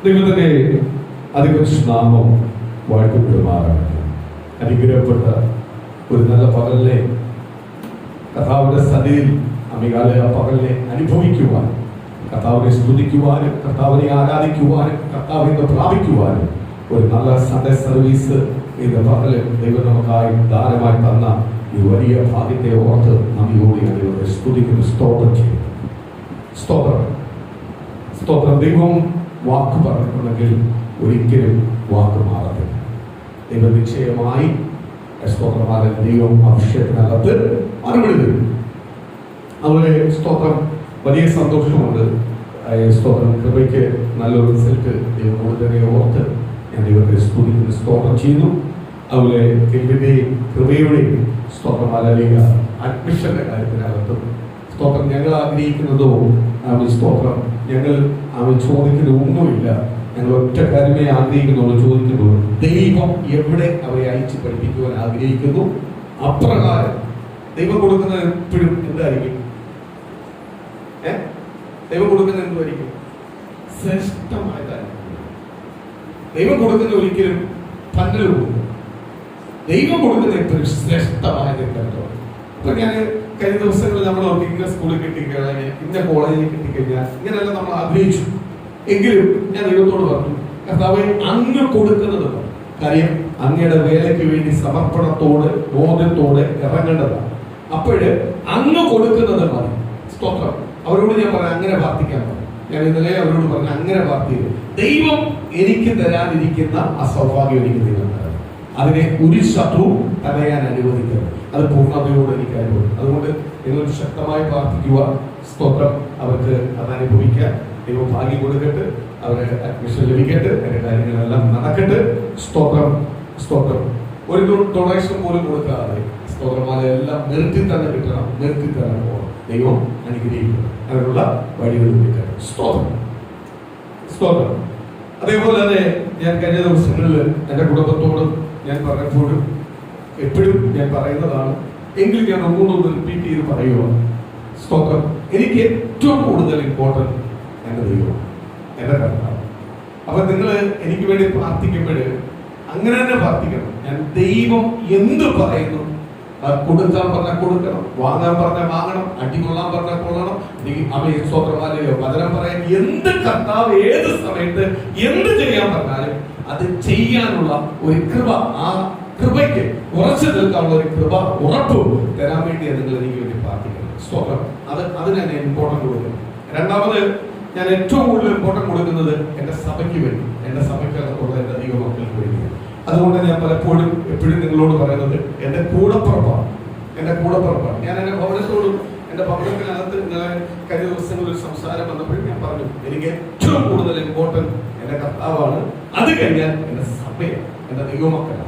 ദൈവത്തിന്റെ അതിപരിശുദ്ധനാമം വാഴ്ത്തപ്പെടുമാറാകട്ടെ. അനുഗ്രഹപ്പെട്ട ഒരു നല്ല പകലിനെ കർത്താവിന്റെ സന്നിധിയിൽ അമികാല പകലിനെ അനുഭവിക്കുവാൻ, കർത്താവിനെ സ്തുതിക്കുവാനും കർത്താവിനെ ആരാധിക്കുവാനും കർത്താവിനെ പ്രാപിക്കുവാനും ഒരു നല്ല സൺഡേ സർവീസ് ഇന്ന് പകല് ദൈവം നമുക്കായി ദാനമായി തന്ന ഈ വലിയ ഭാഗ്യത്തെ ഓർത്ത് നന്ദിയോടെ ദൈവത്തെ സ്തുതിക്കുന്നു, സ്തോത്രം ചെയ്യുന്നു. സ്തോത്രം. ദൈവം വാക്ക് പറഞ്ഞിട്ടുണ്ടെങ്കിൽ ഒരിക്കലും വാക്ക് മാറത്തില്ല. ദൈവം നിശ്ചയമായി സ്തോത്രമായ ദൈവം അഭിഷേകത്തിനകത്ത് മറുപടി തരും. അതുപോലെ സ്തോത്രം, വലിയ സന്തോഷമുണ്ട്. സ്തോത്രം, കൃപയ്ക്ക് നല്ലൊരു റിസൾട്ട് ദൈവം കൂടുതലെ ഓർത്ത് ഞാൻ ദൈവത്തെ സ്തുതിക്കുന്നു, സ്തോത്രം ചെയ്യുന്നു. അതുപോലെ കെൽവിന്റെയും കൃപയുടെയും സ്തോത്രം അലലിക അഡ്മിഷന്റെ കാര്യത്തിനകത്തും സ്തോത്രം ഞങ്ങൾ ആഗ്രഹിക്കുന്നതോ സ്തോത്രം ഞങ്ങൾ ചോദിക്കുന്നത് ഒന്നുമില്ല. ഞങ്ങൾ ഒറ്റ കാര്യമേ ആഗ്രഹിക്കുന്നുള്ളൂ, ചോദിക്കുന്നുള്ളൂ. ദൈവം എവിടെ അവരെ അയച്ച് പഠിപ്പിക്കുവാൻ ആഗ്രഹിക്കുന്നു അപ്രകാരം ദൈവം കൊടുക്കുന്നത് എപ്പോഴും എന്തായിരിക്കും? ദൈവം കൊടുക്കുന്നത് എന്തായിരിക്കും? ശ്രേഷ്ഠമായതായിരിക്കും. ദൈവം കൊടുക്കുന്ന ഒരിക്കലും പന്നൽ കൊടുക്കും. ദൈവം കൊടുക്കുന്ന എപ്പോഴും ശ്രേഷ്ഠമായത് കേട്ടോ. ഇപ്പൊ ഞാൻ കഴിഞ്ഞ ദിവസങ്ങളിൽ നമ്മൾ ഇന്ന സ്കൂളിൽ കിട്ടിക്കഴിഞ്ഞാൽ, ഇന്ന കോളേജിൽ കിട്ടിക്കഴിഞ്ഞാൽ ഇങ്ങനെയെല്ലാം നമ്മൾ ആഗ്രഹിച്ചു. എങ്കിലും ഞാൻ ദൈവത്തോട് പറഞ്ഞു, കർത്താവേ അങ്ങ് കൊടുക്കുന്നത് കാര്യം അങ്ങയുടെ വേലയ്ക്ക് വേണ്ടി സമർപ്പണത്തോട് ബോധത്തോടെ ഇറങ്ങേണ്ടതാണ്. അപ്പോഴ് അങ്ങ് കൊടുക്കുന്നത് മതി. സ്തോത്രം. അവരോട് ഞാൻ പറഞ്ഞു അങ്ങനെ പ്രാർത്ഥിക്കാൻ പറഞ്ഞു. ഞാൻ ഇന്നലെ അവരോട് പറഞ്ഞു അങ്ങനെ പ്രാർത്ഥിക്കുന്നു. ദൈവം എനിക്ക് തരാനിരിക്കുന്ന ആ സൗഭാഗ്യം എനിക്ക് ദൈവം തരാം. അതിനെ ഒരു ശത്രു തടയാൻ അനുവദിക്കണം. അത് പൂർണ്ണതയോട് എനിക്ക് അനുഭവം. അതുകൊണ്ട് നിങ്ങൾ ശക്തമായി പ്രാർത്ഥിക്കുക. സ്തോത്രം. അവർക്ക് അത് അനുഭവിക്കാൻ ദൈവം ഭാഗ്യം കൊടുക്കട്ടെ, അവരുടെ അഡ്മിഷൻ ലഭിക്കട്ടെ, അതിന്റെ കാര്യങ്ങളെല്ലാം നടക്കട്ടെ. സ്തോത്രം. ഒരു ഡൊണേഷൻ പോലും കൊടുക്കാതെ സ്തോത്രമാലെല്ലാം നിർത്തി തന്നെ കിട്ടണം, നിർത്തി തന്നെ പോകണം. ദൈവം അനുഗ്രഹിക്കണം. അതിനുള്ള വഴികൾ കൊടുക്കട്ടെ. സ്തോത്രം. അതേപോലെ തന്നെ ഞാൻ കഴിഞ്ഞ ദിവസങ്ങളിൽ എൻ്റെ കുടുംബത്തോടും ഞാൻ പറഞ്ഞപ്പോഴും എപ്പോഴും ഞാൻ പറയുന്നതാണ്, എങ്കിലും ഞാൻ ഒന്നുകൂടെ റിപ്പീറ്റ് ചെയ്ത് പറയുക. സ്തോത്രം. എനിക്ക് ഏറ്റവും കൂടുതൽ ഇമ്പോർട്ടൻറ്റ് എൻ്റെ ദൈവമാണ്, എൻ്റെ കർത്താവ്. അപ്പൊ നിങ്ങൾ എനിക്ക് വേണ്ടി പ്രാർത്ഥിക്കുമ്പോൾ അങ്ങനെ തന്നെ പ്രാർത്ഥിക്കണം. ഞാൻ ദൈവം എന്ത് പറയുന്നു, കൊടുക്കാൻ പറഞ്ഞാൽ കൊടുക്കണം, വാങ്ങാൻ പറഞ്ഞാൽ വാങ്ങണം, അടികൊള്ളാൻ പറഞ്ഞാൽ കൊള്ളണം. സ്തോത്രമാലയോ വചനം പറയാൻ എന്ത് കർത്താവ് ഏത് സമയത്ത് എന്ത് ചെയ്യാൻ പറഞ്ഞാലും അത് ചെയ്യാനുള്ള ഒരു കൃപ, ആ കൃപയ്ക്ക് ഉറച്ചു നിൽക്കാനുള്ള ഒരു കൃപ ഉറപ്പ് തരാൻ വേണ്ടിയാണ് നിങ്ങൾ എനിക്ക് വേണ്ടി പ്രാർത്ഥിക്കുന്നത്. സ്തോത്രം. അതിന് തന്നെ ഇമ്പോർട്ടൻറ്റ് കൊടുക്കണം. രണ്ടാമത് ഞാൻ ഏറ്റവും കൂടുതൽ ഇമ്പോർട്ടൻറ്റ് കൊടുക്കുന്നത് എൻ്റെ സഭയ്ക്ക് വേണ്ടി, എൻ്റെ സഭയ്ക്കകത്തുള്ള എൻ്റെ ദൈവമക്കൾക്ക് വേണ്ടിയാണ്. അതുകൊണ്ട് ഞാൻ പലപ്പോഴും എപ്പോഴും നിങ്ങളോട് പറയുന്നത് എൻ്റെ കൂടപ്പുറപ്പാണ്. ഞാൻ എൻ്റെ ഭവനത്തോടും എൻ്റെ ഭവനത്തിനകത്ത് ഇന്നലെ കഴിഞ്ഞ ദിവസങ്ങളിൽ ഒരു സംസാരം വന്നപ്പോഴും ഞാൻ പറഞ്ഞു, എനിക്ക് ഏറ്റവും കൂടുതൽ ഇമ്പോർട്ടൻറ്റ് എൻ്റെ കർത്താവാണ്. അത് കഴിഞ്ഞാൽ എൻ്റെ സഭയാണ്, എൻ്റെ ദൈവമക്കളാണ്.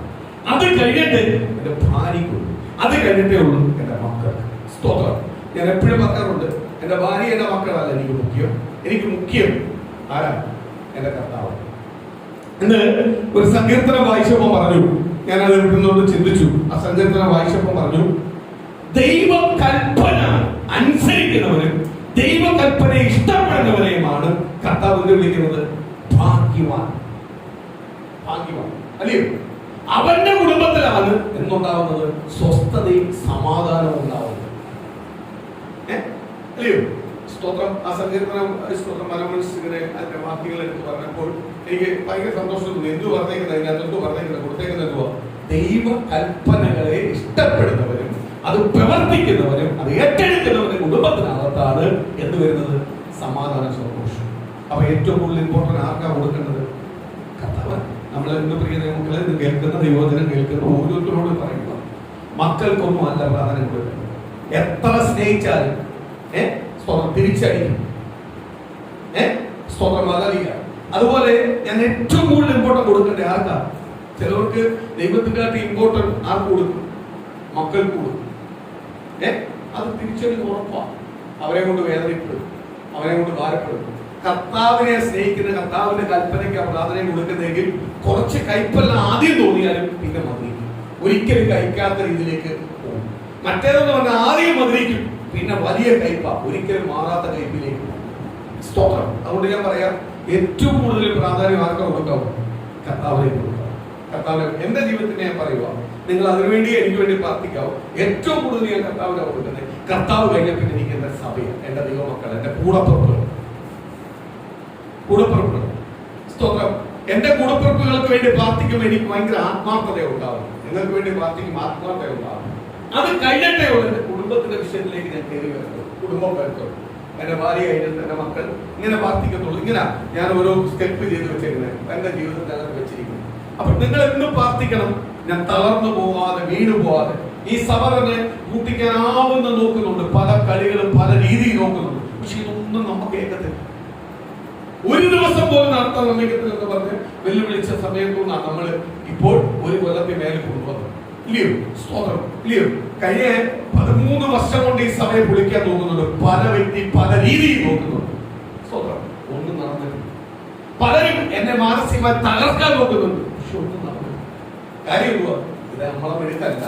അത് കഴിഞ്ഞിട്ട് എൻ്റെ ഭാര്യയ്ക്കുള്ളൂ, അത് കഴിഞ്ഞിട്ടേ ഉള്ളൂ എൻ്റെ മക്കൾ. സ്തോത്രം. ഞാൻ എപ്പോഴും പറയാറുണ്ട്, എൻ്റെ ഭാര്യ എൻ്റെ മക്കളല്ല എനിക്ക് മുഖ്യം. എനിക്ക് മുഖ്യം ആരാ? എൻ്റെ കർത്താവ്. ഇന്ന് ഒരു സങ്കീർത്തനം വായിച്ചപ്പോൾ പറഞ്ഞു, ഞാനത് ഇവിടുന്നോട് ചിന്തിച്ചു. ആ സങ്കീർത്തനം വായിച്ചപ്പോൾ പറഞ്ഞു, ദൈവകൽപ്പന അനുസരിക്കുന്നവരും ദൈവകൽപ്പനയെ ഇഷ്ടപ്പെടുന്നവരെയുമാണ് കർത്താവ് വിളിക്കുന്നത് ഭാഗ്യവാൻ. അല്ലയോ? അവന്റെ കുടുംബത്തിലാണ് എന്തുണ്ടാവുന്നത്? സ്വസ്ഥതയും സമാധാനവും ഉണ്ടാവുന്നത്. അല്ലയോ? സ്തോത്രം. ആ സങ്കീർത്തനം സ്തോത്രം മനോമനസ്സിങ്ങനെ അതിന്റെ വാക്യങ്ങൾ എടുത്ത് പറഞ്ഞപ്പോൾ എനിക്ക് ഭയങ്കര സന്തോഷം തോന്നി. എന്തു പറഞ്ഞേക്കുന്നത് അതിനകത്ത് എന്തു പറഞ്ഞേക്കുന്നത് കൊടുത്തേക്കുന്നത് എന്തുവാ? ദൈവ കൽപ്പനകളെ ഇഷ്ടപ്പെടുന്നവരും അത് പ്രവർത്തിക്കുന്നവരും അത് ഏറ്റെടുക്കുന്നവരും കുടുംബത്തിനകത്താണ് എന്ത് വരുന്നത്? സമാധാന സന്തോഷം. അപ്പൊ ഏറ്റവും കൂടുതൽ ഇമ്പോർട്ടൻറ്റ് ആർക്കാ കൊടുക്കേണ്ടത്? കർത്താവ്. നമ്മൾ എന്ത് പ്രിയ മക്കളെ കേൾക്കുന്ന ദൈവവചനം കേൾക്കുന്ന ഓരോരുത്തരോട് പറയുക, മക്കൾക്കൊന്നും അല്ല പ്രാധാന്യം കൊടുക്കുന്നത്. എത്ര സ്നേഹിച്ചാലും സ്തോത്രം തിരിച്ചടിക്കും. സ്തോത്രം അതല്ല. അതുപോലെ ഞാൻ ഏറ്റവും കൂടുതൽ ഇമ്പോർട്ടൻറ്റ് കൊടുക്കേണ്ടത് ആർക്കാ? ചിലവർക്ക് ദൈവത്തിൻ്റെ ഇമ്പോർട്ടൻറ്റ് ആർക്ക് കൊടുക്കും? മക്കൾക്ക് കൊടുക്കും. അത് തിരിച്ചടി ഉറപ്പാണ്. അവരെ കൊണ്ട് വേദനപ്പെടും, അവരെ കൊണ്ട് ഭാരപ്പെടും. കർത്താവിനെ സ്നേഹിക്കുന്ന, കർത്താവിന്റെ കൽപ്പനയ്ക്ക് പ്രാധാന്യം കൊടുക്കുന്നെങ്കിൽ കുറച്ച് കയ്പെല്ലാം ആദ്യം തോന്നിയാലും പിന്നെ മതിരിക്കും. ഒരിക്കലും കഴിക്കാത്ത രീതിയിലേക്ക് പോകും. മറ്റേതെന്ന് പറഞ്ഞാൽ ആദ്യം മതിരിക്കും, പിന്നെ വലിയ കയ്പ, ഒരിക്കലും മാറാത്ത കയ്പിലേക്ക് പോകും. സ്തോത്രം. അതുകൊണ്ട് ഞാൻ പറയാം, ഏറ്റവും കൂടുതൽ പ്രാധാന്യം ആർക്കാ കൊടുക്കാവൂ? കർത്താവിനെ കൊടുക്കാം. കർത്താവിനെ എന്റെ ജീവിതത്തിന് ഞാൻ പറയുക, നിങ്ങൾ അതിനുവേണ്ടി എനിക്ക് വേണ്ടി പ്രാർത്ഥിക്കാവൂ. ഏറ്റവും കൂടുതൽ ഞാൻ കർത്താവിനെ കൊടുക്കുന്നത്, കർത്താവ് കഴിഞ്ഞ പിന്നെ എനിക്ക് എന്റെ സഭയാണ്, എന്റെ ദൈവമക്കൾ, എന്റെ കൂടപ്പിറപ്പുകൾ. സ്തോത്രം. എന്റെ കൂടപ്പിറപ്പുകൾക്ക് വേണ്ടി പ്രാർത്ഥിക്കുമ്പോൾ എനിക്ക് ഭയങ്കര ആത്മാർത്ഥത ഉണ്ടാവും. നിങ്ങൾക്ക് വേണ്ടി പ്രാർത്ഥിക്കും, ആത്മാർത്ഥത ഉണ്ടാവും. അത് കഴിഞ്ഞിട്ടേ ഉള്ളൂ എന്റെ കുടുംബത്തിന്റെ വിഷയത്തിലേക്ക് ഞാൻ കയറി വരുന്നത്. കുടുംബം വരുത്തുള്ളൂ, എന്റെ ഭാര്യ കഴിഞ്ഞിട്ട് എന്റെ മക്കൾ ഇങ്ങനെ പ്രാർത്ഥിക്കത്തുള്ളൂ. ഇങ്ങനെ ഞാൻ ഓരോ സ്റ്റെപ്പ് ചെയ്ത് വെച്ചിരിക്കുന്നത് എന്റെ ജീവിതത്തിൽ അങ്ങനെ വെച്ചിരിക്കുന്നു. അപ്പൊ നിങ്ങൾ എന്നും പ്രാർത്ഥിക്കണം, ഞാൻ തളർന്നു പോവാതെ, വീണു പോവാതെ. ഈ സഭ തന്നെ കൂട്ടിക്കാനാവുന്ന നോക്കുന്നുണ്ട്, പല കളികളും പല രീതിയിൽ നോക്കുന്നുണ്ട്. പക്ഷെ ഇതൊന്നും നമുക്ക് കേൾക്കത്തില്ല. ഒരു ദിവസം പോലും നടത്താൻ സമ്മതിക്കത്തില്ല എന്ന് പറഞ്ഞ് വെല്ലുവിളിച്ച സമയത്തുനിന്നാണ് നമ്മൾ ഇപ്പോൾ ഒരു കൊല്ലത്തിന് മേലെ കൊണ്ടുവന്നത്. ഇല്ലയോ? സ്തോത്രം. ഇല്ലയോ? കഴിഞ്ഞ 13 വർഷം കൊണ്ട് ഈ സഭയെ പൊളിക്കാൻ നോക്കുന്നുണ്ട്. പല വ്യക്തി പല രീതിയിൽ നോക്കുന്നുണ്ട്. സ്തോത്രം. ഒന്നും നടന്നില്ല. പലരും എന്നെ മാനസികമായി തകർക്കാൻ നോക്കുന്നുണ്ട്. പക്ഷെ ഒന്നും നടന്നില്ല. കാര്യം ഇത് നമ്മളെ മെടുക്കല്ല,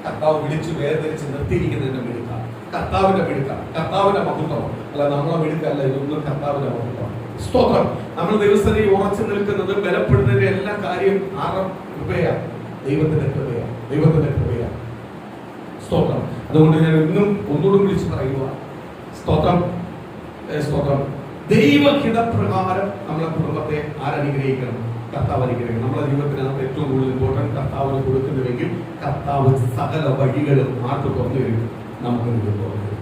കർത്താവ് വിളിച്ചു വേർതിരിച്ച് നിർത്തിയിരിക്കുന്നതിന്റെ മെടുക്ക, കർത്താവിന്റെ മെടുക്ക, കർത്താവിന്റെ മഹത്വം. അല്ല, നമ്മളെ മെടുക്കല്ല, ഇതൊന്നും കർത്താവിന്റെ മഹത്വം. സ്തോത്രം. നമ്മൾ ദിവസത്തിൽ ഉറച്ചു നിൽക്കുന്നത്, ബലപ്പെടുന്നതിന്റെ എല്ലാ കാര്യം ആരുടെ കൃപയാണ്? ദൈവത്തിന്റെ കൃപയാണ്, ദൈവത്തിന്റെ കൃപയാണ്. സ്തോത്രം. അതുകൊണ്ട് ഞാൻ ഇന്നും ഒന്നുകൂടി വിളിച്ച് പറയുക, സ്തോത്രം, സ്തോത്രം. ദൈവഹിതപ്രകാരം നമ്മളെ കുടുംബത്തെ ആരനുഗ്രഹിക്കണം? കർത്താവ് അനുഗ്രഹിക്കണം. നമ്മുടെ ജീവിതത്തിനകത്ത് ഏറ്റവും കൂടുതൽ ഇമ്പോർട്ടൻറ്റ് കർത്താവിന് കൊടുക്കുന്നുവെങ്കിൽ കർത്താവ് സകല വഴികളും ആർക്ക് തുറന്നു വരും? നമുക്ക് തുറന്നു വരും.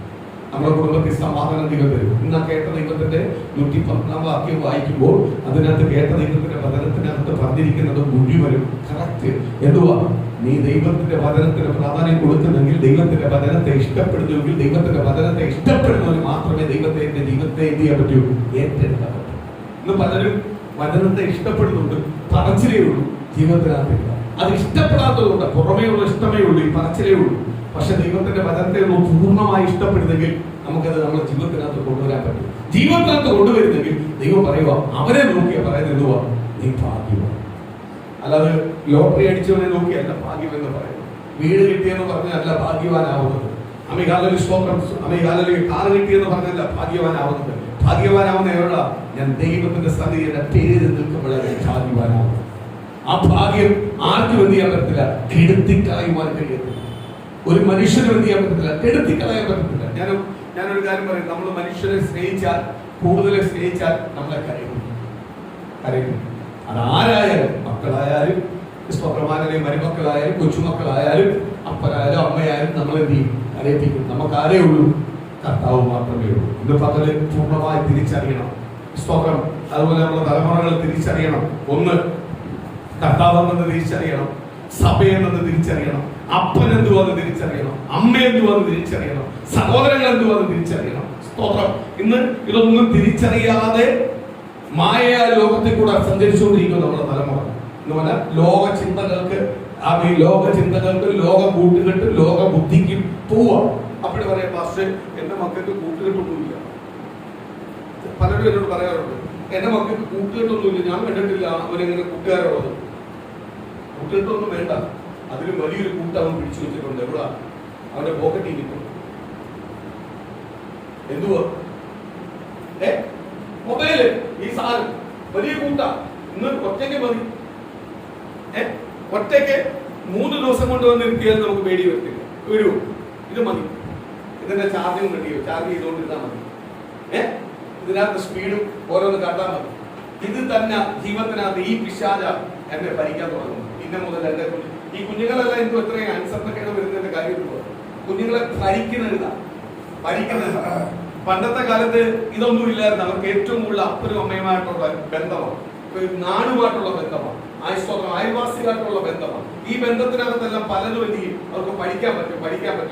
നമ്മുടെ കുടുംബത്തിൽ സമാധാനം ദൈവം തരും. ഇന്ന് കേട്ട ദൈവത്തിന്റെ 110 വാക്യം വായിക്കുമ്പോൾ അതിനകത്ത് കേട്ട ദൈവത്തിന്റെ വചനത്തിനകത്ത് പറഞ്ഞിരിക്കുന്നത് മുഴുവനും കറക്റ്റ്. എന്തുവാ? നീ ദൈവത്തിന്റെ വചനത്തിന് പ്രാധാന്യം കൊടുക്കുന്നെങ്കിൽ, ദൈവത്തിന്റെ വചനത്തെ ഇഷ്ടപ്പെടുന്നുവെങ്കിൽ, ദൈവത്തിന്റെ വചനത്തെ ഇഷ്ടപ്പെടുന്നവന് മാത്രമേ ദൈവത്തെ എന്റെ ജീവിതത്തെ എന്ത് ചെയ്യാൻ പറ്റൂ? ഏറ്റെടുക്കാൻ പറ്റൂ. ഇന്ന് പലരും വചനത്തെ ഇഷ്ടപ്പെടുന്നുണ്ട്, പറച്ചിലേ ഉള്ളൂ, ജീവിതത്തിനകത്തില്ല. അത് ഇഷ്ടപ്പെടാത്തതുകൊണ്ട് പുറമേ ഉള്ള ഇഷ്ടമേ ഉള്ളൂ, ഈ പറച്ചിലേ ഉള്ളൂ. പക്ഷെ ദൈവത്തിന്റെ വചനത്തെ ഒന്ന് പൂർണ്ണമായി ഇഷ്ടപ്പെടുന്നെങ്കിൽ നമുക്കത് നമ്മുടെ ജീവിതത്തിനകത്ത് കൊണ്ടുവരാൻ പറ്റും. ജീവിതത്തിനകത്ത് കൊണ്ടുവരുന്നെങ്കിൽ ദൈവം പറയുക, അവരെ നോക്കിയാ പറയുന്നത് എന്തുവാ? നീ ഭാഗ്യവാൻ. അല്ലാതെ ലോട്ടറി അടിച്ചവനെ നോക്കിയല്ല ഭാഗ്യം എന്ന് പറയുന്നത്. വീട് കിട്ടിയെന്ന് പറഞ്ഞല്ല ഭാഗ്യവാനാവുന്നത്. അമികാലൊരു സ്തോത്രം, അമികാലൊരു കാറ് കിട്ടിയെന്ന് പറഞ്ഞല്ല ഭാഗ്യവാനാവുന്നത്. ഭാഗ്യവാനാവുന്ന എവിടെ? ഞാൻ ദൈവത്തിന്റെ സന്നിധിയുടെ പേര് നിൽക്കുമ്പോഴേ ഭാഗ്യവാനാവുന്നത്. ആ ഭാഗ്യം ആർക്കും എന്ത് ചെയ്യാൻ പറ്റത്തില്ല, കെടുത്തിക്കളയുവാൻ കഴിയത്തില്ല. ഒരു മനുഷ്യന് എന്ത് ചെയ്യാൻ പറ്റത്തില്ല, കെടുത്തിക്കളയാൻ പറ്റത്തില്ല. ഞാനൊരു കാര്യം പറയും, നമ്മൾ മനുഷ്യരെ സ്നേഹിച്ചാൽ, കൂടുതൽ സ്നേഹിച്ചാൽ നമ്മളെ കരയും. അതാരായാലും, മക്കളായാലും, സ്വപ്രമാനായാലും, മരുമക്കളായാലും, കൊച്ചുമക്കളായാലും, അപ്പനായാലും അമ്മയായാലും നമ്മൾ എന്ത് ചെയ്യും? കരയിപ്പിക്കും. നമുക്ക് ആരേ ഉള്ളൂ? കർത്താവ് മാത്രമേ ഉള്ളൂ. ഇത് പകല് പൂർണ്ണമായി തിരിച്ചറിയണം. സ്തോത്രം. അതുപോലെ നമ്മുടെ തലമുറകൾ തിരിച്ചറിയണം. ഒന്ന്, കർത്താവ് എന്നത് തിരിച്ചറിയണം, സഭയെന്നത് തിരിച്ചറിയണം, അപ്പൻ എന്തുവാന്ന് തിരിച്ചറിയണം, അമ്മ എന്തുവാന്ന് തിരിച്ചറിയണം, സഹോദരങ്ങൾ എന്തുവാന്ന് തിരിച്ചറിയണം. സ്തോത്രം. ഇന്ന് ഇതൊന്നും തിരിച്ചറിയാതെ മായ ലോകത്തിൽ കൂടെ സഞ്ചരിച്ചുകൊണ്ടിരിക്കുന്നു നമ്മുടെ തലമുറ. എന്ന് പറഞ്ഞാൽ ലോക ചിന്തകൾക്ക്, ലോക കൂട്ടുകെട്ട്, ലോക ബുദ്ധിക്ക് പോവാ. അപ്പോൾ പറയാം, പക്ഷേ എന്റെ മക്കൾക്ക് കൂട്ടുകെട്ടൊന്നുമില്ല. പലരും എന്നോട് പറയാറുണ്ട്, എന്റെ മക്കൾക്ക് കൂട്ടുകെട്ടൊന്നുമില്ല, ഞാൻ കണ്ടിട്ടില്ല അവരെങ്ങനെ കൂട്ടുകാരുള്ളത്. കൂട്ടുകെട്ടൊന്നും വേണ്ട, അതിലും വലിയൊരു കൂട്ട് അവൻ പിടിച്ചു വെച്ചിട്ടുണ്ട്. എവിടെ? അവന്റെ പോക്കറ്റിൽ കിട്ടും. എന്തുവാ? മൊബൈല്, ഈ സാധനം വലിയ കൂട്ടാ. ഇന്ന് ഒറ്റയ്ക്ക് മതി. ഒറ്റയ്ക്ക് 3 ദിവസം കൊണ്ട് വന്നിരുത്തിയാൽ നമുക്ക് പേടി വരത്തില്ല. ഇത് മതി. ഇതിന്റെ ചാർജിങ് റെഡിയോ, ചാർജ് ചെയ്തുകൊണ്ടിരുന്നാൽ മതി. ഇതിനകത്ത് സ്പീഡും ഓരോന്ന് കണ്ടാൽ മതി. ഇത് തന്നെ ജീവിതത്തിനകത്ത് ഈ പിശാച എന്നെ ഭരിക്കാൻ തുടങ്ങും. ഇന്ന മുതൽ എന്റെ ഈ കുഞ്ഞുങ്ങളെല്ലാം എനിക്ക് എത്രയും അനുസരണക്കേട് വരുന്നതിന്റെ കാര്യമുള്ളൂ. കുഞ്ഞുങ്ങളെ ഭരിക്കുന്നതാ. പണ്ടത്തെ കാലത്ത് ഇതൊന്നും ഇല്ലായിരുന്നു. അവർക്ക് ഏറ്റവും കൂടുതൽ അപ്പനും അമ്മയുമായിട്ടുള്ള ബന്ധമാണ്, നാടുമായിട്ടുള്ള ബന്ധമാണ്, അയൽവാസികളായിട്ടുള്ള ബന്ധമാണ്. ഈ ബന്ധത്തിനകത്തെല്ലാം പലരും എന്ത് ചെയ്യും? അവർക്ക് പഠിക്കാൻ പറ്റും,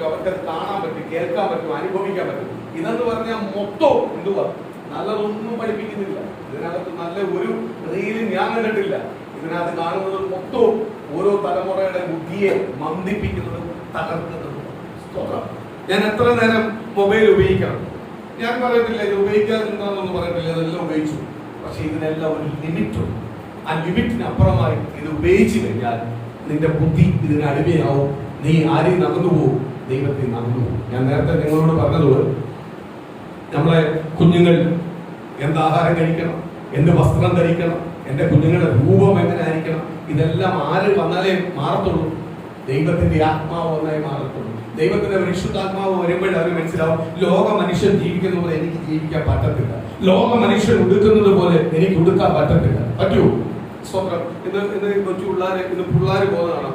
അവർക്കത് കാണാൻ പറ്റും, കേൾക്കാൻ പറ്റും, അനുഭവിക്കാൻ പറ്റും. ഇതെന്ന് പറഞ്ഞാൽ മൊത്തം എന്തുവാ? നല്ലതൊന്നും പഠിപ്പിക്കുന്നില്ല. ഇതിനകത്ത് നല്ല ഒരു റീലും ഞാൻ കണ്ടിട്ടില്ല. ഇതിനകത്ത് കാണുന്നത് മൊത്തവും ഓരോ തലമുറയുടെ ബുദ്ധിയെ മന്ദിപ്പിക്കുന്നതും തകർക്കുന്നതും. ഞാൻ എത്ര നേരം മൊബൈൽ ഉപയോഗിക്കണം? ഞാൻ പറയത്തില്ല ഇത് ഉപയോഗിക്കാതിരുന്നൊന്നും പറയത്തില്ല, ഇതെല്ലാം ഉപയോഗിച്ചു. പക്ഷെ ഇതിനെല്ലാം ഒരു ലിമിറ്റുണ്ട്. ആ ലിമിറ്റിനപ്പുറമായി ഇത് ഉപയോഗിച്ചു കഴിഞ്ഞാൽ നിന്റെ ബുദ്ധി ഇതിന് അടിമയാവും. നീ ആരെയും നകന്നു പോകും, ദൈവത്തെ നകന്നു പോകും. ഞാൻ നേരത്തെ നിങ്ങളോട് പറഞ്ഞതുപോലെ നമ്മളെ കുഞ്ഞുങ്ങൾ എന്ത് ആഹാരം കഴിക്കണം, എന്ത് വസ്ത്രം ധരിക്കണം, എന്റെ കുഞ്ഞുങ്ങളുടെ രൂപം എങ്ങനെ ആയിരിക്കണം, ഇതെല്ലാം ആര് വന്നാലേ മാറത്തുള്ളൂ? ദൈവത്തിന്റെ ആത്മാവ് വന്നാലേ മാറത്തുള്ളൂ. ദൈവത്തിന്റെ പരിശുദ്ധാത്മാവ് വരുമ്പോഴേ അവർ മനസ്സിലാവും, ലോക മനുഷ്യൻ ജീവിക്കുന്ന പോലെ എനിക്ക് ജീവിക്കാൻ പറ്റത്തില്ല, ലോക മനുഷ്യൻ ഉടുക്കുന്നത് പോലെ എനിക്ക് ഉടുക്കാൻ പറ്റത്തില്ല. പറ്റുമോ? സ്തോത്രം. ഇന്ന് കൊച്ചു പിള്ളേര്, ഇന്ന് പിള്ളേര് പോകുന്നതാണ്.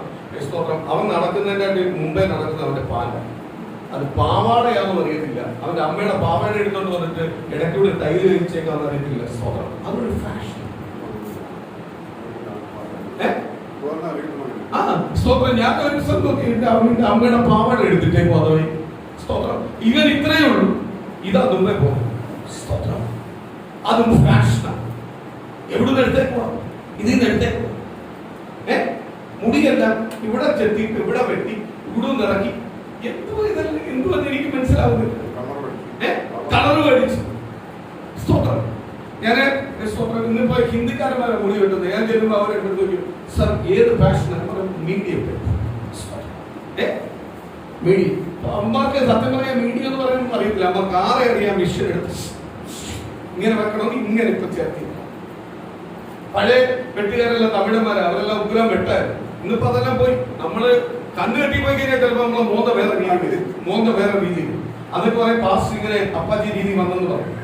സ്തോത്രം. അവൻ നടക്കുന്നതിന്റെ മുമ്പേ നടക്കുന്ന അവന്റെ പാല, അത് പാവാടയാണെന്ന് അറിയത്തില്ല. അവന്റെ അമ്മയുടെ പാവാട എടുത്തോണ്ട് വന്നിട്ട് ഇടയ്ക്കൂടെ തൈര് കഴിച്ചേക്കാന്ന് അറിയത്തില്ല. സ്തോത്രം. അതൊരു ഫാഷൻ. സ്തോത്രം. ഞാൻ ഒരു ദിവസം നോക്കിയിട്ട് അവന്റെ അമ്മയുടെ പാവാട എടുത്തിട്ടേക്കും അതുവഴി. സ്തോത്രം. ഇവൻ ഇത്രയേ ഉള്ളൂ, ഇതാ മുമ്പേ പോകും. സ്തോത്രം. അതും ഫാഷനാണ്. എവിടുന്ന് എടുത്തേക്കുവാ? ഇതിന്ന് എടുത്തേക്കുവാ. മുടിയെല്ലാം ഇവിടെ ചെത്തിയിട്ട് ഇവിടെ വെട്ടി ഇവിടെ നിറക്കി. എന്തുവെന്ന് എനിക്ക് മനസ്സിലാവുന്നില്ല. കളറ് മേടിച്ചു. സ്തോത്രം. ഞാൻ സ്തോത്രം. ഇന്നിപ്പോ ഹിന്ദിക്കാരന്മാരെ മുടി വെട്ടുന്നത് ഞാൻ ചെല്ലുമ്പോൾ അവരെ എടുത്തു, സർ ഏത് ഫാഷനാണ്? മീഡിയം. മീഡിയം. അമ്മമാർക്ക് സത്യം പറയാൻ മീഡിയം എന്ന് പറയുന്നത് അറിയത്തില്ല. അമ്മക്ക് ആരെ അറിയാം? മിഷൻ എടുത്ത് ഇങ്ങനെ വെക്കണമെങ്കിൽ ഇങ്ങനെ ഇപ്പൊ ചേർത്തി. പഴയ വെട്ടുകാരെല്ലാം തമിഴന്മാരെ, അവരെല്ലാം ഉഗ്രം വെട്ടായിരുന്നു. ഇന്നിപ്പോ അതെല്ലാം പോയി. നമ്മള് കണ്ണു കെട്ടി പോയി കഴിഞ്ഞാൽ ചിലപ്പോ നമ്മളെ മോന്ത വേറെ രീതി. അതൊക്കെ പറയും പാസ്റ്റ് ഇങ്ങനെ അപ്പാച്ചി രീതി വന്നെന്ന് പറയും.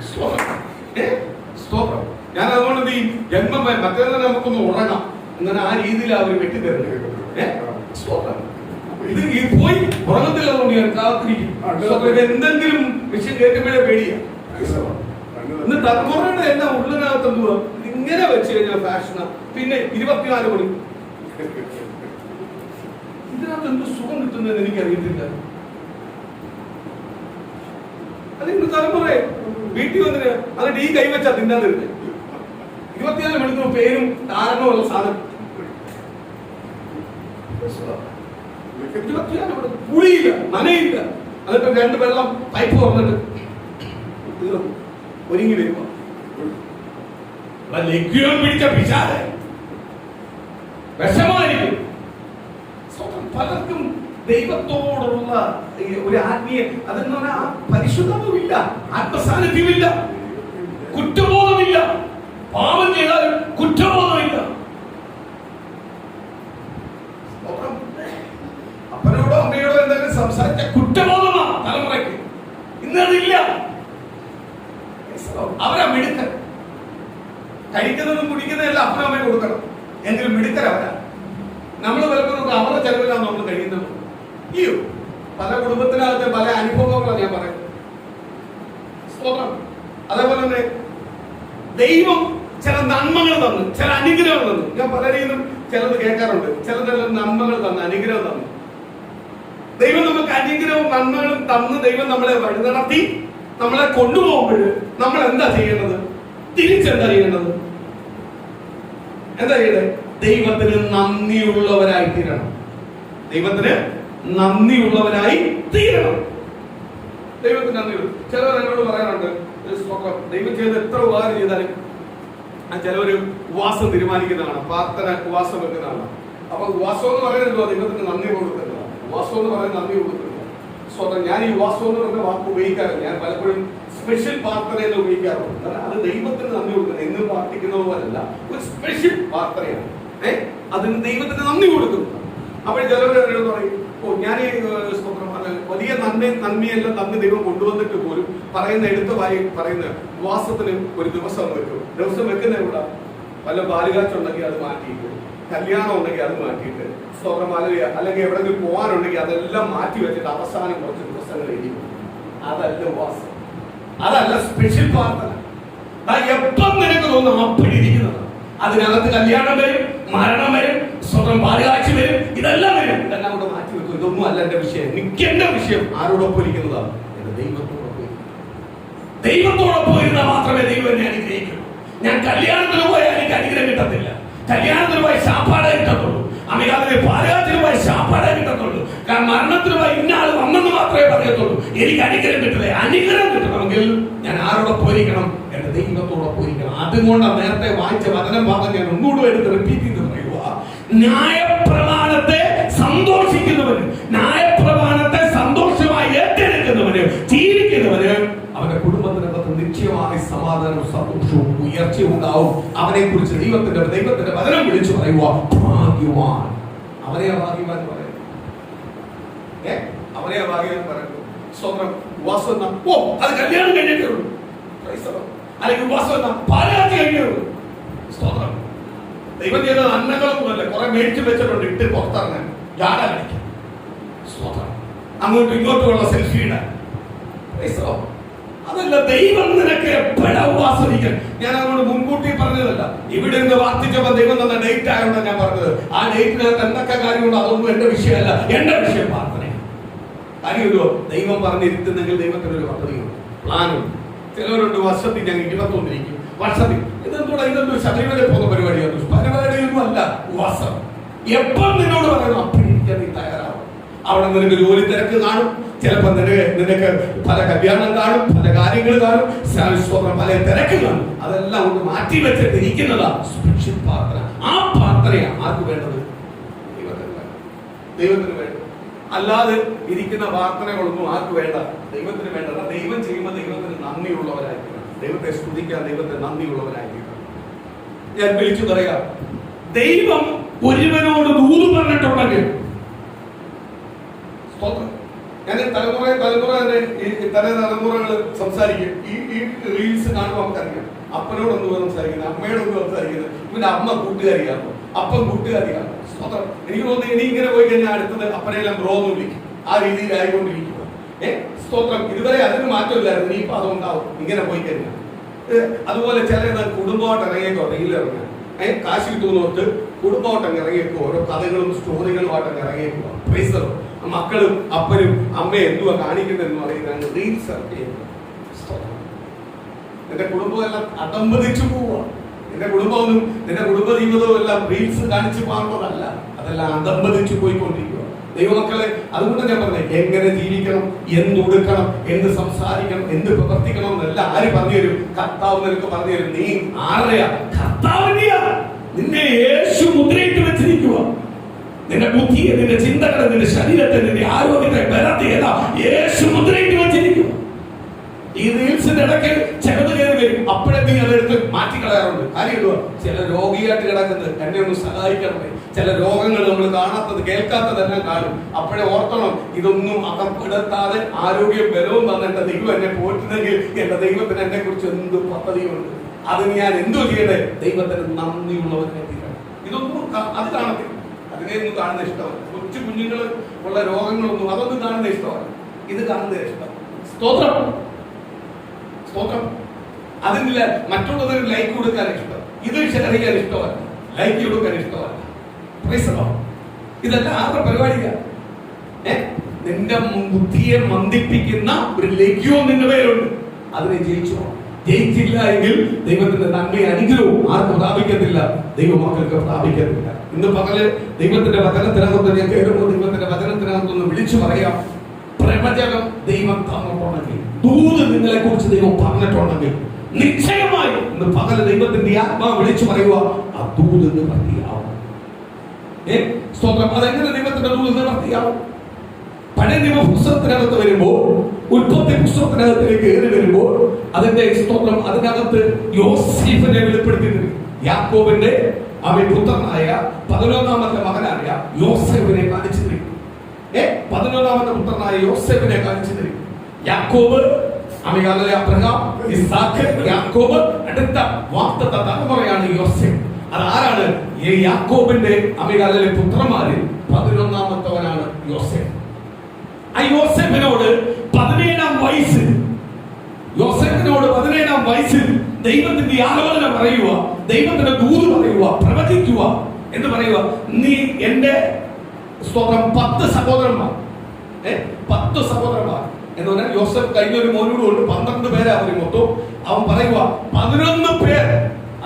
സ്തോത്രം. ഞാൻ അതുകൊണ്ട് ഈ ജന്മം മറ്റേത് നമുക്കൊന്ന് ഉറങ്ങാം അങ്ങനെ ആ രീതിയിൽ അവർ വെട്ടിത്തരുന്നത്. ഇത് പോയി ഉറങ്ങത്തില്ല. അതുകൊണ്ട് ഞാൻ കാത്തിരിക്കും. എന്തെങ്കിലും വിഷയം കേൾക്കുമ്പോഴേ പേടിയാ. ഇന്ന് തലമുറയുടെ എല്ലാം ഉള്ളിനകത്ത് എന്തുവാ ഇങ്ങനെ വെച്ച് കഴിഞ്ഞാൽ ഫാഷനാ. പിന്നെ 24 മണി ഇതിനകത്ത് എന്ത് സുഖം കിട്ടുന്നതെന്ന് എനിക്കറിയത്തില്ല. അത് ഇന്ന് തലമുറ വീട്ടിൽ വന്നിട്ട് അത് ഈ കൈവച്ചാ തിന്നാതിരുന്നത്. 24 മണിക്കൂർ പേരും കാരണമുള്ള സാധനം. പുളിയില്ല, നനയില്ല. അതിപ്പോ 2 വെള്ളം പൈപ്പ് തുറന്നിട്ട് ഒരുങ്ങി വരുമ്പോ ലഘ്യം പിടിച്ച പിശാച് വിഷമായിരിക്കും. പലർക്കും ദൈവത്തോടുള്ള ഒരു ആത്മീയ അതെന്ന് പറഞ്ഞാൽ ആ പരിശുദ്ധമില്ല, ആത്മസാന്നിധ്യമില്ല, കുറ്റബോധമില്ല. പാപം ചെയ്താലും കുറ്റബോധമില്ല. അപ്പനോടോ അമ്മയോടോ എന്തെങ്കിലും സംസാരിച്ച കുറ്റബോധമാണ് തലമുറയ്ക്ക്. ഇന്നതില്ല. അവരാ മിടുക്കൻ. കഴിക്കുന്നതും കുടിക്കുന്നതെല്ലാം അപ്പനും അമ്മയും കൊടുക്കണം. എങ്കിലും മിടുക്കരവരാ. നമ്മൾ പലപ്പോഴും അവരുടെ ചെലവിലാണ് നമ്മൾ കഴിയുന്നത്. ഈ പല കുടുംബത്തിനകത്തെ പല അനുഭവങ്ങളാണ് ഞാൻ പറയുന്നത്. സ്തോത്രം. അതേപോലെ തന്നെ ദൈവം ചില നന്മകൾ തന്നു, ചില അനുഗ്രഹങ്ങൾ തന്നു. ഞാൻ പലരെയും ചിലത് കേൾക്കാറുണ്ട്. ചിലതെല്ലാം നന്മകൾ തന്നു, അനുഗ്രഹം തന്നു. ദൈവം നമുക്ക് അനുഗ്രഹവും നന്മകളും തന്ന് ദൈവം നമ്മളെ വഴി നടത്തി നമ്മളെ കൊണ്ടുപോകുമ്പോൾ നമ്മൾ എന്താ ചെയ്യേണ്ടത്? തിരിച്ചെന്താ ചെയ്യേണ്ടത്? എന്താ ചെയ്യണ്ടേ? ദൈവത്തിന് നന്ദിയുള്ളവരായി തീരണം. ദൈവത്തിന് നന്ദിയുള്ളവരായി തീരണം. ദൈവത്തിന് നന്ദിയുള്ള ചിലവർ എന്നോട് പറയാറുണ്ട്, ദൈവം ചെയ്ത് എത്ര ഉപകാരം ചെയ്താലും ചിലവര് ഉപവാസം തീരുമാനിക്കുന്നതാണ്, പ്രാർത്ഥന ഉപവാസം വെക്കുന്നതാണ്. അപ്പൊ ഉപവാസം എന്ന് പറയുന്നത് ദൈവത്തിന് നന്ദി കൊടുക്കുന്നതാണ്. ഉപവാസം എന്ന് പറയുന്നത് നന്ദി കൊടുക്കുന്നത്. സ്വന്തം ഞാൻ ഈ ഉപവാസം എന്ന് പറഞ്ഞ വാക്ക് ഉപയോഗിക്കാറില്ല. ഞാൻ പലപ്പോഴും സ്പെഷ്യൽ പ്രാർത്ഥനയെന്ന് ഉപയോഗിക്കാറുണ്ട്. അത് ദൈവത്തിന് നന്ദി കൊടുക്കുന്നത്. എന്നും പ്രാർത്ഥിക്കുന്നത് പോലല്ല, ഒരു സ്പെഷ്യൽ പ്രാർത്ഥനയാണ്. അതിന് ദൈവത്തിന് നന്ദി കൊടുക്കുന്നു. അപ്പോൾ ചിലവർ പറയും, ഓ ഞാൻ ഈ വലിയ നന്മയെല്ലാം തന്ന് ദൈവം കൊണ്ടുവന്നിട്ട് പോലും എടുത്ത് പറയുന്ന ഉപവാസത്തിന് ഒരു ദിവസം വെക്കും. ദിവസം വെക്കുന്ന ഇവിടെ വല്ല ബാലുകാച്ചുണ്ടെങ്കിൽ അത് മാറ്റിയിട്ട്, കല്യാണം ഉണ്ടെങ്കിൽ അത് മാറ്റിയിട്ട്, സ്തോത്രമാലയ അല്ലെങ്കിൽ എവിടെയെങ്കിലും പോകാനുണ്ടെങ്കിൽ അതെല്ലാം മാറ്റി വെച്ചിട്ട് അവസാനം കുറച്ച് ദിവസങ്ങൾ എഴുതിക്കും. അതല്ല ഉപവാസം, അതല്ല സ്പെഷ്യൽ പ്രാർത്ഥന. എപ്പം നിനക്ക് തോന്നുന്നു അപ്പിടിയിരിക്കുന്നത്. അതിനകത്ത് കല്യാണം വരും, മരണം വരും, സ്വന്തം പാലുകാഴ്ച വരും, ഇതെല്ലാം വരും. ഇതെല്ലാം കൂടെ മാറ്റി വെക്കും. ഇതൊന്നും അല്ല എന്റെ വിഷയം. എന്റെ വിഷയം ആരോടൊപ്പം ഇരിക്കുന്നതാണ്? എന്റെ ദൈവത്തോടൊപ്പം. ദൈവത്തോടൊപ്പം ഇരുന്നാൽ മാത്രമേ ദൈവം എന്നെ അനുഗ്രഹിക്കൂ. ഞാൻ കല്യാണത്തിന് പോയാൽ എനിക്ക് അനുഗ്രഹം കിട്ടത്തില്ല. കല്യാണത്തിന് പോയി ശാപ്പാടേ കിട്ടത്തുള്ളൂ. അമിതാവിന്റെ പാലുകാഴ്ചന് പോയി ശാപ്പാടേ കിട്ടത്തുള്ളൂ. കാരണം മരണത്തിന് പോയി ഇന്നാൾ വന്നെന്ന് മാത്രമേ പറയത്തുള്ളൂ. എനിക്ക് അനുഗ്രഹം കിട്ടില്ല. അനുഗ്രഹം കിട്ടണമെങ്കിൽ ഞാൻ ആരോടൊപ്പം ഇരിക്കണം? എന്റെ ദൈവത്തോടൊപ്പം ഇരിക്കണം. അതുകൊണ്ടാണ് നേരത്തെ വായിച്ച വചനഭാഗം ഞാൻ ഒന്നുകൂടെ എടുത്ത് റിപ്പീറ്റ് ചെയ്ത് പറയുക. ന്യായപ്രമാണത്തെ സന്തോഷിക്കുന്നവന്, ന്യായപ്രമാണത്തെ സന്തോഷമായി ഏറ്റെടുക്കുന്നവന്, ജീവിക്കുന്നവന് അവന്റെ കുടുംബത്തിനകത്ത് നിശ്ചയമായി സമാധാനം സമാധാനവും സന്തോഷവും ഉയർച്ചയും ഉണ്ടാവും. അവനെ കുറിച്ച് ദൈവത്തിന്റെ വചനം വിളിച്ചു പറയുക, ഭാഗ്യവാൻ. അവനെ ഭാഗ്യവാൻ പറയുന്നത്, അവനെ ഭാഗ്യവാൻ പറയുന്നത്. സ്വന്തം ഉപവാസം എന്നാ അത് കല്യാണം കഴിഞ്ഞിട്ടേ ഉള്ളൂ, അല്ലെങ്കിൽ ഉപവാസം എന്നാ പാലാത്തി കഴിഞ്ഞേ ഉള്ളൂ. സ്തോത്രം. ദൈവം ചെയ്ത നന്മകളൊന്നുമല്ല, കുറെ മേടിച്ചു വെച്ചിട്ടുണ്ട് ഇട്ട് പുറത്തിറങ്ങാൻ, ജാട കളിക്കാൻ. സ്തോത്രം. അങ്ങോട്ടും ഇങ്ങോട്ടുമുള്ള സെൽഫിയുടെ അതല്ല. ദൈവം നിനക്ക് എപ്പോഴാ ആസ്വദിക്കാൻ. ഞാൻ അതുകൊണ്ട് മുൻകൂട്ടി പറഞ്ഞതല്ല, ഇവിടെ നിന്ന് വാർത്തിച്ചപ്പോ ദൈവം തന്ന ഡേറ്റ് ആയതുകൊണ്ടാണ് ഞാൻ പറഞ്ഞത്. ആ ഡേറ്റിനകത്ത് എന്തൊക്കെ കാര്യമുണ്ടോ അതൊന്നും എന്റെ വിഷയമല്ല, എന്റെ വിഷയം പ്രാർത്ഥന. കാര്യമല്ലോ, ദൈവം പറഞ്ഞിരുത്തുന്നെങ്കിൽ ദൈവത്തിനൊരു പദ്ധതിയുണ്ട്, പ്ലാനുണ്ട്. ചിലവരുണ്ട് വർഷത്തിൽ ഞങ്ങൾ 21 ഇരിക്കും, വർഷത്തിൽ ഇതെന്തോ ശബരിമല പോകുന്ന പരിപാടിയാണ്. പരിപാടിയൊന്നും അല്ല, ഉപവാസം. എപ്പം നിന്നോട് പറയുന്നു അപ്പോഴിരിക്കാൻ നീ തയ്യാറാവും. അവിടെ നിനക്ക് ജോലി തിരക്ക് കാണും, ചിലപ്പോൾ നിനക്ക് പല കല്യാണം കാണും, പല കാര്യങ്ങൾ കാണും, പല തിരക്ക് കാണും. അതെല്ലാം ഒന്ന് മാറ്റി വെച്ചിട്ട് ഇരിക്കുന്നതാ പ്രാർത്ഥന. ആ പ്രാർത്ഥനയാണ് ആർക്ക് വേണ്ടത്? ദൈവത്തിന് വേണ്ട. അല്ലാതെ ഇരിക്കുന്ന പ്രാർത്ഥനകളൊന്നും ആർക്ക് വേണ്ട? ദൈവത്തിന് വേണ്ട. ദൈവം ചെയ്യുമ്പോൾ ദൈവത്തിന് നന്ദിയുള്ളവരായിരിക്കണം, ദൈവത്തെ സ്തുതിക്കാൻ ദൈവത്തെ നന്ദിയുള്ളവരായിരിക്കണം. ഞാൻ വിളിച്ചു പറയാം, ദൈവം ഒരുവനോട് ദൂത് പറഞ്ഞിട്ടുണ്ടെങ്കിൽ, ഞാൻ തലമുറകൾ സംസാരിക്കും. ഈ റീൽസ് കാണുമ്പോൾ നമുക്കറിയാം, അപ്പനോടൊന്ന് സംസാരിക്കുന്നത്, അമ്മയോടൊന്ന് സംസാരിക്കുന്നത്. ഇവന്റെ അമ്മ കൂട്ടുകാരിയാണ്, അപ്പം കൂട്ടുകാരിയാണ്. സ്വതന്ത്രം. എനിക്ക് തോന്നുന്നു ഇനി ഇങ്ങനെ പോയി കഴിഞ്ഞാൽ അടുത്തത് അപ്പനെല്ലാം ബ്രോന്ന് വിളിക്കും. ആ രീതിയിലായിക്കൊണ്ടിരിക്കുക. സ്തോത്രം. ഇതുവരെ അതിന് മാറ്റമില്ലായിരുന്നു, ഇനിയിപ്പോ അതുണ്ടാവും ഇങ്ങനെ പോയി കഴിഞ്ഞാൽ. അതുപോലെ ചില കുടുംബമായിട്ട് ഇറങ്ങിയേക്കോ, റീലിറങ്ങാൻ കാശി തോന്നോട്ട് കുടുംബമായിട്ട് ഇറങ്ങിയേക്കോ, ഓരോ കഥകളും സ്റ്റോറികളുമായിട്ട് ഇറങ്ങിയേക്കുക. പ്രൈസറോ, മക്കളും അപ്പനും അമ്മയും എന്തുവാ കാണിക്കുന്നതെന്ന് പറയുന്നത് റീൽസ് ഇറക്കി. എന്റെ കുടുംബം എല്ലാം അടംബദിച്ചു പോവുക. നിന്റെ കുടുംബമൊന്നും നിന്റെ കുടുംബ ജീവിതവും എല്ലാം റീൽസ് കാണിച്ചു പോകുന്നതല്ല, അതെല്ലാം അടംബദിച്ചു പോയിക്കൊണ്ടിരിക്കുക. ദൈവമക്കളെ, അതുകൊണ്ട് ഞാൻ പറഞ്ഞത് എങ്ങനെ ജീവിക്കണം, എന്തുടുക്കണം, എന്ത് സംസാരിക്കണം, എന്ത് പ്രവർത്തിക്കണം എന്നെല്ലാം ആര് പറഞ്ഞു തരും? കർത്താവ് നിനക്ക് പറഞ്ഞു തരും. നീ ആരെയാ? കർത്താവിനെയാ. നിന്നെ യേശു മുദ്രയിട്ട് വെച്ചിരിക്കുക. നിന്റെ ബുദ്ധിയെ, നിന്റെ ചിന്തകളെ, നിന്റെ ശരീരത്തെ, നിന്റെ ആരോഗ്യത്തെ, ബലത്തെ ഏതാ യേശു മുദ്രയിട്ട് വെച്ചിരിക്കുക. ഈ റീൽസിന്റെ ഇടയ്ക്ക് ചിലത് കയറി വരും, അപ്പോഴേ നീ അതെടുത്ത് മാറ്റിക്കളയാറുണ്ട്. കാര്യമില്ല, ചില രോഗിയായിട്ട് കിടക്കുന്നത് എന്നെ ഒന്ന് സഹായിക്കണമേ. ചില രോഗങ്ങൾ നമ്മൾ കാണാത്തത് കേൾക്കാത്തതെല്ലാം കാണും. അപ്പോഴേ ഓർക്കണം, ഇതൊന്നും അകപ്പെടുത്താതെ ആരോഗ്യം ബലവും തന്ന എന്റെ ദൈവം എന്നെ പോറ്റുന്നെങ്കിൽ എന്റെ ദൈവത്തിന് എന്നെ കുറിച്ച് എന്ത് പദ്ധതിയുണ്ട്. അതിന് ഞാൻ എന്തോ ചെയ്യട്ടെ? ദൈവത്തിന് നന്ദിയുള്ളവരെ തീരണം. ഇതൊന്നും അത് കാണത്തില്ല, അതിനെയൊന്നും കാണുന്ന ഇഷ്ടമല്ല. കൊച്ചു കുഞ്ഞുങ്ങൾ ഉള്ള രോഗങ്ങളൊന്നും അതൊന്നും കാണുന്ന ഇഷ്ടമല്ല, ഇത് കാണുന്ന ഇഷ്ടം. സ്തോത്രം. സ്തോത്രം. അതിനില്ല മറ്റുള്ളവർക്ക് ലൈക്ക് കൊടുക്കാൻ ഇഷ്ടം, ഇത് ഷെയർ ചെയ്യാൻ ഇഷ്ടമല്ല, ലൈക്ക് കൊടുക്കാൻ ഇഷ്ടമല്ല. ഇതെല്ലാം ആരുടെ പരിപാടിയാ? നിന്റെ ബുദ്ധിയെ മന്ദിപ്പിക്കുന്ന ഒരു ലക്ഷ്യം നിന്റെ പേരുണ്ട്, അതിനെ ജയിച്ചോ. ജയിച്ചില്ല എങ്കിൽ ദൈവത്തിന്റെ നന്മയെ അനുഗ്രഹവും ആർക്കും പ്രാപിക്കത്തില്ല, ദൈവമക്കൾക്ക് പ്രാപിക്കത്തില്ല. ഇന്ന് പകല് ദൈവത്തിന്റെ വചനത്തിനകത്ത് ഞാൻ കേൾക്കുമ്പോൾ ദൈവത്തിന്റെ വചനത്തിനകത്തൊന്ന് വിളിച്ചു പറയാം. പ്രവചനം ദൈവം തന്നിട്ടുണ്ടെങ്കിൽ, ദൂത് നിങ്ങളെ കുറിച്ച് ദൈവം പറഞ്ഞിട്ടുണ്ടെങ്കിൽ, നിശ്ചയമായി ഇന്ന് പകല് ദൈവത്തിന്റെ ആത്മാവ് വിളിച്ചു പറയുക, ആ ദൂത് നിവർത്തിയാവും. സ്തോത്രം. അതെങ്ങനെ ദൈവത്തിന്റെ ദൂത് നിവർത്തിയാവും? പഴയ നിയമ പുസ്തകത്തിനകത്ത് വരുമ്പോൾ, ഉൽപ്പത്തി പുസ്തകത്തിനകത്തേക്ക് കയറി വരുമ്പോൾ അതിന്റെ സ്തോത്രം, അതിനകത്ത് യോസേഫിനെ വെളിപ്പെടുത്തിയിട്ടുണ്ട്. യാക്കോബിന്റെ അവൻ പുത്രനായ 11ാമത്തെ മകനായ യോസേഫിനെ കാണിച്ചു തരും. 11ാമത്തെ പുത്രനായ യോസേഫിനെ കാണിച്ചു തരും. യാക്കോബ്, അബ്രഹാം, ഇസാക്ക്, യാക്കോബ്, അടുത്ത വാഗ്ദത്ത തലമുറയാണ് യോസേഫ്. അതാരാണ്? ഈ യാക്കോബിന്റെ അമികാലിലെ പുത്രന്മാരിൽ 11ാമത്തവനാണ് യോസേഫ്. ആ യോസേഫിനോട് 17ാം വയസ്സിൽ, യോസേഫിനോട് 17ാം വയസ്സിൽ ദൈവത്തിന്റെ ആലോചന പറയുക, ദൈവത്തിന്റെ ദൂത് പറയുക, പ്രവചിക്കുക എന്ന് പറയുക. നീ എന്റെ സ്തോത്രം 10 സഹോദരന്മാർ, 10 സഹോദരന്മാർ എന്ന് പറഞ്ഞാൽ യോസഫ് കഴിഞ്ഞ ഒരു മോനോട് കൊണ്ട് 12 പേരെ അവർ മൊത്തം. അവൻ പറയുക 11 പേര്.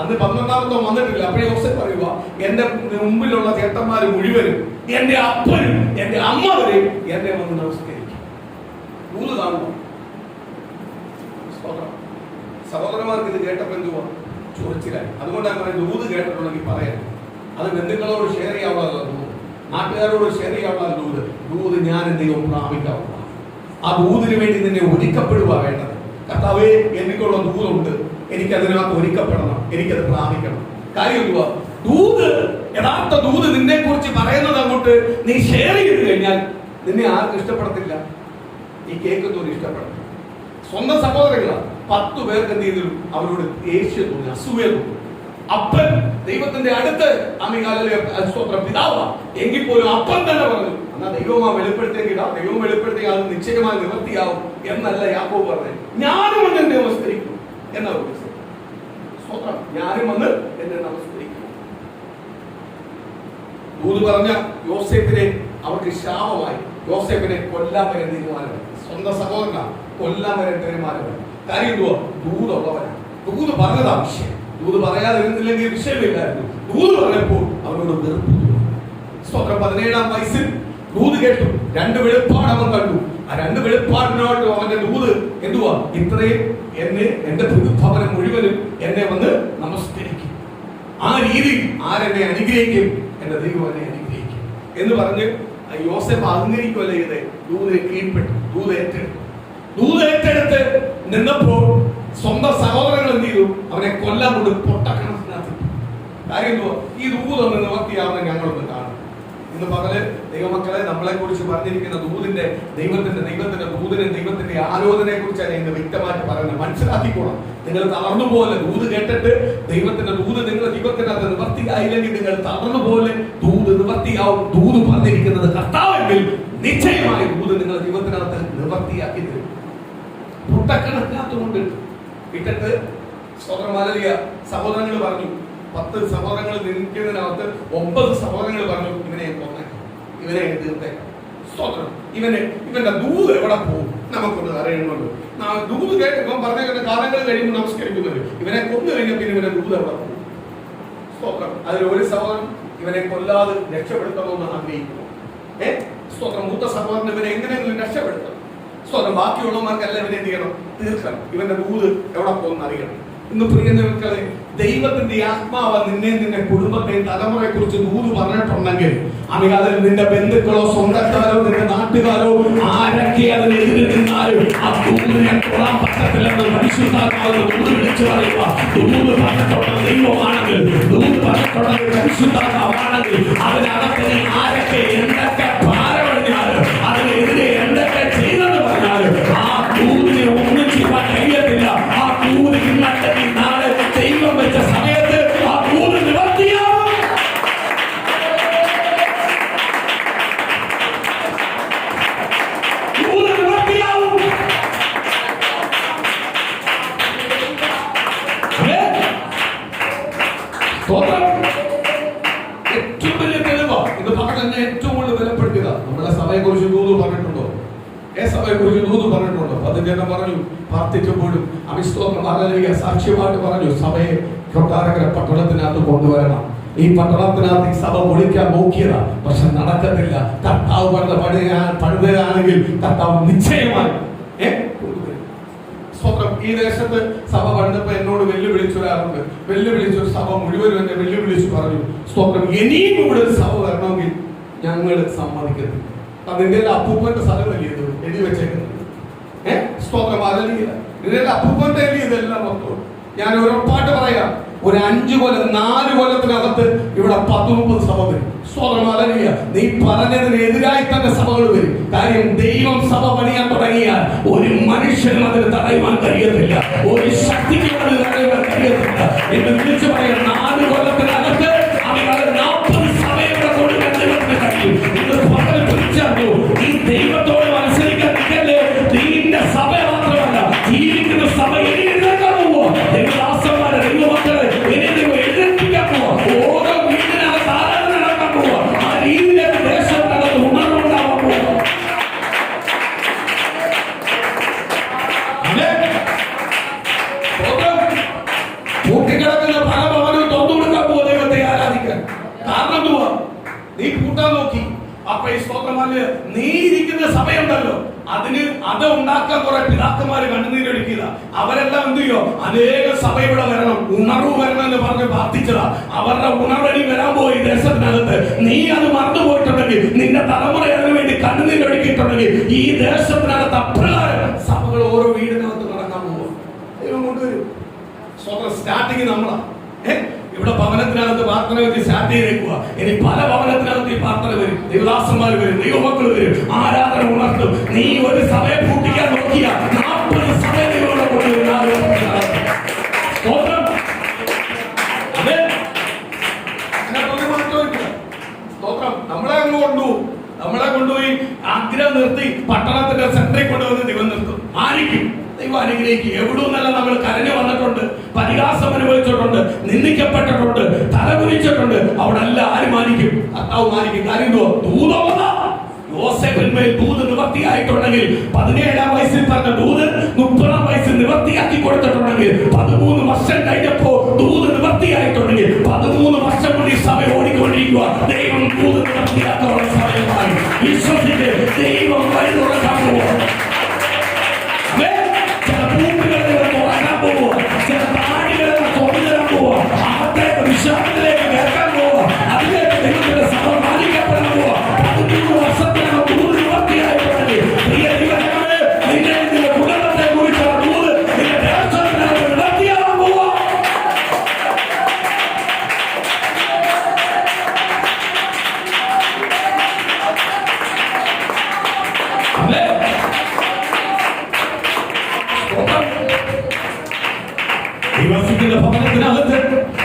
അന്ന് 11ാമത്തെ വന്നിട്ടില്ല. അപ്പോഴേ യോസഫ് പറയുക, എന്റെ മുമ്പിലുള്ള ചേട്ടന്മാര് മുഴുവനും, എന്റെ അപ്പനും എന്റെ അമ്മ വരെയും എന്നെ വന്ന് നമസ്കരിക്കും. ദൂത് കാണുക. സഹോദരന്മാർക്ക് ഇത് കേട്ടപ്പോൾ എന്തുവാ? ചൊറിച്ചിലായി. അതുകൊണ്ടാണ് പറയുന്നത്, ദൂത് കേട്ടിട്ടുണ്ടെങ്കിൽ പറയാം. അത് ബന്ധുക്കളോട് ഷെയർ ചെയ്യാവുന്ന ദൂത്, നാട്ടുകാരോട് ഷെയർ ചെയ്യാവുന്ന ദൂത്. ദൂത് ഞാൻ എന്തെങ്കിലും പ്രാപിക്കാവുന്ന, ആ ദൂതിന് വേണ്ടി നിന്നെ ഒരുക്കപ്പെടുക വേണ്ടത്. കർത്താവേ, എനിക്കുള്ള ദൂതുണ്ട്, എനിക്ക് അതിനകത്ത് ഒരുക്കപ്പെടണം, എനിക്കത് പ്രാപിക്കണം. കാര്യം എന്തുവാ? ദൂത്, യഥാർത്ഥ ദൂത് നിന്നെ കുറിച്ച് പറയുന്നത് അങ്ങോട്ട് നീ ഷെയർ ചെയ്ത് കഴിഞ്ഞാൽ നിന്നെ ആർക്കും ഇഷ്ടപ്പെടത്തില്ല. ഈ കേൾക്കുന്നവർ ഇഷ്ടപ്പെടണം. സ്വന്തം സഹോദരങ്ങളാ 10 പേർക്ക് എന്ത് ചെയ്തു? അവരോട് ദേഷ്യം തോന്നി, അസൂയ തോന്നി. അപ്പൻ ദൈവത്തിന്റെ അടുത്ത് സ്തോത്രം പിതാവാ എങ്കിൽ പോലും അപ്പൻ തന്നെ പറഞ്ഞു, എന്നാ ദൈവമാ വെളിപ്പെടുത്തേക്കിടാം, ദൈവം വെളിപ്പെടുത്തേക്ക് അത് നിശ്ചയമായി നിവൃത്തിയാവും എന്നല്ല യാക്കോബ് പറഞ്ഞത്. ഞാനും വന്ന് എന്നെ നമസ്കരിക്കും എന്നാ സ്തോത്രം, ഞാനും വന്ന് എന്നെ നമസ്കരിക്കും. ദൂത് പറഞ്ഞ യോസേഫിനെ അവർക്ക് ശാപമായി. യോസേഫിനെ കൊല്ലാൻ വരെ തീരുമാനമായി. സ്വന്തം സഹോദരനാ കൊല്ലാൻ വരെ തീരുമാനമായി. കാര്യം എന്തുവാ? ദൂതുള്ളവനാണ്. ദൂത് പറഞ്ഞതാ വിഷയം. ദൂത് പറയാതിരുന്നില്ലെങ്കിൽ വിഷയമില്ലായിരുന്നു. ദൂത് പറഞ്ഞപ്പോൾ അവനോട് വെറുപ്പ്. സ്തോത്രം 17-ാം വയസ്സിൽ ദൂത് കേട്ടു. 2 വെളിപ്പാട് അവൻ കണ്ടു. ആ 2 വെളിപ്പാടിനോട് അവന്റെ ദൂത് എന്തുവാ? ഇത്രയും എന്റെ ഭവനം മുഴുവനും എന്നെ വന്ന് നമസ്കരിക്കും. ആ രീതിയിൽ ആരെന്നെ അനുഗ്രഹിക്കും? എന്റെ ദൈവം എന്നെ അനുഗ്രഹിക്കും എന്ന് പറഞ്ഞ് യോസേഫ് അഹങ്കരിക്കുകയല്ല ചെയ്തേ. ദൂതിനെ കീഴ്പ്പെട്ടു, ദൂത് ഏറ്റെടുത്തു. ദൂത് ഏറ്റെടുത്ത് നിന്നപ്പോൾ സ്വന്തം സഹോദരങ്ങൾ എന്ത് ചെയ്തു? അവനെ കൊല്ലാൻ കൊണ്ട് പൊട്ടക്കണത്തിനകത്ത്. കാര്യം എന്തുവാ? ഈ ദൂതൊന്ന് നിവർത്തിയാവുന്ന ഞങ്ങളൊന്ന് കാണും. ഇന്ന് പകല് ദൈവമക്കളെ നമ്മളെ കുറിച്ച് പറഞ്ഞിരിക്കുന്ന ദൂതിന്റെ ദൈവത്തിന്റെ ദൂതിനെ ദൈവത്തിന്റെ ആലോചനയെ കുറിച്ചാണ് ഇന്ന് വ്യക്തമായിട്ട് പറയുന്നത്. മനസ്സിലാക്കിക്കോണം. നിങ്ങൾ തളർന്നു പോലെ ദൂത് കേട്ടിട്ട് ദൈവത്തിന്റെ ദൂത് നിങ്ങളുടെ ജീവിതത്തിനകത്ത് നിവർത്തിയായില്ലെങ്കിൽ നിങ്ങൾ തളർന്നു പോലെ ദൂത് നിവർത്തിയാവും. ദൂത് പറഞ്ഞിരിക്കുന്നത് കർത്താവെങ്കിൽ നിശ്ചയമായി ദൂത് നിങ്ങളുടെ ജീവിതത്തിനകത്ത് നിവർത്തിയാക്കി തരും. പൊട്ടക്കണത്തിനകത്തുകൊണ്ട് ഇട്ടിട്ട് സ്വതന്ത്രമാലിയ സഹോദരങ്ങൾ പറഞ്ഞു, 10 സഹോദരങ്ങൾ നിൽക്കുന്നതിനകത്ത് 9 സഹോദരങ്ങൾ പറഞ്ഞു, ഇവനെ കൊന്നേക്കാം, ഇവനെ തീർത്തേക്കാം. സ്തോത്രം. ഇവന്റെ ദൂത് എവിടെ പോകും നമുക്കൊന്ന് അറിയണമല്ലോ. ദൂത് ഇവൻ പറഞ്ഞ കാലങ്ങൾ കഴിയുമ്പോൾ നമസ്കരിക്കുന്നത്. ഇവനെ കൊന്നു കഴിഞ്ഞാൽ പിന്നെ ഇവന്റെ ദൂത് എവിടെ പോകും? സ്തോത്രം. അതിൽ ഒരു സഹോദരൻ ഇവനെ കൊല്ലാതെ രക്ഷപ്പെടുത്തണമെന്ന് ആഗ്രഹിക്കുന്നു. സ്തോത്രം. മൂത്ത സഹോദരൻ ഇവനെ എങ്ങനെയെങ്കിലും രക്ഷപ്പെടുത്തണം. സ്തോത്രം. ബാക്കിയുള്ളവന്മാർക്കെല്ലാം ഇവനെ എന്ത് ചെയ്യണം? തീർക്കണം. ഇവന്റെ ദൂത് എവിടെ പോകുന്ന അറിയണം. ഇന്ന് പ്രിയപ്പെട്ടവരെ, ദൈവത്തിന്റെ ആത്മാവ് നിന്നെ കുടുംബത്തെയും തലമുറയെ കുറിച്ച് ദൂത് പറഞ്ഞിട്ടുണ്ടെങ്കിൽ അതിൽ നിന്റെ ബന്ധുക്കളോ സ്വന്തക്കാരോ നിന്റെ നാട്ടുകാരോ ആരൊക്കെ അതിനെതിരെ നിന്നാലും ആ ദൂതിനെ തൊടാൻ പറ്റത്തില്ലെന്ന് പരിശുദ്ധാത്മാവ് ദൂത് വിളിച്ചു പറയുക. ദൂത് പറഞ്ഞിട്ടുള്ള ദൈവമാണെങ്കിൽ, ദൂത് പറഞ്ഞിട്ടുള്ള പരിശുദ്ധാത്മാവാണെങ്കിൽ അതിനകത്ത് ആരൊക്കെ എന്തൊക്കെ ഭാരമണിഞ്ഞാലും അതിനെതിരെ എന്തൊക്കെ ചെയ്തെന്ന് പറഞ്ഞാലും ആ ദൂതിനെ ഒന്നും ചെയ്യാൻ കഴിയത്തില്ല. ആ ദൂത് ഇന്നത്തെ നാളെ ദൈവം വെച്ച സമയത്ത് ആ ദൂത് നിവർത്തിയാവും. ദൂത് നിവർത്തിയാവും. ഏറ്റവും വലിയ തെളിവാ ഇത് പറഞ്ഞ ഏറ്റവും കൂടുതൽ വിലപ്പെടുത്തുക. നമ്മളെ സഭയെ കുറിച്ച് ദൂത് പറഞ്ഞിട്ടുണ്ടോ? സഭയെ കുറിച്ച് ദൂത് പറഞ്ഞിട്ടുണ്ടോ? 15 പറഞ്ഞു. പ്രാർത്ഥിച്ചപ്പോഴും അവിശ്വാസം സാക്ഷ്യമായിട്ട് പറഞ്ഞു, സഭയെ കൊട്ടാരക്കര പട്ടണത്തിനകത്ത് കൊണ്ടുവരണം. ഈ പട്ടണത്തിനകത്ത് ഈ സഭ പൊളിക്കാൻ നോക്കിയതാ, പക്ഷെ നടക്കത്തില്ല. കർത്താവ് പണിതാണെങ്കിൽ കർത്താവ് നിശ്ചയമായി സ്വന്തം ഈ ദേശത്ത് സഭ പണിതപ്പോ എന്നോട് വെല്ലുവിളിച്ചു ഒരാളുണ്ട്. വെല്ലുവിളിച്ചൊരു സഭ മുഴുവനും എന്നെ വെല്ലുവിളിച്ചു പറഞ്ഞു, സ്തോത്രം, ഇനിയും ഇവിടെ ഒരു സഭ വരണമെങ്കിൽ ഞങ്ങൾ സമ്മതിക്കത്തില്ല. അതിന്റെ അപ്പൂപ്പന്റെ സ്ഥലമല്ലേ ഇത് എഴുതി വെച്ചേക്കുന്നത്? സ്തോത്രം. അതല്ല ഇതിന്റെ അപ്പൂപ്പന്റെ അല്ലേ ഇതെല്ലാം മൊത്തം. ഞാൻ ഉറപ്പായിട്ട് പറയാം, ഒരു 5 കൊല്ലം 4 കൊല്ലത്തിനകത്ത് ഇവിടെ 10-30 സഭ വരും. സ്തോത്രം. അതല്ല നീ പറഞ്ഞതിനെതിരായി തന്നെ സഭകൾ വരും. കാര്യം ദൈവം സഭ പണിയാൻ തുടങ്ങിയാൽ ഒരു മനുഷ്യനും അതിന് തടയുവാൻ കഴിയത്തില്ല, ഒരു ശക്തിക്കും അതിന് തടയുവാൻ കഴിയത്തില്ല. എന്ന് വിളിച്ചു പറയാം, 4 കൊല്ലത്തിനകത്ത് അവർ 40 സഭയുടെ കൊടുക്കാൻ ദൈവത്തിന് കഴിയും. ഇത് വളരെ പിടിച്ചു. ഈ ദൈവത്തോട് മത്സരിക്കാൻ നിൽക്കല്ലേ. നീന്റെ സഭ മാത്രമല്ല, ജീവിക്കുന്ന സഭ എഴുന്നേൽക്കാൻ പോവുക. ദൈവദാസന്മാരെ, ദൈവമക്കളെ എഴുന്നേൽപ്പിക്കാൻ പോവുക. ഓരോ വീടിനകത്ത് ആരാധന നടക്കാൻ പോവുക. ആ രീതിയിലേക്ക് ദേശത്തിനകത്ത് ഉണർവുണ്ടാവാൻ പോവുക. പൂട്ടിക്കിടക്കുന്ന പല ഭവനവും തുറന്നു കൊടുക്കാൻ പോവുക ദൈവത്തെ ആരാധിക്കാൻ. കാരണം എന്തുവാ? നീ കൂട്ടാൻ നോക്കി. അപ്പൊ ഈ സ്തോത്രമാല് നീ ഇരിക്കുന്ന സമയമുണ്ടല്ലോ, അത് ഉണ്ടാക്കാൻ കുറെ പിതാക്കന്മാര് കണ്ണുനീരൊഴുക്കിയത. അവരെല്ലാം എന്ത് ചെയ്യോ? അനേക സഭ ഇവിടെ വരണം, ഉണർവ് വരണം എന്ന് പറഞ്ഞ് പ്രാർത്ഥിച്ചതാ. അവരുടെ ഉണർവഴി വരാൻ പോയി ദേശത്തിനകത്ത്. നീ അത് മറന്നുപോയിട്ടുണ്ടെങ്കിൽ, നിന്റെ തലമുറ അതിനു വേണ്ടി കണ്ണുനീരൊഴുക്കിയിട്ടുണ്ടെങ്കിൽ, ഈ ദേശത്തിനകത്ത് അപ്രകാരം സഭകൾ ഓരോ വീടിനകത്ത് നടക്കാൻ പോവുക. ദൈവം കൊണ്ടുവരും. സ്റ്റാർട്ടിങ് നമ്മളാ. ഇവിടെ ഭവനത്തിനകത്ത് പ്രാർത്ഥന വെച്ച് സ്റ്റാർട്ട് ചെയ്തേക്കുക. ഇനി പല ഭവനത്തിനകത്ത് ഈ പ്രാർത്ഥന വരും, ദൈവദാസന്മാർ വരും, ദൈവമക്കൾ വരും, ആരാധന ഉണർത്തും. നീ ഒരു സഭയെ പൂട്ടിക്കാൻ നോക്കിയ 40 സഭയെ ദൈവങ്ങളെ കൊണ്ടുവരും. നമ്മളെ കൊണ്ടുപോയി ആഗ്രഹം നിർത്തി പട്ടണത്തിന്റെ സെന്ററിൽ കൊണ്ടുവന്ന് ദൈവം നിർത്തും. ആയിരിക്കും ദൈവം അനുഗ്രഹിക്കും. എവിടുന്നല്ല നമ്മൾ കരഞ്ഞു വന്നിട്ടുണ്ട്, പരിഹാസം അനുഭവിച്ചിട്ടുണ്ട്, നിന്ദിക്കപ്പെട്ടിട്ടുണ്ട്, തലകുനിച്ചിട്ടുണ്ട്. അവിടെ എല്ലാം ആര് മാനിക്കും? കർത്താവ് മാനിക്കും. കാര്യം യോസേഫിന്മേൽ ദൂത് നിവർത്തിയായിട്ടുണ്ടെങ്കിൽ 17-ാം വയസ്സിൽ പറഞ്ഞ ദൂത് 30-ാം വയസ്സിൽ നിവർത്തിയാക്കി കൊടുത്തിട്ടുണ്ടെങ്കിൽ 13 വർഷം കഴിഞ്ഞപ്പോ ദൂത് നിവർത്തിയായിട്ടുണ്ടെങ്കിൽ 13 വർഷം കൂടി സഭ ഓടിക്കൊണ്ടിരിക്കുക. ദൈവം ദൂത് നിവർത്തിയാക്കാനുള്ള സമയമായി. വിശ്വസിച്ച് ദൈവം വഴി തുറക്കാൻ പോവുക. ചില പൂട്ടുകളെ തുറക്കാൻ പോവുക, ചില താടികളെ തുറന്നിടാൻ പോവുക, അകത്തേക്ക് വിശ്വാസത്തിലേക്ക് കേൾക്കാൻ പോവുക, അതിലേക്ക് ദൈവത്തിന്റെ സഭ മാനിക്കപ്പെടാൻ പോവുക. 13 വർഷത്തിലാണ് ദൂത് നിവർത്തിയായിട്ടുണ്ടെങ്കിൽ പ്രിയ ദൈവമേ, നിന്റെ കുടുംബത്തെ കുറിച്ചുള്ള ദൂത് നിന്റെ ദേശത്തിനകത്ത് നിവർത്തിയാകാൻ പോവുക. ദൈവത്തിന്റെ ഭവനത്തിനകത്ത്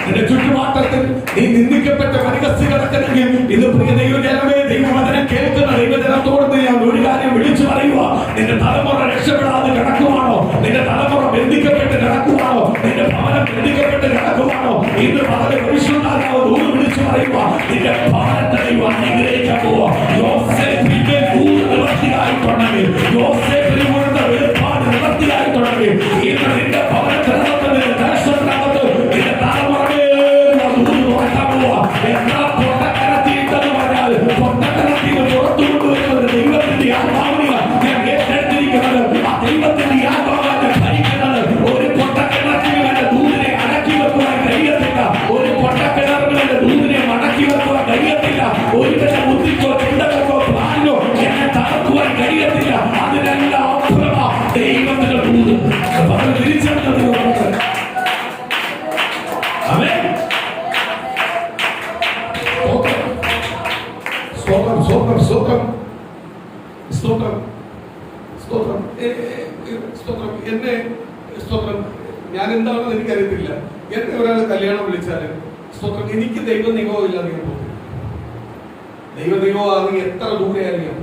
നിന്റെ ചുറ്റുപാട്ടത്തിൽ നീ നിന്ദിക്കപ്പെട്ട പരിഹസിച്ച് കിടക്കണമെങ്കിൽ ഇത് പ്രിയ ദൈവജനമേ, ദൈവവചനം കേൾക്കുന്ന ദൈവജനത്തോട് ഞാൻ ഒരു കാര്യം വിളിച്ചു പറയുക. നിന്റെ തലമുറ രക്ഷപ്പെടാതെ കിടക്കുവാണോ? നിന്റെ തലമുറ ബന്ധിക്കപ്പെട്ട് കിടക്കുവാണോ? നിന്റെ ഭവനം ബന്ധിക്കപ്പെട്ട് കിടക്കുവാണോ? ഇന്ന് വളരെ പരിശുദ്ധാത്മാവ് ദൂത് വിളിച്ചു പറയുക. നിന്റെ ഭവനത്തെ ദൈവം അനുഗ്രഹിക്കാൻ പോവുക. യോസേഫിന്റെ ദൂത് നിവർത്തിയായിട്ടുണ്ടെങ്കിൽ, യോസേഫിന് കൊടുത്ത വെളിപ്പാട് നിവർത്തിയായിട്ടുണ്ടെങ്കിൽ, ഇന്ന് നിന്റെ ഭവനത്തിനകത്ത് നിന്റെ ദേശത്തിനകത്ത് നിന്റെ തലമുറയെ ദൂത് തുറക്കാൻ പോവുക. എന്താ പൊട്ടക്കരത്തിയിട്ടെന്ന് പറഞ്ഞാൽ പൊട്ടക്കരത്തിൽ പുറത്തു കൊണ്ടുവരുന്നത് ദൈവത്തിന്റെ ആത്മാവിനെയാണ് ഞാൻ ഏറ്റെടുത്തിരിക്കുന്നത്. ആ ദൈവത്തിന്റെ ആത്മാവിനെ ഭരിക്കുന്നത്. ഒരു പൊട്ടക്കിണറ്റിന് വേണ്ട ദൂതിനെ അടക്കി വെക്കുവാൻ കഴിയത്തില്ല. ഒരു പൊട്ടക്കിണറിന് വേണ്ട ദൂതിനെ മടക്കി വെക്കുവാൻ കഴിയത്തില്ല. ഒരുവന്റെ ബുദ്ധിക്കോ ചിന്തകൾക്കോ പ്ലാനിനോ എന്നെ തകർക്കുവാൻ കഴിയത്തില്ല. അതിനെല്ലാം അപ്പുറമാ ദൈവത്തിന്റെ ദൂത്. തിരിച്ചെടുത്തത് ഞാൻ എന്താണെന്ന് എനിക്കറിയത്തില്ല. എന്നെ ഒരാൾ കല്യാണം വിളിച്ചാലും സ്തോത്രം എനിക്ക് ദൈവ നിയമമില്ല. നീ ദൈവ നിയമമാണെങ്കിൽ എത്ര ദൂരെയായിരിക്കാം,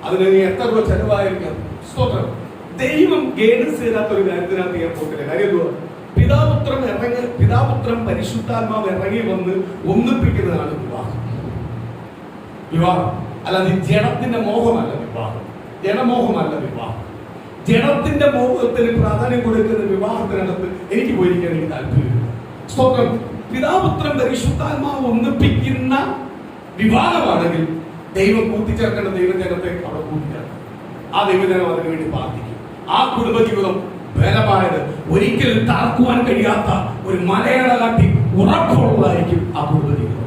അതിന് നീ എത്ര രൂപ ചെലവായിരിക്കാം. സ്തോത്രം ദൈവം ഗൈഡൻസ് ചെയ്താത്തൊരു കാര്യത്തിനകത്ത് ഞാൻ പോകത്തില്ല. കാര്യം എന്തുവാ? പിതാപുത്രൻ പരിശുദ്ധാത്മാവ് ഇറങ്ങി വന്ന് ഒന്നിപ്പിക്കുന്നതാണ് വിവാഹം. വിവാഹം അല്ലാതെ ജഡത്തിന്റെ മോഹമല്ല വിവാഹം, ജഡമോഹമല്ല വിവാഹം. ജഡത്തിന്റെ മോഹത്തിന് പ്രാധാന്യം കൊടുക്കുന്ന വിവാഹത്തിനകത്ത് എനിക്ക് പോയിരിക്കാൻ എനിക്ക് താല്പര്യമില്ല. സ്തോത്രം പിതാപുത്രൻ പരിശുദ്ധാത്മാവ് ഒന്നിപ്പിക്കുന്ന വിവാഹമാണെങ്കിൽ ദൈവം കൂട്ടിച്ചേർക്കേണ്ട ദൈവജനത്തെ അവിടെ കൂട്ടിച്ചേർക്കണം. ആ ദൈവജനം അതിനുവേണ്ടി പ്രാർത്ഥിക്കും. ആ കുടുംബജീവിതം ബലമായത്, ഒരിക്കലും തറക്കുവാൻ കഴിയാത്ത ഒരു മലയട കാട്ടി ഉറപ്പുള്ളതായിരിക്കും ആ കുടുംബജീവിതം.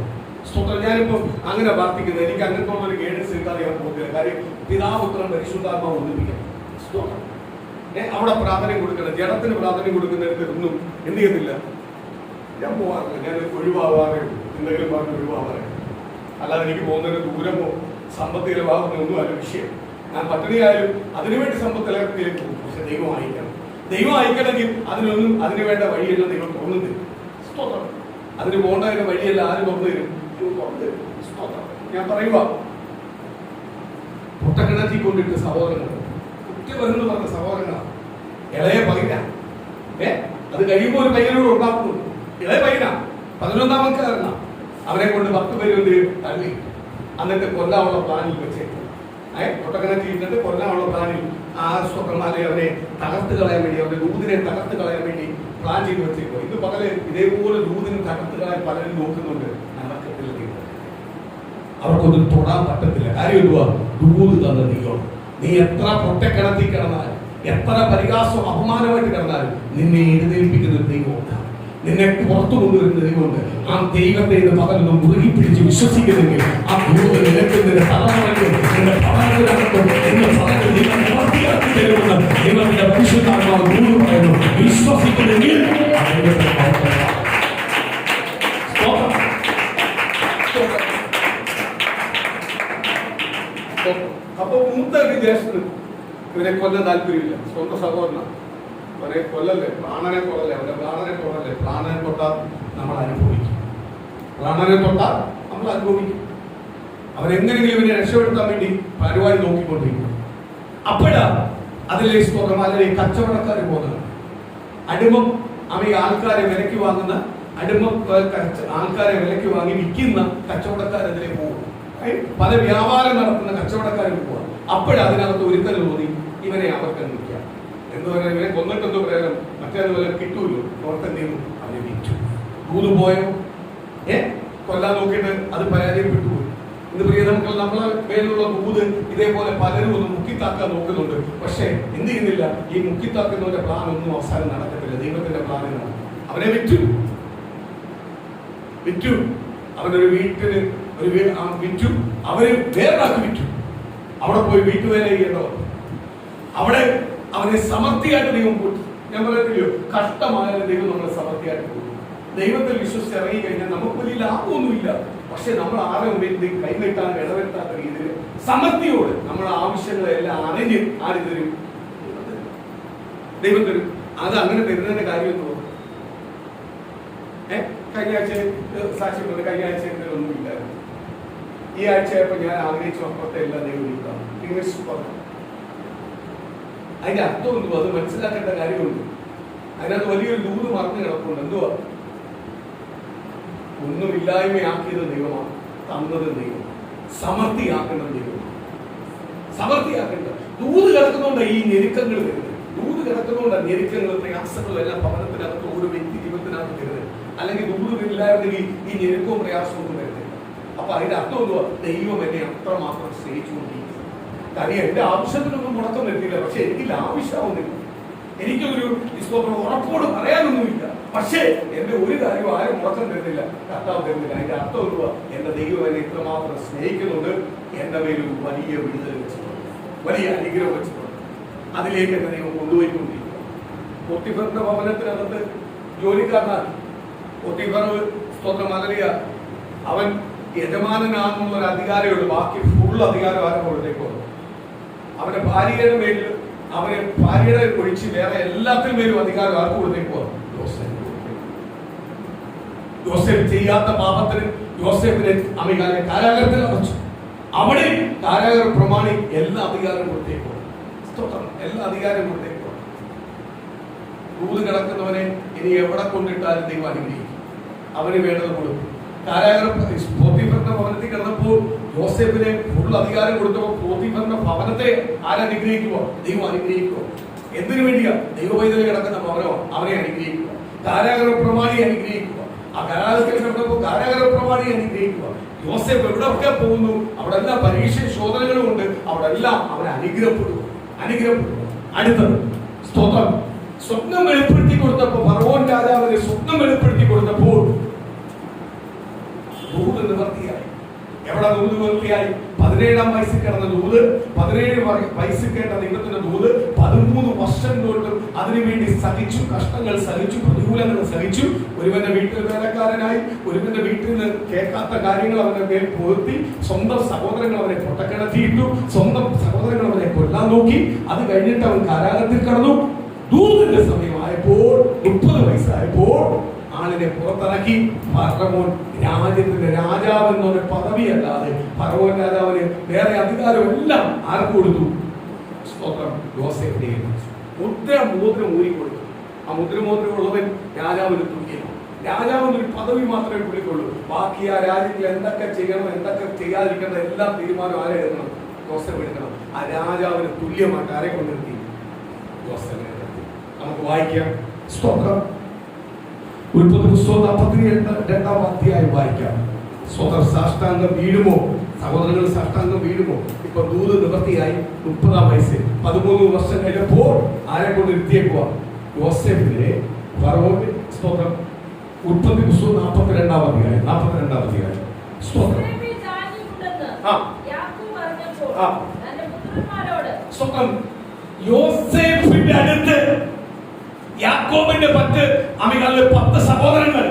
സ്തോത്രം ഞാനിപ്പം അങ്ങനെ പ്രാർത്ഥിക്കുന്നത്. എനിക്ക് അങ്ങനത്തെ ഒരു ഗൈഡൻസ് അറിയാൻ പോകുന്നില്ല. കാര്യം പിതാപുത്രൻ പരിശുദ്ധാത്മാവ് ഒന്നിപ്പിക്കണം. സ്തോത്രം അവിടെ പ്രാധാന്യം കൊടുക്കണം. ജഡത്തിന് പ്രാധാന്യം കൊടുക്കുന്നിടത്ത് ഒന്നും എന്ത് ചെയ്യുന്നില്ല. ഞാൻ പോകാറില്ല, ഞാൻ ഒഴിവാകാറേ ഉള്ളൂ. എന്തെങ്കിലും പറഞ്ഞ് ഒഴിവാകാറേ. അല്ലാതെ എനിക്ക് പോകുന്നതിന് ദൂരമോ സാമ്പത്തിക ലാഭമോ ഒന്നും അല്ല വിഷയം. ഞാൻ പട്ടിണിയായാലും അതിനുവേണ്ടി സമ്പത്തിലേക്ക് പോകും. പക്ഷെ ദൈവം അയക്കണം. ദൈവം അയക്കണമെങ്കിൽ അതിനു വേണ്ട വഴിയെല്ലാം ദൈവം തുറന്നു തരും. സ്തോത്രം അതിന് പോകേണ്ട വഴിയെല്ലാം ആര് തുറന്നു തരും? സ്തോത്രം ഞാൻ പറയുക, പൊട്ടക്കിണറ്റി കൊണ്ടിട്ട് സഹോദരങ്ങൾ കുറ്റവരെന്ന് പറഞ്ഞ സഹോദരങ്ങളാണ്. ഇളയ പൈന അത് കഴിയുമ്പോൾ ഒരു പയ്യനോട് ഉണ്ടാക്കുന്നു. ഇളയ പൈന 11ാമക്കാരനാ. അവരെ കൊണ്ട് 10 പേര് തള്ളി എന്നിട്ട് കൊല്ലാനുള്ള പ്ലാനിൽ വെച്ചേക്കും. പൊട്ടക്കിണറ്റി ഇട്ടിട്ട് കൊല്ലാനുള്ള പ്ലാനിൽ ആ സ്വപ്നമാലെ അവരെ തകർത്ത് കളയാൻ വേണ്ടി, അവരുടെ ദൂതിനെ തകർത്ത് കളയാൻ വേണ്ടി പ്ലാൻ ചെയ്ത് വെച്ചേക്കും. ഇത് പകല് ഇതേപോലെ ദൂതിനെ തകർത്ത് കളയാൻ പലരും നോക്കുന്നുണ്ട്. നടക്കത്തില്ല. അവർക്കൊന്നും തൊടാൻ പറ്റത്തില്ല. കാര്യം എന്തുവാ? ദൂത് തന്ന ദൈവം. നീ എത്ര പൊട്ടക്കിണത്തി കിടന്നാലും, എത്ര പരിഹാസം അപമാനമായിട്ട് കിടന്നാലും നിന്നെ എഴുന്നേൽപ്പിക്കുന്ന ദൈവമുണ്ട്. നിന്നെ പുറത്തു കൊണ്ടുവരുന്ന ദൈവമുണ്ട്. ആ ദൈവത്തെ പകലൊന്ന് മുറുകി പിടിച്ച് വിശ്വസിക്കുന്നെങ്കിൽ ആ ദൂത് നിനക്ക് നിന്റെ തലമുറയ്ക്ക് നിന്റെ ഭവനത്തിനകത്തും നിന്റെ ഭവനത്തിൽ തരുമെന്ന് ദൈവത്തിന്റെ പരിശുദ്ധാത്മാവ് ദൂത് പറയുന്നു. വിശ്വസിക്കുന്നെങ്കിൽ അപ്പൊ മൂത്ത ജ്യേഷ്ഠന് ഇവരെ കൊല്ലാൻ താല്പര്യമില്ല. സ്വന്തം സഹോദരനാണ്. അവരെ കൊല്ലല്ലേ, പ്രാണനെ കൊല്ലല്ലേ, അവരെ പ്രാണനെ കൊല്ലല്ലേ. പ്രാണനെ തൊട്ടാൽ നമ്മൾ അനുഭവിക്കും. പ്രാണനെ തൊട്ടാൽ നമ്മൾ അനുഭവിക്കും. അവരെങ്ങനെയെങ്കിലും ഇവനെ രക്ഷപ്പെടുത്താൻ വേണ്ടി പരിപാടി നോക്കിക്കൊണ്ടിരിക്കും. അപ്പോഴാ അതിലെ സ്തോത്രം അതിലെ കച്ചവടക്കാർ പോകുന്നത്. അടിമം അവയെ ആൾക്കാരെ വിലയ്ക്ക് വാങ്ങുന്ന ആൾക്കാരെ വിലയ്ക്ക് വാങ്ങി വിൽക്കുന്ന കച്ചവടക്കാരെതിരെ പോകും. പല വ്യാപാരം നടത്തുന്ന കച്ചവടക്കാരും പോവാം. അപ്പോഴതിനകത്ത് ഒരുത്തൽ തോന്നി ഇവനെ അവർക്ക് നിൽക്കാം എന്ന് പറഞ്ഞാൽ ഇവനെ കൊന്നിട്ടെന്തോ പ്രയോജനം, മറ്റേതുപോലെ കിട്ടൂല്ലോ. ഓർത്തെന്ത് ചെയ്യുന്നു? അവനെ വിറ്റു. ദൂത് പോയോ? കൊല്ലാൻ നോക്കിയിട്ട് അത് പരാജയപ്പെട്ടു പോയി. ഇന്ന് പ്രിയ നമുക്ക് നമ്മളെ മേലുള്ള ദൂത് ഇതേപോലെ പലരും ഒന്ന് മുക്കിത്താക്കാൻ നോക്കുന്നുണ്ട്. പക്ഷേ എന്ത് ചെയ്യുന്നില്ല, ഈ മുക്കിത്താക്കുന്നവന്റെ പ്ലാൻ ഒന്നും അവസാനം നടക്കത്തില്ല. ദൈവത്തിന്റെ പ്ലാനാണ്. അവനെ വിറ്റു. അവനൊരു വീട്ടിന് വിറ്റു. അവര് വേറാക്കി വിറ്റു. അവിടെ പോയി വീട്ടുവേല ചെയ്യേണ്ടവർ. അവിടെ അവനെ സമൃദ്ധിയായിട്ട് ദൈവം കൂട്ടി. ഞാൻ പറയത്തില്ലയോ, കഷ്ടമായാലും ദൈവം നമ്മളെ സമൃദ്ധിയായിട്ട് കൂട്ടി. ദൈവത്തിൽ വിശ്വസിച്ച് ഇറങ്ങി കഴിഞ്ഞാൽ നമുക്ക് വലിയ ലാഭമൊന്നുമില്ല. പക്ഷെ നമ്മൾ ആരെ മുമ്പിൽ കൈനീട്ടാൻ ഇടവരുത്താത്ത രീതിയിൽ സമൃദ്ധിയോട് നമ്മുടെ ആവശ്യങ്ങളെല്ലാം അറിഞ്ഞ് ആര് തരും? ദൈവം തരും. അത് അങ്ങനെ തരുന്നതിന്റെ കാര്യം എന്ന് തോന്നുന്നു. കഴിഞ്ഞ ആഴ്ച സാക്ഷി പറഞ്ഞു, കഴിഞ്ഞ ആഴ്ച ഒന്നും ഇല്ലായിരുന്നു. ഈ ആഴ്ചയപ്പോ ഞാൻ ആഗ്രഹിച്ചു അപ്പുറത്തെ എല്ലാം ദൈവം ഇട്ടാണ്. അതിന്റെ അർത്ഥം എന്തുവാ? അത് മനസ്സിലാക്കേണ്ട കാര്യമുണ്ട്. അതിനകത്ത് വലിയൊരു ദൂത് മറന്നു കിടപ്പുണ്ട്. എന്തുവാ? ഒന്നുമില്ലായ്മയാക്കിയത് ദൈവമാണ്, തന്നത് ദൈവം, സമൃദ്ധിയാക്കേണ്ടത് ദൈവമാണ്. സമൃദ്ധിയാക്കേണ്ടത് ദൂത് കിടക്കുന്നതുകൊണ്ടാണ് ഈ ഞെരുക്കങ്ങൾ വരുന്നത്. ദൂത് കിടക്കുന്നതുകൊണ്ടാണ് ഞെരുക്കങ്ങൾ, പ്രയാസങ്ങളും എല്ലാം ഭവനത്തിനകത്ത് ഒരു വ്യക്തി ജീവിതത്തിനകത്ത് വരുന്നത്. അല്ലെങ്കിൽ ദൂതില്ലായിരുന്നെങ്കിൽ ഈ ഞെരുക്കവും പ്രയാസവും ഒന്നും വരുന്നില്ല. അപ്പൊ അതിന്റെ അർത്ഥം എന്തുവാ? ദൈവം എന്നെ അത്രമാത്രം സ്നേഹിച്ചുകൊണ്ടിരിക്കുന്നു. കാര്യം എന്റെ ആവശ്യത്തിനൊന്നും മുടക്കം വരുന്നില്ല. പക്ഷെ എനിക്ക് ആവശ്യമാവുന്നില്ല. എനിക്കൊരു ഉറപ്പോട് പറയാനൊന്നുമില്ല. പക്ഷേ എന്റെ ഒരു കാര്യവും ആരും മുടക്കം തരുന്നില്ല, കർത്താവ് തരുന്നില്ല. അതിന്റെ അർത്ഥം എന്തുവാ? എന്റെ ദൈവം എന്നെ ഇത്രമാത്രം സ്നേഹിക്കുന്നുണ്ട്. എന്റെ മേലൊരു വലിയ വിടുതൽ വെച്ചിട്ടുണ്ട്, വലിയ അനുഗ്രഹം വെച്ചിട്ടുണ്ട്. അതിലേക്ക് എന്നെ ദൈവം കൊണ്ടുപോയിക്കൊണ്ടിരിക്കുക. പോത്തിഫറിന്റെ ഭവനത്തിനകത്ത് ജോലിക്കാരനാണ്. പോത്തിഫർ സ്തോത്രം മലരിയ അവൻ യജമാനാണെന്നുള്ള ഒരു അധികാരമുള്ളൂ. ബാക്കി ഫുൾ അധികാരം ആരും കൊടുത്തേക്കോ. അവന്റെ ഭാര്യയുടെ മേലിൽ, അവന് ഭാര്യയുടെ ഒഴിച്ച് വേറെ എല്ലാത്തിനും മേലും അധികാരം ആർക്ക് കൊടുത്തേക്കോ? യോസേഫ് ചെയ്യാത്ത പാപത്തിന് യോസേഫിനെ അമികാലെ കാരാഗ്രഹത്തിൽ അടച്ചു. അവിടെ കാരാഗ്രഹ പ്രമാണി എല്ലാ അധികാരം കൊടുത്തേക്കോ. എല്ലാ അധികാരം കൊടുത്തേക്കോ. ദൂത് കിടക്കുന്നവനെ ഇനി എവിടെ കൊണ്ടിട്ടാലും ദൈവം അനുഗ്രഹിക്കും. അവന് വേണ്ടത് കൊടുക്കും. പോത്തിഫറിന്റെ ഭവനത്തിൽ കിടന്നപ്പോൾ യോസേഫിനെ ഫുൾ അധികാരം കൊടുത്തപ്പോൾ പോത്തിഫറിന്റെ ഭവനത്തെ ആരനുഗ്രഹിക്കുമോ? ദൈവം അനുഗ്രഹിക്കുമോ? എന്തിനു വേണ്ടിയാ? ദൈവവൈദ്യുതി കിടക്കുന്ന ഭവനമോ അവനെ അനുഗ്രഹിക്കുക. കാരാഗ്രഹ പ്രമാണി അനുഗ്രഹിക്കുക. ആ കാരാഗ്രഹത്തിൽ കിടന്നപ്പോൾ കാരാഗ്രഹ പ്രമാണി അനുഗ്രഹിക്കുക. യോസേഫ് എവിടെയൊക്കെ പോകുന്നു അവിടെ എല്ലാം പരീക്ഷ ശോധനകളും ഉണ്ട്. അവിടെ എല്ലാം അവൻ അനുഗ്രഹപ്പെടുക. അടുത്തത് സ്തോത്രം. സ്വപ്നം വെളിപ്പെടുത്തി കൊടുത്തപ്പോൾ ഫറവോൻ രാജാവിന് സ്വപ്നം വെളിപ്പെടുത്തി കൊടുത്തപ്പോൾ ദൂത് നിവർത്തിയായി. എവിടെ ദൂത് നിവർത്തിയായി? 17-ാം വയസ്സിൽ കിടന്ന ദൂത്, 17 വയസ്സിൽ കേട്ട ദൈവത്തിന്റെ ദൂത് 13 വർഷം തൊട്ട് അതിനുവേണ്ടി സഹിച്ചു, കഷ്ടങ്ങൾ സഹിച്ചു, പ്രതികൂലങ്ങൾ സഹിച്ചു. ഒരുവന്റെ വീട്ടിൽ വേലക്കാരനായി, ഒരുവന്റെ വീട്ടിൽ നിന്ന് കേൾക്കാത്ത കാര്യങ്ങൾ അവന്റെ മേൽ പുകഴ്ത്തി, സ്വന്തം സഹോദരങ്ങൾ അവനെ പൊട്ടക്കിണറ്റിയിട്ടു, സ്വന്തം സഹോദരങ്ങൾ അവനെ കൊല്ലാൻ നോക്കി. അത് കഴിഞ്ഞിട്ട് അവൻ കാരാഗ്രഹത്തിൽ കടന്നു. ദൂതിന്റെ സമയമായപ്പോൾ 30 വയസ്സായപ്പോൾ ആളിനെ പുറത്തിറക്കി. ഫറവോൻ രാജ്യത്തിന്റെ രാജാവ് എന്നൊരു പദവിയല്ലാതെ ഫറവോൻ രാജാവിന് വേറെ അധികാരമെല്ലാം ആർക്ക് കൊടുത്തു? സ്തോത്രം, യോസേഫിനെ ഏൽപ്പിച്ചു. മുദ്രമോതിരം ഊരിക്കൊടുത്തു. ആ മുദ്രമോതിരം ഉള്ളവൻ രാജാവിന് തുല്യമാണ്. രാജാവിനൊരു പദവി മാത്രമേ പുള്ളിക്കുള്ളൂ. ബാക്കി ആ രാജ്യത്തിൽ എന്തൊക്കെ ചെയ്യണം, എന്തൊക്കെ ചെയ്യാതിരിക്കണം, എല്ലാം തീരുമാനം ആരെ എടുക്കണം? യോസേഫ് എടുക്കണം. ആ രാജാവിന് തുല്യമായിട്ട് ആരെ കൊണ്ടിരുത്തി? യോസേഫിനെ. നമുക്ക് വായിക്കാം. സ്തോത്രം. ഉൽപ്പത്തി പുസ്തകം 42-ാം അധ്യായം വായിക്കാം. സ്വതർ സാഷ്ടാംഗം വീഴുമോ? സഹോദരങ്ങൾ സാഷ്ടാംഗം വീഴുമോ? ഇപ്പൊ ദൂത് നിവർത്തിയായി. 30-ാം വയസ്സിൽ 13 വർഷം കഴിഞ്ഞപ്പോൾ ആരെ കൊണ്ട് ഇരുത്തിയേക്കുക? യോസേഫിനെ ഫറവോന്റെ. സ്തോത്രം. ഉൽപ്പത്തി പുസ്തകം 42-ാം അധ്യായം. സ്തോത്രം. സ്വന്തം യോസേഫിന്റെ അടുത്ത് യാക്കോബിന്റെ 10 സഹോദരങ്ങൾ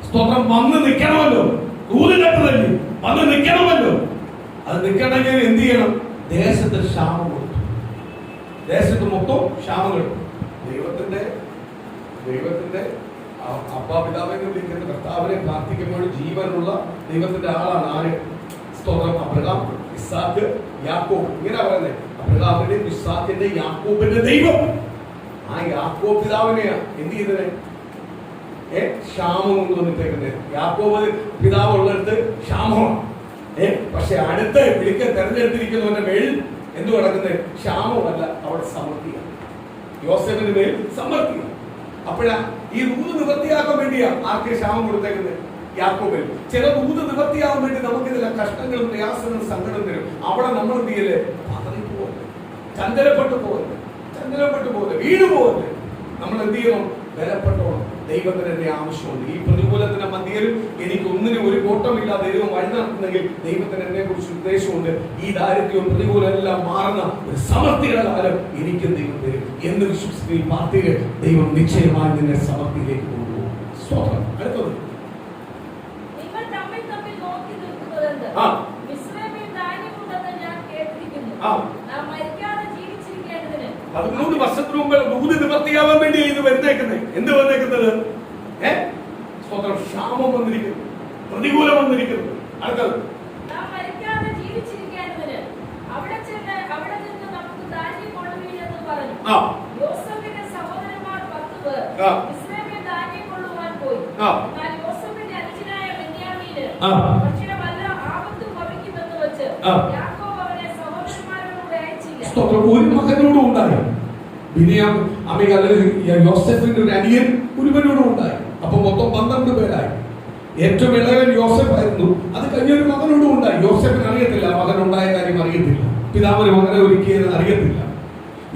സ്തോത്രം വന്ന് നിൽക്കണമല്ലോ. ദൂത് കേട്ടതല്ലേ, വന്ന് നിൽക്കണമല്ലോ. അത് നിൽക്കണമെങ്കിൽ എന്ത് ചെയ്യണം? ദേശത്ത് ക്ഷാമം കൊടുത്തു. ദേശത്ത് മൊത്തം ക്ഷാമം കൊടുത്തു. ദൈവത്തിന്റെ അപ്പാപിതാവിനെ വിളിക്കുന്ന കർത്താവിനെ പ്രാർത്ഥിക്കുമ്പോൾ ജീവനുള്ള ദൈവത്തിന്റെ ആളാണ് ആര്? സ്തോത്രം. അബ്രഹാം, ഇസ്ഹാക്ക്, യാക്കോബ്. ഇങ്ങനെ പറയുന്നത് അബ്രഹാമിന്റെ, ഇസ്ഹാക്കിന്റെ, യാക്കോബിന്റെ ദൈവം. ആ യാക്കോബ് പിതാവിനെയാ എന്ത് ചെയ്തത്? ക്ഷാമം കൊണ്ടുവന്നിട്ടേക്കുന്നത്. യാക്കോബ് പിതാവ് ഉള്ളിടത്ത് ക്ഷാമമാണ്. പക്ഷെ അടുത്ത് വിളിക്കാൻ തെരഞ്ഞെടുത്തിരിക്കുന്നവന്റെ മേൽ എന്തു കിടക്കുന്നത്? ക്ഷാമമല്ല, അവിടെ സമൃദ്ധിയാണ്. യോസേഫിന്റെ മേൽ സമൃദ്ധിയാണ്. അപ്പോഴാ ഈ ദൂത് നിവൃത്തിയാക്കാൻ വേണ്ടിയാ ആർക്ക് ക്ഷാമം കൊടുത്തേക്കുന്നത്? യാക്കോബിൽ. ചില ദൂത് നിവൃത്തിയാകാൻ വേണ്ടി നമുക്ക് ഇതിലെ കഷ്ടങ്ങളും പ്രയാസങ്ങളും സങ്കടം തരും. അവിടെ നമ്മൾ എന്ത് ചെയ്യല്? പതറിപ്പോകല്ലേ, ചഞ്ചലപ്പെട്ടു പോകല്ലേ, വീണു പോകല്ലേ. നമ്മൾ എന്ത് ചെയ്യണം? ബലപ്പെട്ടോണം. ദൈവത്തിന് എന്റെ ആവശ്യമുണ്ട്. ഈ പ്രതികൂലത്തിന്റെ മധ്യയിൽ എനിക്ക് ഒന്നിനും ഒരു കോട്ടമില്ലാതെ ദൈവം വഴി നടത്തുന്നെങ്കിൽ ദൈവത്തിന് എന്നെ കുറിച്ച് ഉദ്ദേശമുണ്ട്. ഈ ദാരിദ്ര്യവും പ്രതികൂലം എല്ലാം മാറുന്ന ഒരു സമൃദ്ധിയുടെ കാലം എനിക്കും ദൈവം തരും എന്ന് വിശ്വസിക്കുകയും പാർട്ടിയിൽ ദൈവം നിശ്ചയമായി നിന്നെ സമൃദ്ധിയിലേക്ക് കൊണ്ടുപോകും. സ്തോത്രം. അടുത്തത് ആ 13 വർഷത്തിന് മുമ്പ് ദൂത് നിവർത്തിയാവാൻ വേണ്ടി ഇത് വന്നേക്കുന്നത്. എന്ത് വന്നേക്കുന്നത്? സ്തോത്രം. ക്ഷാമം വന്നിരിക്കുന്നു, പ്രതികൂലം വന്നിരിക്കുന്നു. അടുത്തത് ഒരു മകനോടും ഉണ്ടായി. ബിനിയാം യോസേഫിന്റെ ഒരു അനിയൻ ഒരുവനോടും ഉണ്ടായി. അപ്പൊ മൊത്തം 12 പേരായി. ഏറ്റവും ഇളയവൻ യോസേഫ് ആയിരുന്നു. അത് കഴിഞ്ഞൊരു മകനോടും ഉണ്ടായി. യോസേഫിന് അറിയത്തില്ല, മകൻ ഉണ്ടായ കാര്യം അറിയത്തില്ല, പിതാവിന് മകനെ ഒരുക്കിയത് അറിയത്തില്ല.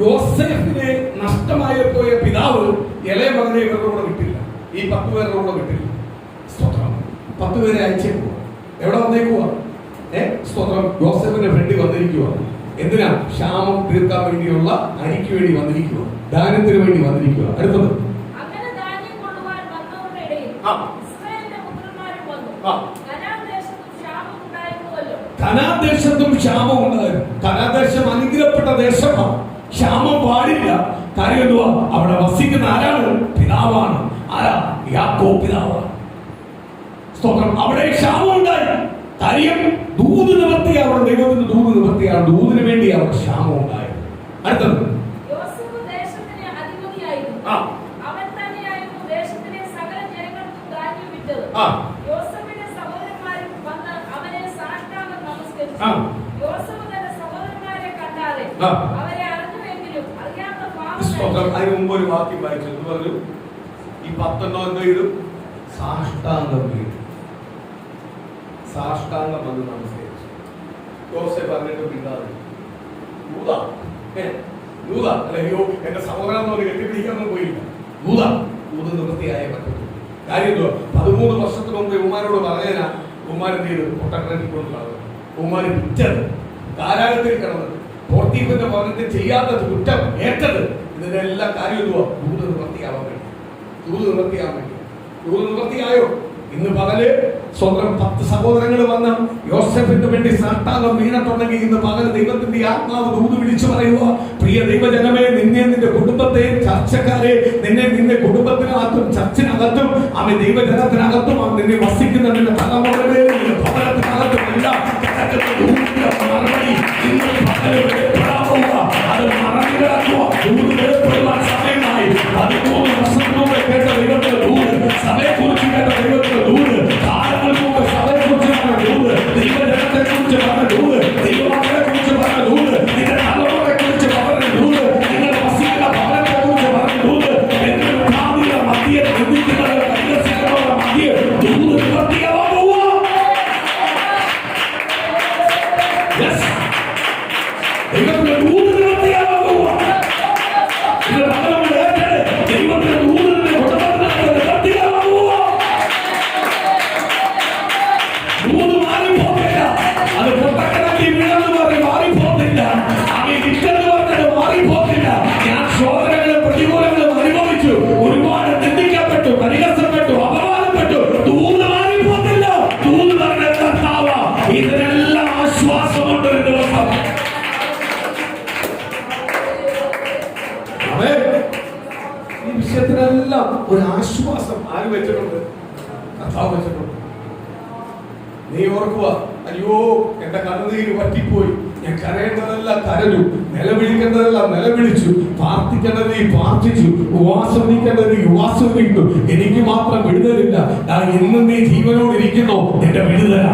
യോസേഫിനെ നഷ്ടമായി പോയ പിതാവ് ഇളയ മകനെ ഇവരുടെ കൂടെ വിട്ടില്ല. ഈ 10 പേരുടെ കൂടെ വിട്ടില്ല. സ്തോത്രം. 10 പേരെ അയച്ചേക്കുക. എവിടെ വന്നേക്കുക? സ്തോത്രം. യോസേഫിന്റെ ഫ്രണ്ട് വന്നിരിക്കുക. എന്തിനാ? ക്ഷാമം തീർക്കാൻ വേണ്ടിയുള്ള അരിക്ക് വേണ്ടി വന്നിരിക്കുക, ദാനത്തിന് വേണ്ടി വന്നിരിക്കുക. അടുത്തത് കനാൻദേശത്തും ക്ഷാമം ഉണ്ടായിരുന്നു. കനാൻദേശം അനുഗ്രഹപ്പെട്ട ദേശമാണ്. ക്ഷാമം പാടില്ല. കാര്യം എന്തുവാ? അവിടെ വസിക്കുന്ന ആരാണ്? പിതാവാണ്. ആരാ? യാക്കോബ് പിതാവാണ്. സ്തോത്രം. അവിടെ ക്ഷാമം ഉണ്ടായി. കാര്യം ദൂത് നിവർത്തിയാണ്. ദൈവത്തിന്റെ ദൂത് നിവർത്തിയാണ്. ദൂതിന് വേണ്ടി അവിടെ ക്ഷാമം ഉണ്ടായത്. അടുത്തത് അതിന് മുമ്പ് ഒരു വാക്യം വായിച്ചു. പറഞ്ഞു ഈ 10 എന്തോ ചെയ്തു? സാഷ്ടാംഗം വീണു. സാഷ്ടാംഗം വന്ന് നമസ്കരിച്ചു. യോസേഫ് പറഞ്ഞിട്ട് പിന്നാലെ അല്ലയോ എന്റെ സഹോദരൻ കെട്ടിപ്പിടിക്കാനൊന്നും പോയില്ല. ദൂത് നിവൃത്തിയായ പറ്റത്തു. കാര്യം 13 വർഷത്തിന് മുമ്പ് ഉമ്മാരോട് പറഞ്ഞാ ഉമ്മാർ എന്ത് ചെയ്തു? പൊട്ടക്കിണറ്റിൽ കൊണ്ട് കളഞ്ഞു. ഉമ്മാര് വിറ്റത്, കാരാഗത്തിൽ കിടന്നത്, പോർത്തീഫിന്റെ ഭവനത്തിൽ ചെയ്യാത്തത്, കുറ്റം ഏറ്റത്, ഇതിന്റെ എല്ലാ കാര്യം എന്തുവാ? ദൂത് നിവൃത്തിയാവാൻ വേണ്ടി. ദൂത് നിവൃത്തിയായോ? ഇന്ന് പകല് സ്വന്തം 10 സഹോദരങ്ങൾ വന്ന് യോസേഫിന് വേണ്ടി സാഷ്ടാംഗം വീണിട്ടുണ്ടെങ്കിൽ ഇന്ന് പകല് ദൈവത്തിന്റെ ആത്മാവ് ദൂത് വിളിച്ചു പറയുക, പ്രിയ ദൈവജനമേ, നിന്നെ, നിന്റെ കുടുംബത്തെ, ചർച്ചക്കാരെ, നിന്റെ കുടുംബത്തിനകത്തും ചർച്ചിനകത്തും അവൻ ദൈവജനത്തിനകത്തും അവൻ നിന്നെ വസിക്കുന്ന നിന്റെ തലമുറകളെ, നിന്റെ ഭവനത്തിനകത്തും എല്ലാം മറുപടി ഇന്ന് പകല് അത് മറഞ്ഞിടക്കുക. ദൂത് വെളിപ്പെടുവാൻ സമയമായി. 13 വർഷത്തിന് മുമ്പ് കേട്ട ദൈവത്തിന്റെ ദൂത്, സഭയെക്കുറിച്ച് കേട്ട ദൈവത്തിന്റെ ദൂത്, കാലങ്ങൾക്ക് മുമ്പ് സഭയെക്കുറിച്ച് പറഞ്ഞ ദൂത്, ദൈവജനത്തെ കുറിച്ച് പറഞ്ഞ ദൂത്, ദൈവമക്കളെ കുറിച്ച് പറഞ്ഞ ദൂത്, നിന്റെ തലമുറയെ കുറിച്ച് പറഞ്ഞ ദൂത്, നിങ്ങളുടെ വസിക്കുന്ന ഭവനത്തെ കുറിച്ച് പറഞ്ഞ ദൂത്, എന്നൊരു ഭാവിയുടെ മധ്യ ചിന്തിക്കുന്നവരുടെ പരിഹസിക്കുന്നവരുടെ മധ്യ ദൂത് നിവർത്തിയാവാൻ പോവുക. വിശ്വാസം ആര് വെച്ചിട്ടുണ്ട്? കർത്താവ് വെച്ചിട്ടുണ്ട്. നീ ഓർക്കുക, അയ്യോ എന്റെ കണ്ണുനീര് പറ്റിപ്പോയി, ഞാൻ കരയേണ്ടതെല്ലാം കരഞ്ഞു, നിലവിളിക്കേണ്ടതെല്ലാം നിലവിളിച്ചു, പ്രാർത്ഥിക്കേണ്ടത് നീ പ്രാർത്ഥിച്ചു, ഉപവാസമിരിക്കേണ്ടത് നീ ഉപവാസമിരിക്കുന്നു, എനിക്ക് മാത്രം വിടുതലില്ല. ഇന്ന് നീ ജീവനോട് ഇരിക്കുന്നോ, എന്റെ വിടുതല.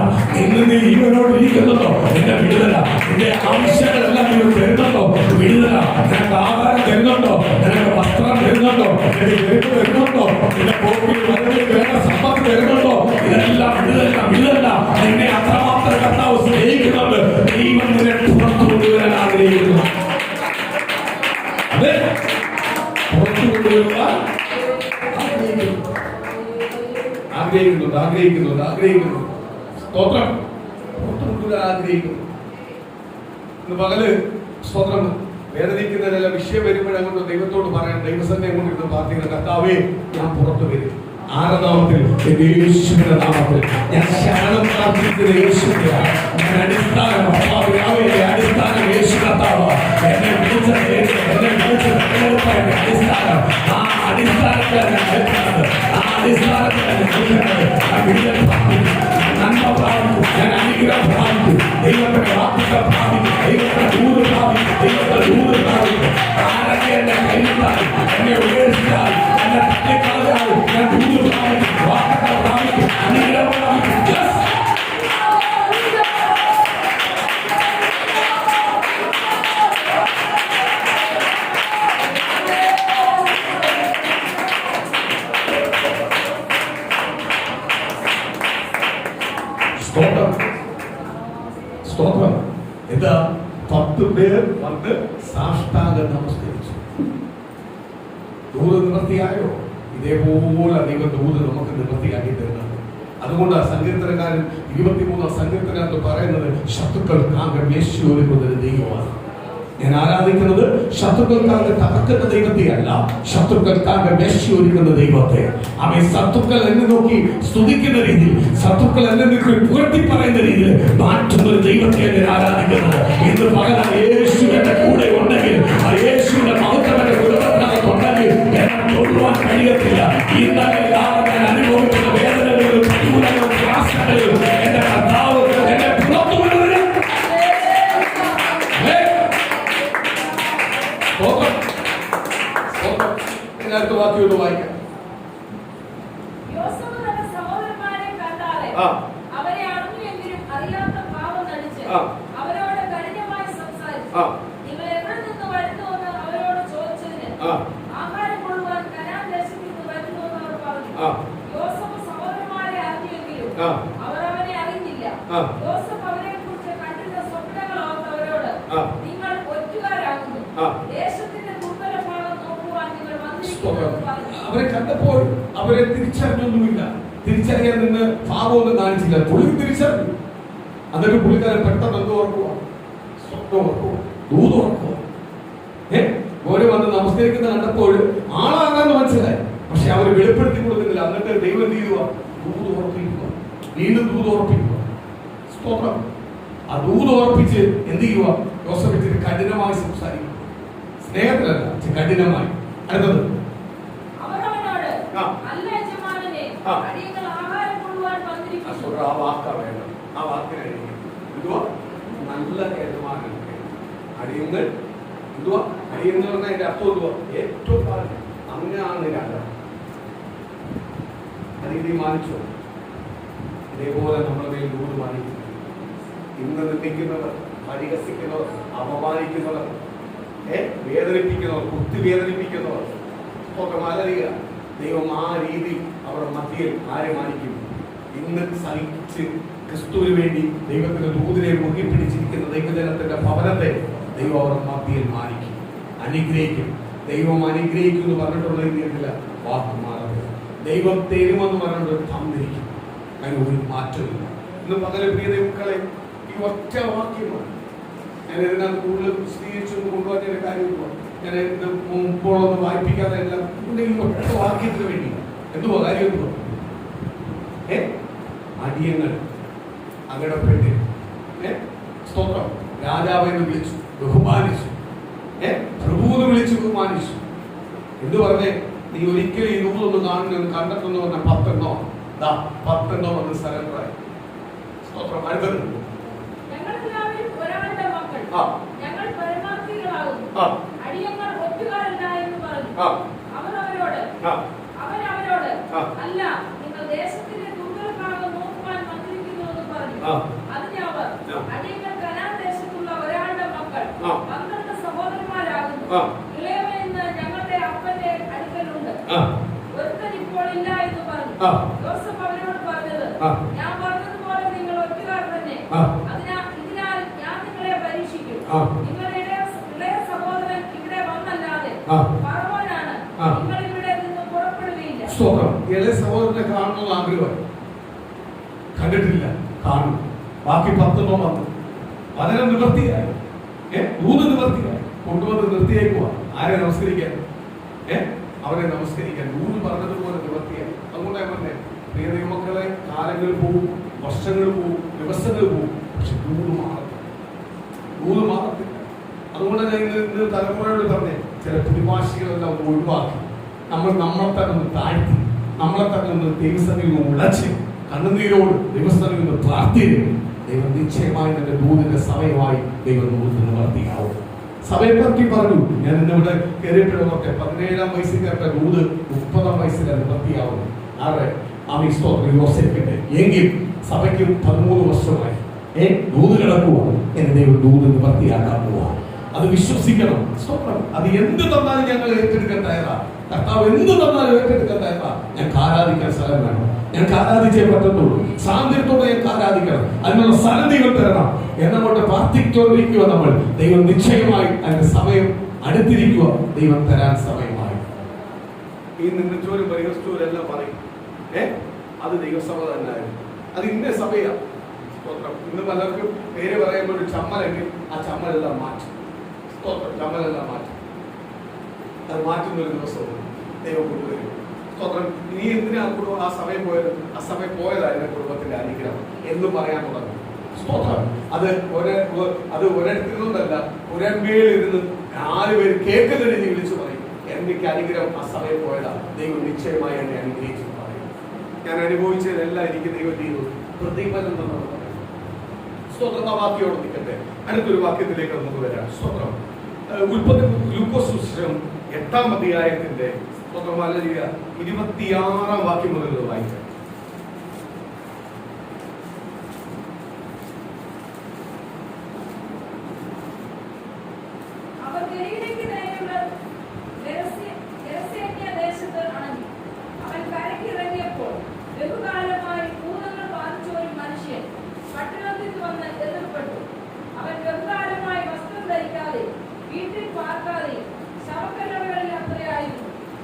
ഇന്ന് നീ ജീവനോട് ഇരിക്കുന്നുണ്ടോ, എന്റെ വിടുതല. നിന്റെ ആവശ്യങ്ങളെല്ലാം നീ തരുന്നുണ്ടോ, വിടുതല. നിനക്ക് ആഹാരം തരുന്നുണ്ടോ, നിനക്ക് വസ്ത്രം തരുന്നുണ്ടോ, നിനക്ക് വെറുപ്പ് തരുന്നുണ്ടോ, നിന്റെ പോക്കിൽ വേണ്ട സമ്പത്ത് തരുന്നുണ്ടോ, ഇതെല്ലാം വിടുതല. വിടുതല. നിന്നെ അത്രമാത്രം കർത്താവ് സ്നേഹിക്കുന്നുണ്ട്. ദൈവം നിന്നെ പുറത്തു കൊണ്ടുവരാൻ ആഗ്രഹിക്കുന്നു. അതെ, പുറത്തു കൊണ്ടുവരാൻ ആഗ്രഹിക്കുന്നുണ്ട്. സ്തോത്രം. പുറത്തു കൊണ്ടുവരാൻ ആഗ്രഹിക്കുന്നു. ഇന്ന് പകല് സ്തോത്രം വേദനിക്കുന്നതിനെല്ലാം വിഷയം വരുമ്പോഴങ്ങോട്ട് ദൈവത്തോട് പറയാൻ, ദൈവസന്നെ കൊണ്ടിരുന്ന് പ്രാർത്ഥിക്കുന്ന കർത്താവേ, ഞാൻ പുറത്തു വരും. ആരുടെ നാമത്തിൽ? യേശുവിന്റെ നാമത്തിൽ. ഞാൻ ശരണം പ്രാർത്ഥിക്കുന്ന യേശുവിനെയാണ്. ഞാൻ അടിസ്ഥാനം അടിസ്ഥാനം യേശു കർത്താവ്. എന്നെ വിളിച്ചത് അടിസ്ഥാനം. ആ അടിസ്ഥാനത്തിലാണ് നന്മ പ്രാപിക്കും, ഞാൻ അനുഗ്രഹം പ്രാപിക്കും, ദൈവത്തിന്റെ വാക്കുകൾ പ്രാപിക്കും, ദൈവത്തിന്റെ ദൂത് പ്രാപിക്കും, ദൈവത്തിന്റെ ദൂത് പ്രാപിക്കും. ആരൊക്കെ എന്നെ കൈവിട്ടാൽ, എന്നെ ഉപേക്ഷിച്ചാൽ, എന്നെ തള്ളിക്കളഞ്ഞാൽ, ഞാൻ ദൂത് പ്രാപിക്കും, വാക്കുകൾ പ്രാപിക്കും, അനുഗ്രഹം പ്രാപിക്കും. സ്തോത്രം. എന്താ? 10 പേർ വന്ന് സാഷ്ടാംഗം നമസ്കരിച്ചു. ദൂത് നിവൃത്തിയായോ? ഇതേപോലെ ദൈവം ദൂത് നമുക്ക് നിവൃത്തിയാക്കി തരുന്നത്. അതുകൊണ്ട് സങ്കീർത്തനക്കാരൻ 23 സങ്കീർത്തനകത്ത് പറയുന്നത്, ശത്രുക്കൾക്കാകെ യേശു ഒരുക്കുന്നൊരു ദൈവമാണ്. ഞാൻ ആരാധിക്കുന്നത് ശത്രുക്കൾക്കാകെ തകർക്കുന്ന ദൈവത്തെയല്ല, ശത്രുക്കൾക്കാകെ യേശു ഒരുക്കുന്ന ദൈവത്തെ. അവൻ ശത്രുക്കൾ എന്നെ നോക്കി സ്തുതിക്കുന്ന രീതിയിൽ, ശത്രുക്കൾ എന്നെ നോക്കി പുകഴ്ത്തി പറയുന്ന രീതിയിൽ മാറ്റുന്ന ഒരു ദൈവത്തെ ഞാൻ ആരാധിക്കുന്നത്. ഇന്ന് പകരം യേശു എന്റെ കൂടെ ഉണ്ടെങ്കിൽ, ആ യേശുവിന്റെ മഹത്വം എന്റെ കുടുംബത്തിനകത്തുണ്ടെങ്കിൽ എന്നെ തൊടുവാൻ കഴിയത്തില്ല. ഇന്നലെ ഞാൻ അനുഭവിക്കുന്ന വേദനകളും പ്രതികൂലങ്ങളും പ്രയാസങ്ങളും എന്റെ കർത്താവ് എന്നെ പുറത്തു കൊണ്ടുവരും. അടുത്ത വാക്യം വായിക്കാം. അവരെ അറിഞ്ഞുവെങ്കിലും അറിയാത്ത പാപം നടിച്ച് അവരോട് കഠിനമായി സംസാരിച്ചു. നിങ്ങൾ എവിടെ നിന്ന് വരുന്നുവെന്ന് അവരോട് ചോദിച്ചതിന് ആഹാരം കൊള്ളുവാൻ കനാൻ ദേശത്ത് നിന്ന് വരുന്നുവെന്ന് അവർ പറഞ്ഞു. യോസഫ് സഹോദരന്മാരെ അറിഞ്ഞുവെങ്കിലും അവർ അവനെ അറിഞ്ഞില്ല. യോസഫ് അവരെ കുറിച്ച് കണ്ടിരുന്ന സ്വപ്നങ്ങൾ അവരോട്, നിങ്ങൾ ഒറ്റുകാരാകുന്നു, ദേശത്തിന്റെ ദുർബല ഭാഗം നോക്കുവാൻ നിങ്ങൾ വന്നിരിക്കുന്നു. അവരെ കണ്ടപ്പോൾ അവരെ തിരിച്ചറിഞ്ഞൊന്നുമില്ല. തിരിച്ചറിയാൻ നിന്ന് ഭാവമൊന്നും കാണിച്ചില്ല. പുള്ളി തിരിച്ചറിഞ്ഞു. എന്നിട്ട് പുള്ളിക്കാരൻ പെട്ടെന്ന് എന്തോ ഓർക്കുക, സ്വപ്നം ഓർക്കുക, ദൂത് ഓർക്കുക. ഓരോ വന്ന് നമസ്കരിക്കുന്ന കണ്ടപ്പോൾ ആളാകാന്ന് മനസ്സിലായി. പക്ഷെ അവർ വെളിപ്പെടുത്തി കൊടുക്കുന്നില്ല. എന്നിട്ട് ദൈവം എന്ത് ചെയ്യുക? ദൂത് ഉറപ്പിക്കുക, വീണ്ടും ദൂത് ഉറപ്പിക്കുക. സ്തോത്രം. ആ ദൂത് ഉറപ്പിച്ച് എന്ത് ചെയ്യുക? യോസഫ് കഠിനമായി സംസാരിക്കുക. സ്നേഹത്തിലല്ല, കഠിനമായി. അടുത്തത് ആ വാക്കാ വേണം. ആ വാക്കിനെ എന്തുവാ? നല്ല യജമാനൻ. അടിയങ്ങൾ എന്തുവാ? അടിയങ്ങൾ പറഞ്ഞാൽ അതിന്റെ അർത്ഥം എന്തുവാ? ഏറ്റവും കാലം അങ്ങനെയാണ് രാജാവ്. അത് മാനിച്ചോ? ഇതേപോലെ നമ്മുടെ മേൽ ദൂത് മാനിക്കുന്നു. ഇന്ന് നിന്ദിക്കുന്നവർ, പരിഹസിക്കുന്നവർ, അപമാനിക്കുന്നവർ, വേദനിപ്പിക്കുന്നവർ, കുത്തി വേദനിപ്പിക്കുന്നവർ ഒക്കെ മാലരിക. ദൈവം ആ രീതി അവരുടെ മധ്യയിൽ ആരെ മാനിക്കും? ഇന്ന് സഹിച്ച് ക്രിസ്തുവിന് വേണ്ടി ദൈവത്തിന്റെ ദൂതിനെ മുറുകി പിടിച്ചിരിക്കുന്ന ദൈവജനത്തിന്റെ ഭവനത്തെ ദൈവം അവരുടെ മധ്യയിൽ മാനിക്കും, അനുഗ്രഹിക്കും. ദൈവം അനുഗ്രഹിക്കും എന്ന് പറഞ്ഞിട്ടുള്ള രീതിയില്ല വാക്ക് മാറരുത്. ദൈവം തരുമെന്ന് പറഞ്ഞിട്ട് തന്നിരിക്കും. അതിന് ഒരു മാറ്റമില്ല. ഇന്ന് പകലെ പ്രിയ ദൈവങ്ങളെ, ഈ ഒറ്റ വാക്യമാണ് ഞാൻ ഇതിനകത്ത് കൂടുതൽ വിശദീകരിച്ചൊന്ന് കൊണ്ടുവന്ന കാര്യമില്ല. ഞാൻ ഇത് മുമ്പോളൊന്ന് വായിപ്പിക്കാതെ എല്ലാം ഒറ്റ വാക്യത്തിന് വേണ്ടി എന്തുവാ കാര്യം? എന്തുവാ? അടിയങ്ങൾ അകടപ്പെട്ട് സ്തോത്രം രാജാവിനെ വിളിച്ചു, ബഹുമാനിച്ചു, പ്രഭുവിനെ വിളിച്ചു ബഹുമാനിച്ചു. എന്ത് പറഞ്ഞേ? നീ ഒരിക്കലും 20 കാണുന്നു കണ്ടെത്തുന്നു പറഞ്ഞ 10 വന്ന് സറണ്ടറായി. സ്തോത്രം. അടുത്തത് ഞങ്ങളെല്ലാവരും ഒരാളുടെ മക്കൾ, ഞങ്ങൾ പരമാർത്ഥികളാകുന്നു, അടിയങ്ങൾ ഒറ്റുകാരനായെന്ന് പറഞ്ഞു. അവൻ അവരോട് അല്ല, നിങ്ങൾ ദേശത്തിന്റെ ദുർബല ഭാഗം നോക്കുവാൻ വന്നിരിക്കുന്നു എന്ന് പറഞ്ഞു. അതിന് അവർ അടിയങ്ങൾ കനാൻ ദേശത്തുള്ള ഒരാളുടെ മക്കൾ 12 സഹോദരന്മാരാകുന്നു. ഇളയവൻ ഇന്ന് ഞങ്ങളുടെ അപ്പന്റെ അടുക്കലുണ്ട്, ഒരുത്തൻ ഇപ്പോൾ ഇല്ല എന്ന് പറഞ്ഞു. യോസഫ് അവരോട് പറഞ്ഞത്, ഞാൻ പറഞ്ഞതുപോലെ നിങ്ങൾ ഒറ്റുകാർ തന്നെ. ഇതിനാൽ ഞാൻ നിങ്ങളെ പരീക്ഷിക്കും. നിങ്ങളുടെ ഇളയ സഹോദരൻ ഇവിടെ വന്നല്ലാതെ ഫറവോനാണ്, നിങ്ങൾ ഇവിടെ നിന്ന് പുറപ്പെടുകയില്ല. ഇളയ സഹോദരനെ കാണണമെന്ന് ആഗ്രഹമായി, കണ്ടിട്ടില്ല, കാണും. ബാക്കി 10 വന്നു. വളരെ നിവൃത്തിയായി, നിവൃത്തിയായി കൊണ്ടുവന്ന് നിർത്തിയേക്കുവാ. ആരെ നമസ്കരിക്കാൻ? അവരെ നമസ്കരിക്കാൻ. പറഞ്ഞതുപോലെ നിവൃത്തിയായി. അതുകൊണ്ട് ഞാൻ പറഞ്ഞേ, പ്രിയ ദൈവമക്കളെ, കാലങ്ങൾ പോവും, വർഷങ്ങൾ പോവും, ദിവസങ്ങൾ പോവും, പക്ഷെ മാറത്തില്ല. അതുകൊണ്ട് ഞാൻ ഇന്ന് തലമുറയോട് പറഞ്ഞേ, ചില പിടിവാശികളെല്ലാം ഒന്ന് ഒഴിവാക്കി നമ്മളെ തന്നെ ഒന്ന് താഴ്ത്തി, നമ്മളെ തന്നെ ഒന്ന് ദൈവസന്നിധിയിൽ നിന്ന് ഉളച്ച്, കണ്ണുനീരോട് ദൈവസന്നിധിയിൽ നിന്ന് പ്രാർത്ഥിക്കും. ദൈവം നിശ്ചയമായി നിന്റെ ദൂതിന്റെ സമയമായി ദൈവം ദൂതിന് വർത്തിയാവും. സഭയെ പറ്റി പറഞ്ഞു. ഞാൻ ഇന്നിവിടെ കയറിയപ്പോഴൊക്കെ 17-ാം വയസ്സിൽ ദൂത് 30-ാം വയസ്സിലാണ് നിവർത്തിയാവുന്നത്. യോസേഫിന്റെ എങ്കിൽ സഭയ്ക്ക് 13 വർഷമായി ദൂത് കിടക്കുക. എന്റെ ദൈവം ദൂത് നിവർത്തിയാക്കാൻ പോവാ. അത് വിശ്വസിക്കണം. അത് എന്ത് തന്നാലും ഞങ്ങൾ ഏറ്റെടുക്കാൻ തയ്യാറാ. കർത്താവ് എന്ത് തന്നാലും ഏറ്റെടുക്കാൻ തയ്യാറാ. ഞങ്ങൾക്ക് ആരാധിക്കാൻ സ്ഥലം വേണം. ഞങ്ങൾക്ക് ആരാധിച്ചേ പറ്റത്തുള്ളൂ. സാന്ത്വത്തോടെ ഞങ്ങൾക്ക് ആരാധിക്കണം. അതിനുള്ള സ്ഥലം ദൈവം തരണം എന്നുകൊണ്ട് പ്രാർത്ഥിച്ചുകൊണ്ടിരിക്കുക. നമ്മൾ ദൈവം നിശ്ചയമായി അതിന്റെ സമയം അടുത്തിരിക്കുക. ദൈവം തരാൻ സമയമായി. ഈ നിന്നച്ചോരും പരിഹരിച്ചോരെല്ലാം പറയും അത് ദൈവസഭ തന്നെയായിരുന്നു, അത് ഇന്ന സഭയാണ്. ഇന്ന് പലർക്കും പേര് പറയുമ്പോൾ ഒരു ചമ്മലെങ്കിൽ ആ ചമ്മലെല്ലാം മാറ്റും. ചമ്മലെല്ലാം മാറ്റും. അത് മാറ്റുന്ന ഒരു ദിവസവും ദൈവം കൊണ്ടുവരും. സ്തോത്രം. നീ എന്തിനാ ആ സമയം പോയത്? ആ സമയം പോയതാ എന്റെ കുടുംബത്തിന്റെ അനുഗ്രഹം എന്ന് പറയാൻ തുടങ്ങും. സ്തോത്രം. അത് ഒരിടത്തിൽ നിന്നല്ല, ഒരമ്പേലിരുന്ന് 4 പേര് കേൾക്കുന്ന രീതി വിളിച്ചു പറയും, എനിക്ക് അനുഗ്രഹം ആ സമയം പോയതാ, ദൈവം നിശ്ചയമായി എന്നെ അനുഗ്രഹിച്ചു പറയും. ഞാൻ അനുഭവിച്ചതെല്ലാം എനിക്ക് ദൈവം ചെയ്തു പ്രതിഫലം എന്ന് പറയും. സ്തോത്രം. ആ വാക്യോട് നിൽക്കട്ടെ. അടുത്തൊരു വാക്യത്തിലേക്ക് നമുക്ക് വരാം. സ്തോത്രം. ലൂക്കോസ് സുവിശേഷം 8-ാം അധ്യായത്തിന്റെ 26-ാം വാക്യം മുതൽ വായിക്കാം.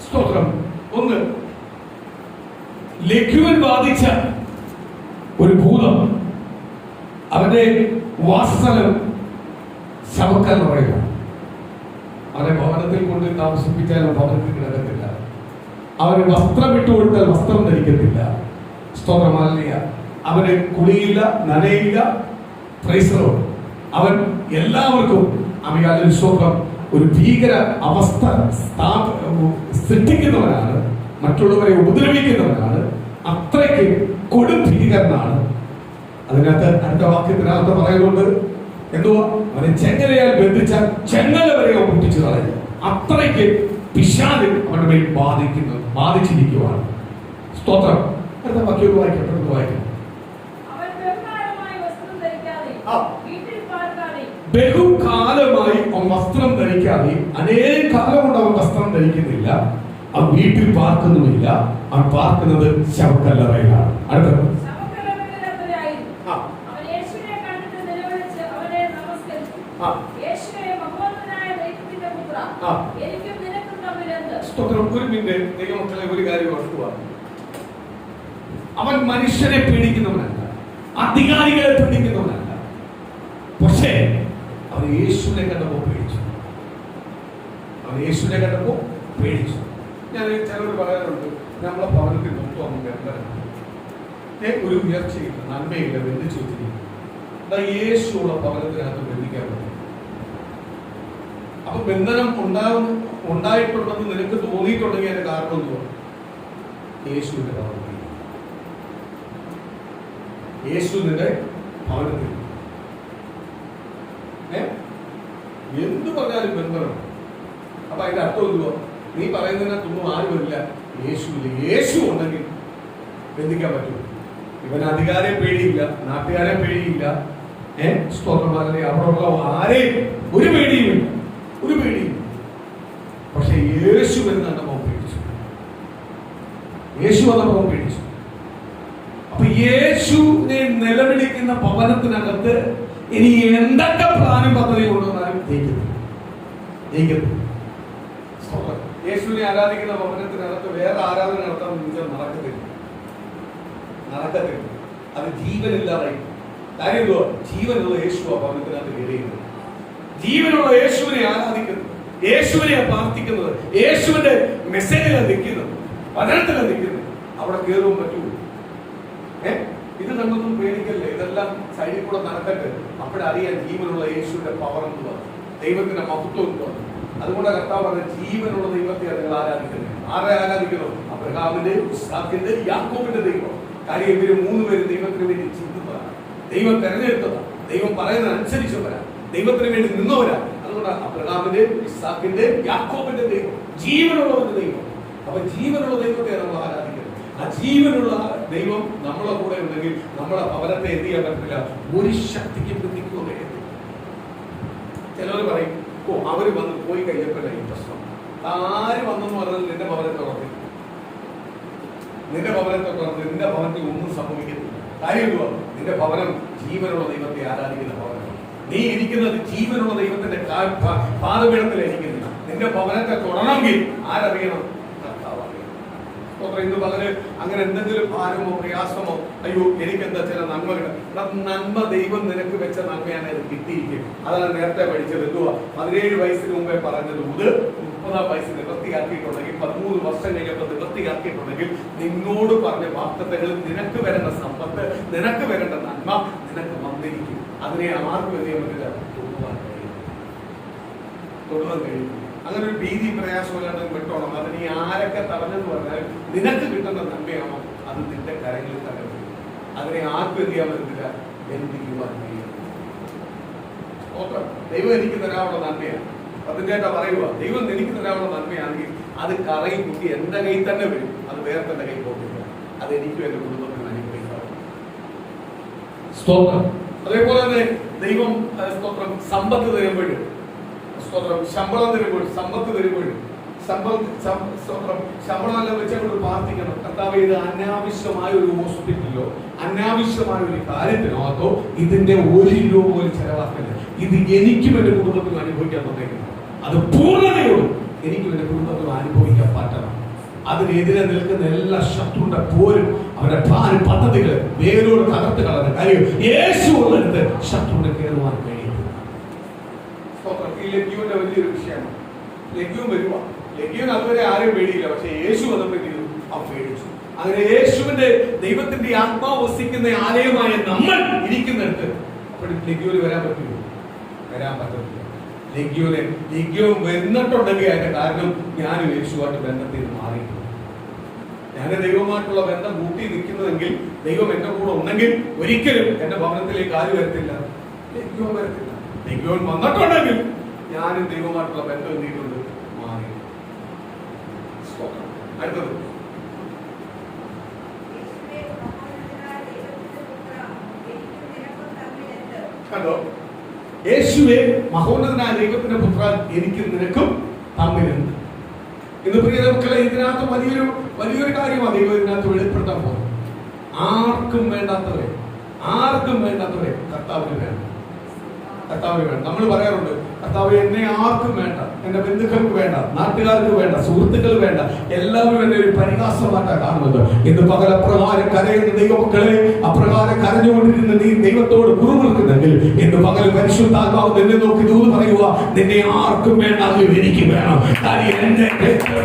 സ്തോത്രം. ഒന്ന്, ലഘുവൻ ബാധിച്ച ഒരു ഭൂതം അവന്റെ വാസസ്ഥലം ശവക്കല്ല് പറയുക. അവനെ ഭവനത്തിൽ കൊണ്ട് താമസിപ്പിച്ചാലും ഭവനത്തിൽ കിടക്കത്തില്ല. അവന് വസ്ത്രം ഇട്ടുകൊടുത്താൽ വസ്ത്രം ധരിക്കത്തില്ല. സ്തോത്രമാലിയ. അവന് കുളിയില്ല, നനയില്ല. പ്രൈസറോ. അവൻ എല്ലാവർക്കും അമിയാലൊരു സ്തോത്രം ഒരു ഭീകര അവസ്ഥ സൃഷ്ടിക്കുന്നവനാണ്, മറ്റുള്ളവരെ ഉപദ്രവിക്കുന്നവനാണ്, അത്രയ്ക്ക് കൊടുഭീകരനാണ്. അതിനകത്ത് അടുത്ത വാക്യത്തിനകത്ത് പറയുന്നുണ്ട്, എന്തുവാ, അവനെ ചെങ്ങലയാൽ ബന്ധിച്ചാൽ ചെങ്ങല വരെ പൊട്ടിച്ചു കളയും. അത്രയ്ക്ക് പിശാച് അവന്റെ മേൽ ബാധിച്ചിരിക്കുവാണ്. സ്തോത്രം. അടുത്ത വാക്യം വായിക്കാം. ബഹുകാലമായി അവൻ വസ്ത്രം ധരിക്കാതെ, അനേക കാലം കൊണ്ട് അവൻ വസ്ത്രം ധരിക്കുന്നില്ല. അവൻ വീട്ടിൽ പാർക്കുന്നുമില്ല. അവൻ പാർക്കുന്നത് ശവക്കല്ലറയിലാണ്. അടുത്തത് ഒരു മിനിറ്റ് ദൈവമക്കളെ ഒരു കാര്യം ഓർക്കുക. അവൻ മനുഷ്യരെ പീഡിക്കുന്നവനല്ല, അധികാരികളെ പീഡിക്കുന്നവനല്ല. പക്ഷേ അവൻ യേശുവിനെ കണ്ടപ്പോൾ പേടിച്ചു. ഞാൻ ചിലർ പറയാറുണ്ട്, നമ്മളെ ഭവനത്തിൽ മൊത്തം അങ്ങ് ബന്ധനം, ഒരു ഉയർച്ചയില്ല, നന്മയില്ല, ബന്ധിച്ചു വെച്ചിരിക്കുന്നു. യേശുള്ള ഭവനത്തിനകത്ത് ബന്ധിക്കാൻ പറ്റും. അപ്പൊ ബന്ധനം ഉണ്ടായിട്ടുണ്ടെന്ന് നിനക്ക് തോന്നിയിട്ടുണ്ടെങ്കിൽ അതിന്റെ കാരണം എന്തുവാ? യേശുവിന്റെ ഭവനത്തിൽ, യേശുവിന്റെ ഭവനത്തിൽ എന്ത് പറഞ്ഞാലും ബന്ധനം. അപ്പൊ അതിന്റെ അർത്ഥം എന്തുവാ? നീ പറയുന്നതിനകത്തൊന്നും ആരുമില്ല, യേശുവില്ല. യേശു ഉണ്ടെങ്കിൽ ബന്ധിക്കാൻ പറ്റുമോ? ഇവൻ അധികാരെ പേടിയില്ല, നാട്ടുകാരെ പേടിയില്ല, സ്തോത്രമാരെ അവിടെയുള്ള ആരെയും ഒരു പേടിയുമില്ല, ഒരു പേടിയും. പക്ഷെ യേശു വരുന്ന പേടിച്ചു, യേശു വന്നപ്പോൾ പേടിച്ചു. അപ്പൊ യേശുവിനെ നിലവിളിക്കുന്ന ഭവനത്തിനകത്ത് ഇനി എന്തൊക്കെ പ്ലാനും പദ്ധതി കൊണ്ടുവന്നാലും ജയിക്കത്തില്ല. യേശുവിനെ ആരാധിക്കുന്ന ഭവനത്തിനകത്ത് വേറെ ആരാധന നടത്താൻ നടക്കത്തില്ല. അത് ജീവനില്ലാതായി. കാര്യം എന്തുവാ? ജീവനുള്ള യേശു ആ ഭവനത്തിനകത്ത് ഇടയുന്നത്. ജീവനുള്ള യേശുവിനെ ആരാധിക്കുന്നത്, യേശുവിനെ പ്രാർത്ഥിക്കുന്നത്, യേശുവിന്റെ മെസ്സേജിലാണ് നിൽക്കുന്നത്, വചനത്തിലാണ് നിൽക്കുന്നത്. അവിടെ കയറുവാൻ പറ്റൂ? ഇത് നമ്മൊന്നും പേടിക്കല്ലേ, ഇതെല്ലാം സൈഡിൽ കൂടെ നടക്കട്ടെ. അപ്പോഴറിയാൻ ജീവനുള്ള യേശുവിന്റെ പവർ എന്തുവാ, ദൈവത്തിന്റെ മഹത്വം എന്തുവാ. അതുകൊണ്ട് കർത്താവ് പറഞ്ഞ ജീവനുള്ള ദൈവത്തെ നിങ്ങൾ ആരാധിക്കുന്നത്. ആരെ ആരാധിക്കണം? അബ്രഹാമിന്റെ, ഇസ്ഹാക്കിന്റെ, യാക്കോബിന്റെ ദൈവം. കാര്യം ഇവര് മൂന്നുപേരും ദൈവത്തിന് വേണ്ടി ചിന്തിച്ചതാണ്, ദൈവം തെരഞ്ഞെടുത്തതാണ്, ദൈവം പറയുന്നതനുസരിച്ചവരാ, ദൈവത്തിന് വേണ്ടി നിന്നവരാ. അതുകൊണ്ട് അബ്രഹാമിന്റെ, ഇസ്ഹാക്കിന്റെ, യാക്കോബിന്റെ ദൈവം, ജീവനുള്ളവന്റെ ദൈവം. അപ്പൊ ജീവനുള്ള ദൈവത്തെ നമ്മൾ ആരാധിക്കുന്നത്. ആ ജീവനുള്ള ദൈവം നമ്മളെ കൂടെ ഉണ്ടെങ്കിൽ നമ്മളെ ഭവനത്തെ എന്ത് ചെയ്യാൻ പറ്റില്ല, ഒരു ശക്തിക്ക് ബന്ധിക്കുകയില്ല. ചിലവർ പറയും, ഓ അവര് വന്ന് പോയി കഴിഞ്ഞപ്പോഴല്ല ഈ പ്രശ്നം. ആര് വന്നെന്ന് പറഞ്ഞാൽ നിന്റെ ഭവനത്തെ ഉറപ്പിക്കും, നിന്റെ ഭവനത്തെ തുറന്ന് നിന്റെ ഭവനത്തിൽ ഒന്നും സംഭവിക്കുന്നില്ല. കാര്യം എന്തുവാ? നിന്റെ ഭവനം ജീവനുള്ള ദൈവത്തെ ആരാധിക്കുന്ന ഭവനം. നീ ഇരിക്കുന്നത് ജീവനുള്ള ദൈവത്തിന്റെ പാദപീഠത്തിലിരിക്കുന്നില്ല. നിന്റെ ഭവനത്തെ തുടരണമെങ്കിൽ ആരറിയണം? ഇന്ന് പലര് അങ്ങനെ എന്തെങ്കിലും ഭാരമോ പ്രയാസമോ, അയ്യോ എനിക്കെന്താ ചില നന്മകൾ, നന്മ ദൈവം നിനക്ക് വെച്ച നന്മയാണ് അത് കിട്ടിയിരിക്കും. അതാണ് നേരത്തെ പഠിച്ചത്. എന്തുവാ? 17 വയസ്സിന് മുമ്പേ പറഞ്ഞത് ഇത് 30 വയസ്സ് നിവൃത്തിയാക്കിയിട്ടുണ്ടെങ്കിൽ, 13 വർഷം കഴിഞ്ഞപ്പോൾ നിവൃത്തിയാക്കിയിട്ടുണ്ടെങ്കിൽ, നിന്നോട് പറഞ്ഞ വാഗ്ദത്തങ്ങളിൽ നിനക്ക് വരേണ്ട സമ്പത്ത്, നിനക്ക് വരേണ്ട നന്മ നിനക്ക് വന്നിരിക്കും. അതിനെ ആർക്കും എന്ത് ചെയ്യാൻ പറ്റില്ല, തൊടുവാൻ കഴിയും. അങ്ങനെ ഒരു ഭീതി പ്രയാസമില്ലാതെ വിട്ടോണം. അത് നീ ആരൊക്കെ തടഞ്ഞെന്ന് പറഞ്ഞാൽ നിനക്ക് കിട്ടുന്ന നന്മയാണോ അത് നിന്റെ കരങ്ങളിൽ തകർന്നു. അതിനെ ആർക്കും എന്ത് ചെയ്യാൻ പറ്റില്ല, ബന്ധിക്കുവാൻ കഴിയും. ദൈവം എനിക്ക് തരാനുള്ള നന്മയാണ്. അതിൻ്റെ പറയുക, ദൈവം എനിക്ക് തരാനുള്ള നന്മയാണെങ്കിൽ അത് കറയും കുട്ടി എന്റെ കയ്യിൽ തന്നെ വരും. അത് വേറെ തന്നെ കൈ പോകില്ല. അത് എനിക്കും എന്റെ കുടുംബത്തിന് അനുഗ്രഹിക്കാം. സ്തോത്രം. അതേപോലെ തന്നെ ദൈവം സ്തോത്രം സമ്പത്ത് തരുമ്പോഴും, ശമ്പളം തരുമ്പോൾ, സമ്പത്ത് തരുമ്പോഴും, ശമ്പളം എല്ലാം വെച്ചുകൊണ്ട് പ്രാർത്ഥിക്കണം. കർത്താവേ, ഇത് അനാവശ്യമായ ഒരു ഹോസ്പിറ്റലിലോ അനാവശ്യമായ ഒരു കാര്യത്തിനോ അതോ ഇതിന്റെ 1 രൂപ പോലും ചെലവാക്കില്ല. ഇത് എനിക്കും എന്റെ കുടുംബത്തിനും അനുഭവിക്കാൻ തന്നേക്കണം. അത് പൂർണ്ണതയോടും എനിക്കും എന്റെ കുടുംബത്തിനും അനുഭവിക്കാൻ പറ്റണം. അതിനെതിരെ നിൽക്കുന്ന എല്ലാ ശത്രുവിന്റെ പോരും അവരുടെ പ്ലാൻ പദ്ധതികൾ വേരോട് തകർത്ത് കളഞ്ഞ കാര്യം യേശു ഉള്ളിടത്ത് ശത്രുവിനെ കയറുവാൻ കഴിയും. ഈ ലഗ്യൂവിന്റെ വലിയൊരു വിഷയമാണ്. ലഗ്യൂൻ വരുക, ലഗ്യൂൻ അതുവരെ ആരും പേടിയില്ല. പക്ഷെ യേശു വന്നപ്പോഴേക്കും അവൻ പേടിച്ചു. അങ്ങനെ യേശുവിന്റെ ദൈവത്തിന്റെ ആത്മാവ് വസിക്കുന്ന ആലയമായ നമ്മൾ ഇരിക്കുന്നിടത്ത് അപ്പോൾ ലഗ്യൂന് വരാൻ പറ്റുമോ? വരാൻ പറ്റത്തില്ല. ലഗ്യൂൻ വന്നിട്ടുണ്ടെങ്കിൽ അതിന്റെ കാരണം ഞാനും യേശുവായിട്ട് ബന്ധത്തിൽ മാറിയിട്ടുണ്ട്. ഞാൻ ദൈവമായിട്ടുള്ള ബന്ധം കൂട്ടി നിൽക്കുന്നതെങ്കിൽ, ദൈവം എന്റെ കൂടെ ഉണ്ടെങ്കിൽ ഒരിക്കലും എന്റെ ഭവനത്തിലേക്ക് ആര് വരത്തില്ല, ലഗ്യൂൻ വരത്തില്ല. ലഗ്യൂൻ വന്നിട്ടുണ്ടെങ്കിൽ ഞാനും ദൈവമായിട്ടുള്ള ബന്ധം എന്തിട്ടുണ്ട്, മാറി. അടുത്തത് കണ്ടോ? യേശുവേ മഹോന്നതനായ ദൈവത്തിന്റെ പുത്ര, എനിക്ക് നിനക്കും തമ്മിലുണ്ട്. ഇന്ന് പ്രിയ മക്കളെ, ഇതിനകത്ത് വലിയൊരു കാര്യമാണ് ദൈവം ഇതിനകത്ത് വെളിപ്പെടുത്താൻ പോകുന്നത്. ആർക്കും വേണ്ടാത്തവരെ കർത്താവിന് വേണം. നമ്മൾ പറയാറുണ്ട്, കർത്താവ് എന്നെ ആർക്കും വേണ്ട, എന്റെ ബന്ധുക്കൾക്ക് വേണ്ട, നാട്ടുകാർക്ക് വേണ്ട, സുഹൃത്തുക്കൾ വേണ്ട, എല്ലാവരും എന്നെ ഒരു പരിഹാസമായിട്ടാണ് കാണുന്നത്. ഇന്ന് പകൽ അപ്രകാരം കരയുന്ന ദൈവമക്കളെ, അപ്രകാരം കരഞ്ഞുകൊണ്ടിരുന്ന നീ ദൈവത്തോട് കുറുമുറുക്കുന്നെങ്കിൽ ഇന്ന് പകൽ പരിശുദ്ധാത്മാവ് നിന്നെ നോക്കി ദൂത് പറയുക, നിന്നെ ആർക്കും വേണ്ട, എനിക്ക് വേണം. എന്റെ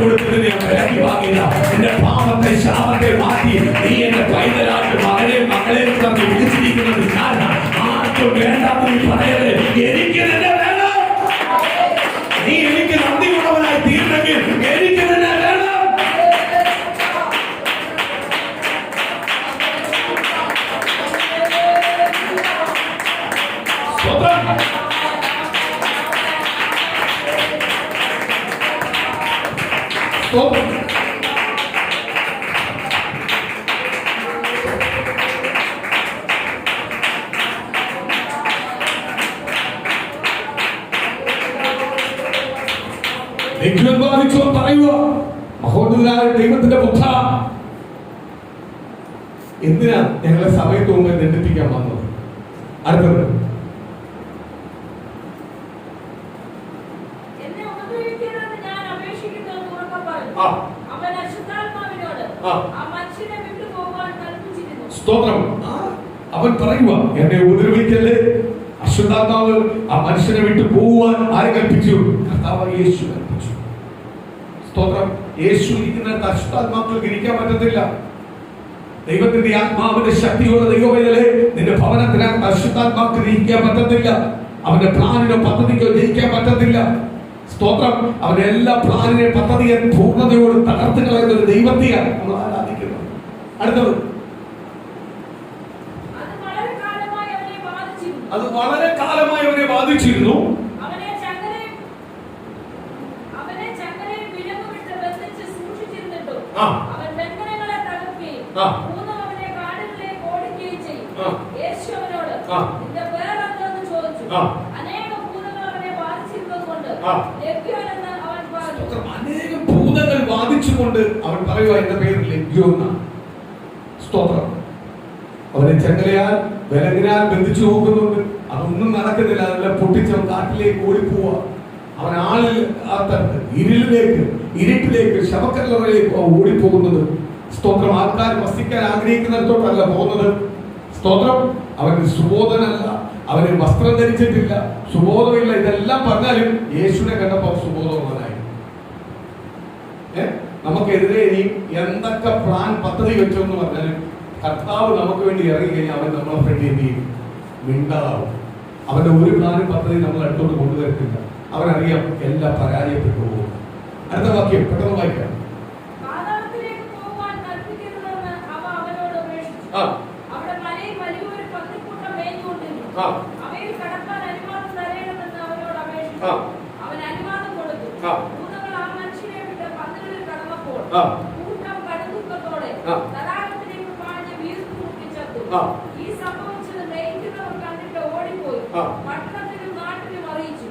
കൊടുത്തതിനെ വിലക്കി വാങ്ങില്ല, എന്റെ പാപത്തെ ശാപത്തെ മാറ്റി നീ എന്റെ പൈതലായിട്ട് മകളെ വിളിച്ചിരിക്കുന്നത് ആർക്കും വേണ്ടാത്ത നീ പറയരുത്, എനിക്ക് നിന്നെ വേണം. നീ സ്തോത്രം. സ്തോത്രം. ലഘ്വൻ ബാധിച്ചോ പറയുക, മഹോന്നതനായ ദൈവത്തിന്റെ പുത്ര, എന്തിനാ ഞങ്ങളെ സമയത്ത് മുമ്പ് ദണ്ഡിപ്പിക്കാൻ വന്നത്? അടുത്തത്, എന്നെ ഉപദ്രവിക്കരുതെന്ന് ഞാൻ അപേക്ഷിക്കുന്നുവെന്ന് ഉറക്കെ പറഞ്ഞു. ആ. അവൻ അശുദ്ധാത്മാവിനോട് ആ. ആ മനുഷ്യനെ വിട്ടുപോകുവാൻ കൽപ്പിച്ചിരുന്നു. സ്തോത്രം. അവൻ പറയുക, എന്നെ ഉപദ്രവിക്കല്ലേ. അശുദ്ധാത്മാവ് ആ മനുഷ്യനെ വിട്ടു പോകുവാൻ ആര് കൽപ്പിച്ചു? കർത്താവ് യേശു കൽപ്പിച്ചു. സ്തോത്രം. യേശു ഇരിക്കുന്നിടത്ത് അശുദ്ധാത്മാക്കൾക്ക് ഇരിക്കാൻ പറ്റത്തില്ല. ദൈവത്തിന്റെ ആത്മാവിന്റെ ശക്തിയുള്ള ദൈവവേദനയെ നിന്റെ ഭവനത്തിനകത്ത് അശുദ്ധാത്മാക്ക് ഇരിക്കാൻ പറ്റത്തില്ല. അവന്റെ പ്ലാനിനോ പദ്ധതിക്കോ ജയിക്കാൻ പറ്റത്തില്ല. സ്തോത്രം. അവന്റെ എല്ലാ പ്ലാനിനെ പദ്ധതിയെ പൂർണ്ണതയോട് തകർത്ത് കളയുന്ന ഒരു ദൈവത്തെയാണ് നമ്മൾ ആരാധിക്കുന്നത്. അടുത്തത്, അത് വളരെ കാലമായി അവനെ ബാധിച്ചിരുന്നു. അവനെ ചങ്ങലയും വിലങ്ങുമിട്ട് ബന്ധിച്ച് സൂക്ഷിച്ചിരുന്നിട്ടും അവൻ ബന്ധനങ്ങളെ തകർക്കുകയും ഭൂതം അവനെ കാടുകളിലേക്ക് ഓടിക്കുകയും ചെയ്യും. യേശു അവനോട് നിന്റെ പേരെന്തെന്ന് ചോദിച്ചു. അനേകം ഭൂതങ്ങൾ അവനെ ബാധിച്ചിരുന്നതുകൊണ്ട് ലഗ്യോനെന്ന് അവൻ പറഞ്ഞു. അനേകം ഭൂതങ്ങൾ ബാധിച്ചുകൊണ്ട് അവൻ പറയുക, എന്റെ പേര് ലഗ്യോൻ എന്നാണ്. സ്തോത്രം. അവനെ ചങ്ങലയാൽ വിലങ്ങിനാൽ ബന്ധിച്ചു നോക്കുന്നുണ്ട്. അതൊന്നും നടക്കുന്നില്ല. അതെല്ലാം പൊട്ടിച്ചവൻ കാട്ടിലേക്ക് ഓടിപ്പോവുക. അവൻ ആളിൽ ഇരുട്ടിലേക്ക് ശവക്കല്ലറയിലേക്ക് ഓടിപ്പോകുന്നത്. സ്തോത്രം. ആൾക്കാർ വസിക്കാൻ ആഗ്രഹിക്കുന്നിടത്തോട്ടല്ല പോകുന്നത്. സ്തോത്രം. അവന് സുബോധനല്ല, അവന് വസ്ത്രം ധരിച്ചിട്ടില്ല, സുബോധമില്ല. ഇതെല്ലാം പറഞ്ഞാലും യേശുവിനെ കണ്ടപ്പോൾ സുബോധമുള്ളതായി. നമുക്കെതിരെ ഇനി എന്തൊക്കെ പ്ലാൻ പദ്ധതി വെച്ചെന്ന് പറഞ്ഞാലും കർത്താവ് നമുക്ക് വേണ്ടി ഇറങ്ങി കഴിഞ്ഞാൽ അവൻ നമ്മളെ ഫ്രണ്ട് എന്ത് ചെയ്യും? മിണ്ടാവും. അവന്റെ ഒരു പ്ലാനും പദ്ധതി നമ്മൾ അടുത്തോട്ട് കൊണ്ടുവരത്തില്ല. അവനറിയാം എല്ലാം പരാജയപ്പെട്ടു പോകും. അടുത്ത വാക്യം പെട്ടെന്ന് വായിക്കാം. പാതാളത്തിലേക്ക് പോകുവാൻ കൽപ്പിക്കരുതെന്ന് അവ അവനോട് ഉപേക്ഷിച്ചു. അവിടെ മലയിൽ വലിയൊരു പന്നിക്കൂട്ടം മേഞ്ഞുകൊണ്ടിരുന്നു. അവയിൽ കടക്കാൻ അനുവാദം തരേണമെന്ന് അവനോട് അപേക്ഷിച്ചു. അവൻ അനുവാദം കൊടുത്തു. ഭൂതങ്ങൾ ആ മനുഷ്യനെ വിട്ട് പന്നികളിൽ കടന്നപ്പോൾ കൂട്ടം കടുതുക്കത്തോടെ തടാകത്തിലേക്ക് പാഞ്ഞ് വീർത്ത് മുട്ടിച്ചെത്തു. ഈ സംഭവിച്ചത് ഗ്രഹിക്കുന്നവർ കണ്ടിട്ട് ഓടിപ്പോയി പട്ടണത്തിലും നാട്ടിലും അറിയിച്ചു.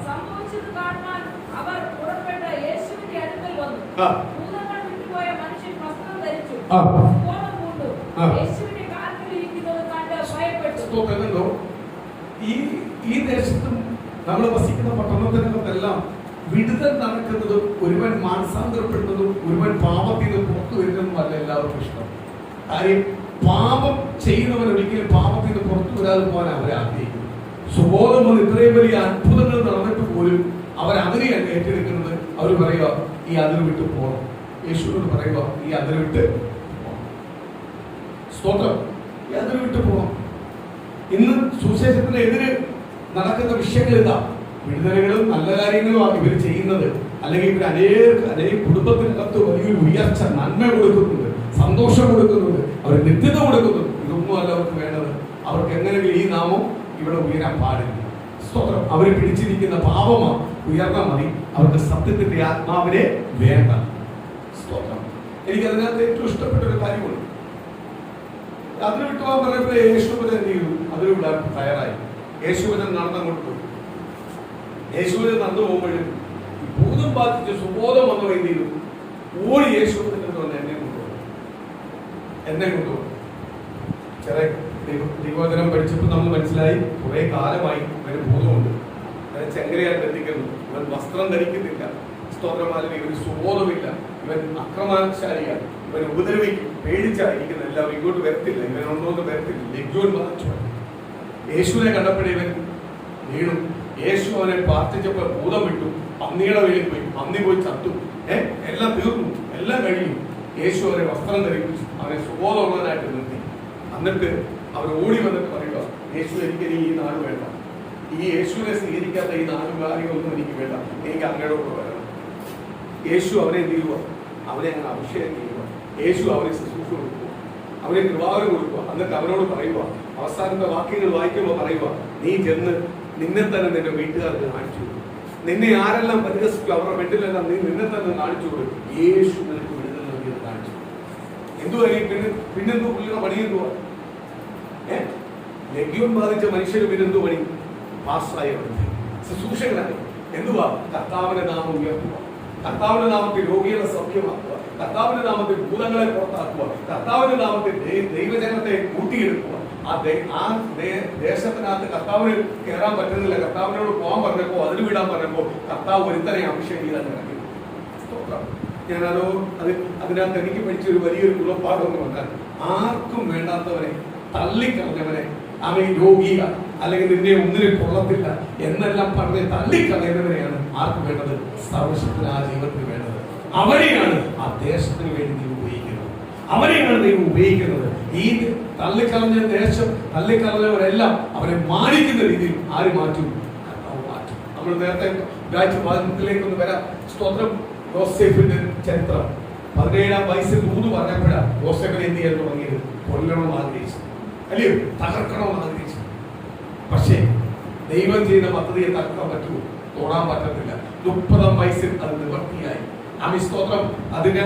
സംഭവിച്ചത് കാണുവാൻ അവർ പുറപ്പെട്ട് യേശുവിന്റെ അടുക്കൽ വന്നു. ഭൂതങ്ങൾ വിട്ടുപോയ മനുഷ്യൻ വസ്ത്രം ധരിച്ചു, കോപം പൂണ്ടു. യേശുവിന്റെ കാൽക്കൽ ഇരിക്കുന്നത് കണ്ട് ഭയപ്പെട്ടു. ഈ ദേശത്തും നമ്മൾ വസിക്കുന്ന പട്ടണത്തിനകത്തെല്ലാം വിടുതൽ നടക്കുന്നത്, ഒരുവൻ മാനസാന്തരപ്പെടുന്നതും ഒരുവൻ പാപത്തിൽ നിന്ന് പുറത്തു വരുന്നതുമല്ല എല്ലാവർക്കും ഇഷ്ടം. കാര്യം പാപം ചെയ്യുന്നവൻ ഒരിക്കലും പാപത്തിൽ നിന്ന് പുറത്തു വരാതെ പോകാൻ അവരെ ആഗ്രഹിക്കുന്നു. സുബോധം വന്ന് ഇത്രയും വലിയ അത്ഭുതങ്ങൾ നടന്നിട്ട് പോലും അവരതിനെയാണ് ഏറ്റെടുക്കുന്നത്. അവർ പറയുക, ഈ അതിര് വിട്ട് പോകണം. യേശുവിനോട് പറയുക, ഈ അതിര് വിട്ട് പോകണം. സ്തോത്രം. ഈ അതിര് വിട്ട് പോകണം. ഇന്ന് സുവിശേഷത്തിന് എതിരെ നടക്കുന്ന വിഷയങ്ങൾ ഇതാ. വിടുതലുകളും നല്ല കാര്യങ്ങളുമാണ് ഇവർ ചെയ്യുന്നത്. അല്ലെങ്കിൽ ഇവർ അനേക കുടുംബത്തിനകത്ത് വലിയൊരു ഉയർച്ച, നന്മ കൊടുക്കുന്നുണ്ട്, സന്തോഷം കൊടുക്കുന്നുണ്ട്, അവർ നിത്യത കൊടുക്കുന്നുണ്ട്. ഇതൊന്നും അല്ല അവർക്ക് വേണ്ടത്. അവർക്ക് എങ്ങനെയെങ്കിലും ഈ നാമം ഇവിടെ ഉയരാൻ പാടില്ല. സ്തോത്രം. അവർ പിടിച്ചിരിക്കുന്ന പാപമാണ് ഉയർന്നാൽ മതി. അവർക്ക് സത്യത്തിന്റെ ആത്മാവിനെ വേണ്ട. സ്തോത്രം. എനിക്ക് അതിനകത്ത് ഏറ്റവും ഇഷ്ടപ്പെട്ട ഒരു കാര്യമുണ്ട്. അതിന് വിട്ടുപോകാൻ പറഞ്ഞപ്പോൾ യേശുവിനെ എന്ത് ചെയ്തു? അതിന് വിടാൻ തയ്യാറായി. യേശുവിനെ നടന്നങ്ങോട്ട് പോയി. യേശുവിനെ നടന്നു പോകുമ്പോഴും ഭൂതം ബാധിച്ച് സുബോധം വന്നു എന്ത് ചെയ്തു? ഓടി യേശുവിനെ എന്നെ കൊണ്ടുപോകും. ചെറിയ ദൈവവചനം പഠിച്ചപ്പോൾ നമ്മൾ മനസ്സിലായി, കുറെ കാലമായി ഇവന് ഭൂതമുണ്ട്. ചെങ്കരയാൽ ബന്ധിക്കുന്നു. ഇവൻ വസ്ത്രം ധരിക്കുന്നില്ല. സ്തോത്രമാലും ഇവന് സുബോധമില്ല. ഇവൻ അക്രമശാലിയാണ്. ഇവൻ ഉപദ്രവിക്കും. പേടിച്ചായിരിക്കുന്ന എല്ലാവരും ഇങ്ങോട്ട് വരത്തില്ല. ഇവനൊന്നും വരത്തില്ല. ലഗ്യോൻ ബാധിച്ചു. യേശുവിനെ കണ്ടപ്പോഴേ ഇവൻ വീണു. യേശു അവനെ പ്രാർത്ഥിച്ചപ്പോൾ ഭൂതം വിട്ടു. പന്നിയുടെ വെളിയിൽ പോയി. പന്നി പോയി ചത്തു. എല്ലാം തീർന്നു. എല്ലാം കഴിഞ്ഞു. യേശു അവരെ വസ്ത്രം ധരിപ്പിച്ചു. അവനെ സുബോധമുള്ളവനായിട്ട് നിർത്തി. എന്നിട്ട് അവർ ഓടി വന്നിട്ട് പറയുക, യേശു എനിക്ക് ഈ നാട് വേണ്ട. ഈ യേശുവിനെ സ്വീകരിക്കാത്ത ഈ നാടും കാര്യങ്ങളൊന്നും എനിക്ക് വേണ്ട. എനിക്ക് അങ്ങോട്ട് വരണം. യേശു അവനെ എന്ത് ചെയ്യുക? അവനെ അങ്ങ് അഭിഷേകം ചെയ്യുക. യേശു അവനെ ശുശ്രൂഷ കൊടുക്കുക. അവനെ കൃപാവനം കൊടുക്കുക. എന്നിട്ട് അവനോട് പറയുക, അവസാനത്തെ വാക്യങ്ങൾ വായിക്കുമ്പോൾ പറയുക, നീ ചെന്ന് നിന്നെ തന്നെ നിന്റെ വീട്ടുകാർക്ക് കാണിച്ചു കൊടുക്കും. നിന്നെ ആരെല്ലാം പരിഹസിക്കും അവരുടെ വീട്ടിലെല്ലാം നീ നിന്നെ തന്നെ കാണിച്ചു കൊടുക്കും. യേശു നിനക്ക് വിടുതൽ നൽകിയത് കാണിച്ചു. എന്തുവാ പിന്നെന്തോ പുള്ളിയുടെ പണി എന്തുവാ? ലഗ്യൂൺ ബാധിച്ച മനുഷ്യര് പിന്നെന്തോ പണി? പാസ്സായ ശുശ്രൂഷകനാണ്. എന്തുവാ? കർത്താവിന്റെ നാമം ഉയർത്തുക, കർത്താവിന്റെ നാമത്തിൽ രോഗികളെ സൗഖ്യമാക്കുക, കർത്താവിന്റെ നാമത്തിൽ ഭൂതങ്ങളെ പുറത്താക്കുക, കർത്താവിന്റെ നാമത്തിൽ ദൈവജനത്തെ കൂട്ടിയെടുക്കുക. ആ ദേശത്തിനകത്ത് കർത്താവിന് കയറാൻ പറ്റുന്നില്ല, കർത്താവിനോട് പോകാൻ പറഞ്ഞപ്പോ അതിന് വിടാൻ പറഞ്ഞപ്പോ കർത്താവ് ഒരുത്തനെ അഭിഷേകം ചെയ്താൽ ഇറങ്ങി. ഞാനതോ അതിനകത്ത് എനിക്ക് പഠിച്ചൊരു വലിയൊരു ഗുണപാഠമെന്ന് പറഞ്ഞാൽ, ആർക്കും വേണ്ടാത്തവരെ തള്ളിക്കളഞ്ഞവരെ അവൻ രോഗിയ അല്ലെങ്കിൽ നിന്നെ ഒന്നിനും കൊള്ളത്തില്ല എന്നെല്ലാം പറഞ്ഞ് തള്ളിക്കളയുന്നവരെയാണ് ആർക്ക് വേണ്ടത്? സർവശക്തനായ ദൈവത്തിന് വേണ്ടത്. അവരെയാണ് ആ ദേശത്തിന് വേണ്ടി നീ ഉപയോഗിക്കുന്നത്, അവരെയാണ് ദൈവം ഉപയോഗിക്കുന്നത്. ഈ തള്ളിക്കളഞ്ഞ ദേശം, തള്ളിക്കളഞ്ഞവരെല്ലാം അവരെ മാനിക്കുന്ന രീതിയിൽ ആര് മാറ്റും? കർത്താവ് മാറ്റും. നമ്മൾ നേരത്തെ വാചകത്തിലേക്കൊന്ന് വരാം. സ്തോത്രം. യോസേഫിന്റെ ചരിത്രം 17-ാം വയസ്സിൽ ദൂത് പറഞ്ഞപ്പോഴാണ് യോസേഫിനെ എന്ത് ചെയ്യാൻ തുടങ്ങിയത്? കൊല്ലണമെന്ന് ആഗ്രഹിച്ചു, അല്ലയോ? തകർക്കണമെന്ന് ആഗ്രഹിച്ചു. പക്ഷേ ദൈവം ചെയ്ത പദ്ധതിയെ തകർക്കാൻ പറ്റുമോ? തൊടാൻ പറ്റത്തില്ല. 30-ാം വയസ്സിൽ അത് നിവർത്തിയായി. സ്തോത്രം. അതിന്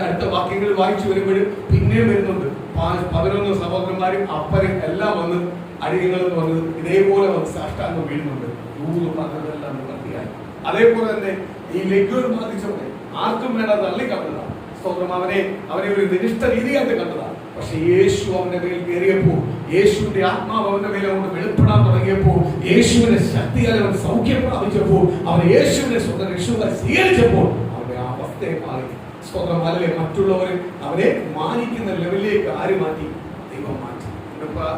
അടുത്ത വാക്യങ്ങൾ വായിച്ചു വരുമ്പോൾ പിന്നെയും വരുന്നുണ്ട്. 11 സഹോദരന്മാരും അപ്പനും എല്ലാം വന്ന് അടിയങ്ങളിൽ വന്ന് ഇതേപോലെ വന്ന് സാഷ്ടാംഗം വീഴുന്നുണ്ട്. ദൂത് പറഞ്ഞതെല്ലാം നിവർത്തിയായി. അതേപോലെ തന്നെ ഈ ലഗ്യൂർ ബാധിച്ചവനെ ആർക്കും വേണ്ട തള്ളിക്കണ്ടതാണ്. സ്തോത്രം. അവനെ ഒരു നിരിഷ്ട രീതിയായിട്ട് കണ്ടതാണ്. പക്ഷെ യേശു അവന്റെ മേൽ കയറിയപ്പോ, യേശുവിന്റെ ആത്മാവ് അവന്റെ മേലെ കൊണ്ട് വെളിപ്പെടാൻ തുടങ്ങിയപ്പോ, യേശുവിന്റെ ശക്തിയാൽ അവൻ സൗഖ്യം പ്രാപിച്ചപ്പോൾ, അവൻ യേശുവിനെ സ്വന്തം രക്ഷകനായി സ്വീകരിച്ചപ്പോൾ അവന്റെ അവസ്ഥയെ മാറി. സ്തോത്രം. അല്ലെ, മറ്റുള്ളവരെ അവനെ മാനിക്കുന്ന ലെവലിലേക്ക് ആര് മാറ്റി? ദൈവം മാറ്റി.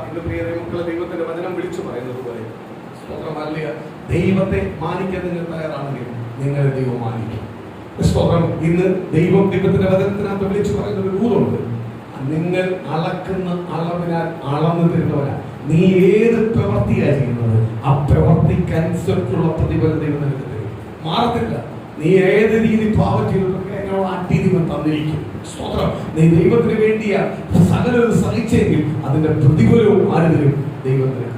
ഇന്ന് പ്രിയ ദൈവമക്കളെ, ദൈവത്തിന്റെ വചനം വിളിച്ചു പറയുന്നത് പോലെ സ്തോത്രം. അല്ല, ദൈവത്തെ മാനിക്കാൻ നിങ്ങൾ തയ്യാറാണെങ്കിൽ നിങ്ങളെ ദൈവം മാനിക്കും. സ്തോത്രം. ഇന്ന് ദൈവത്തിന്റെ വചനത്തിനകത്ത് വിളിച്ചു പറയുന്ന ഒരു ദൂതുണ്ട്. നിങ്ങൾ അളക്കുന്ന അളവിനാൽ അളന്നു തരുന്നവരാ. നീ ഏത് പ്രവൃത്തിയാ ചെയ്യുന്നത്, ആ പ്രവൃത്തിക്കനുസരിച്ചുള്ള പ്രതിഫലം ദൈവം നിനക്ക് തരും. മാറത്തില്ല. നീ ഏത് രീതി പാപം ചെയ്തിട്ടൊക്കെ ആ ദൈവം തന്നിരിക്കും. സ്തോത്രം. നീ ദൈവത്തിന് വേണ്ടിയ സകലത് സഹിച്ചെങ്കിൽ അതിന്റെ പ്രതിഫലവും ആര് തരും? ദൈവം നിനക്ക് തരും.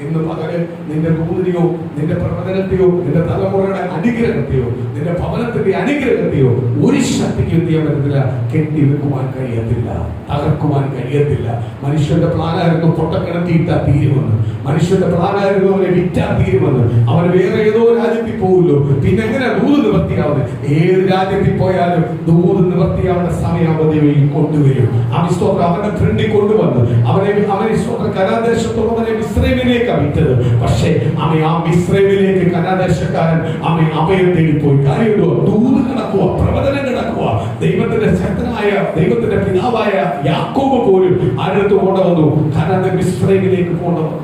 ഇന്ന് പകല് നിന്റെ ദൂതിനെയോ നിന്റെ പ്രവചനത്തെയോ നിന്റെ തലമുറയുടെ അനുഗ്രഹത്തെയോ നിന്റെ ഭവനത്തിന്റെ അനുഗ്രഹത്തെയോ ഒരു ശക്തിക്ക് എന്ത് ചെയ്യാൻ പറ്റത്തില്ല? കെട്ടിവെക്കുവാൻ കഴിയത്തില്ല, തകർക്കുവാൻ കഴിയത്തില്ല. മനുഷ്യന്റെ പ്ലാനായിരുന്നു പൊട്ടക്കിണറ്റിയിട്ടാ തീരുമെന്ന്, മനുഷ്യന്റെ പ്ലാനായിരുന്നു അവനെ വിറ്റാ തീരുമെന്ന്. അവൻ വേറെ ഏതോ രാജ്യത്തിൽ പോകുമല്ലോ, പിന്നെ എങ്ങനെ ദൂത് നിവർത്തിയാവുന്നത്? ഏത് രാജ്യത്തിൽ പോയാലും ദൂത് നിവർത്തിയാവേണ്ട സമയാവധിയിൽ കൊണ്ടുവരും. സ്തോത്രം. അവന്റെ ഫ്രണ്ടിൽ കൊണ്ടുവന്ന് അവനെ സ്തോത്രം കരാദേശത്തോടെ മിസ്രൈമിലേക്ക് വിറ്റത്. പക്ഷേ ആ മിസ്രൈമിലേക്ക് കരാദേശക്കാരൻ അഭയം തേടിപ്പോയി. കാര്യമുണ്ടോ? ദൂത് കിടക്കുക, പ്രവചനം കിടക്കുക. ദൈവത്തിന്റെ ശക്തനായ ദൈവത്തിന്റെ പിതാവായ യാക്കോബ് പോലും ആരടുത്ത് കൊണ്ടുവന്നു? മിസ്രൈമിലേക്ക് കൊണ്ടുവന്നു.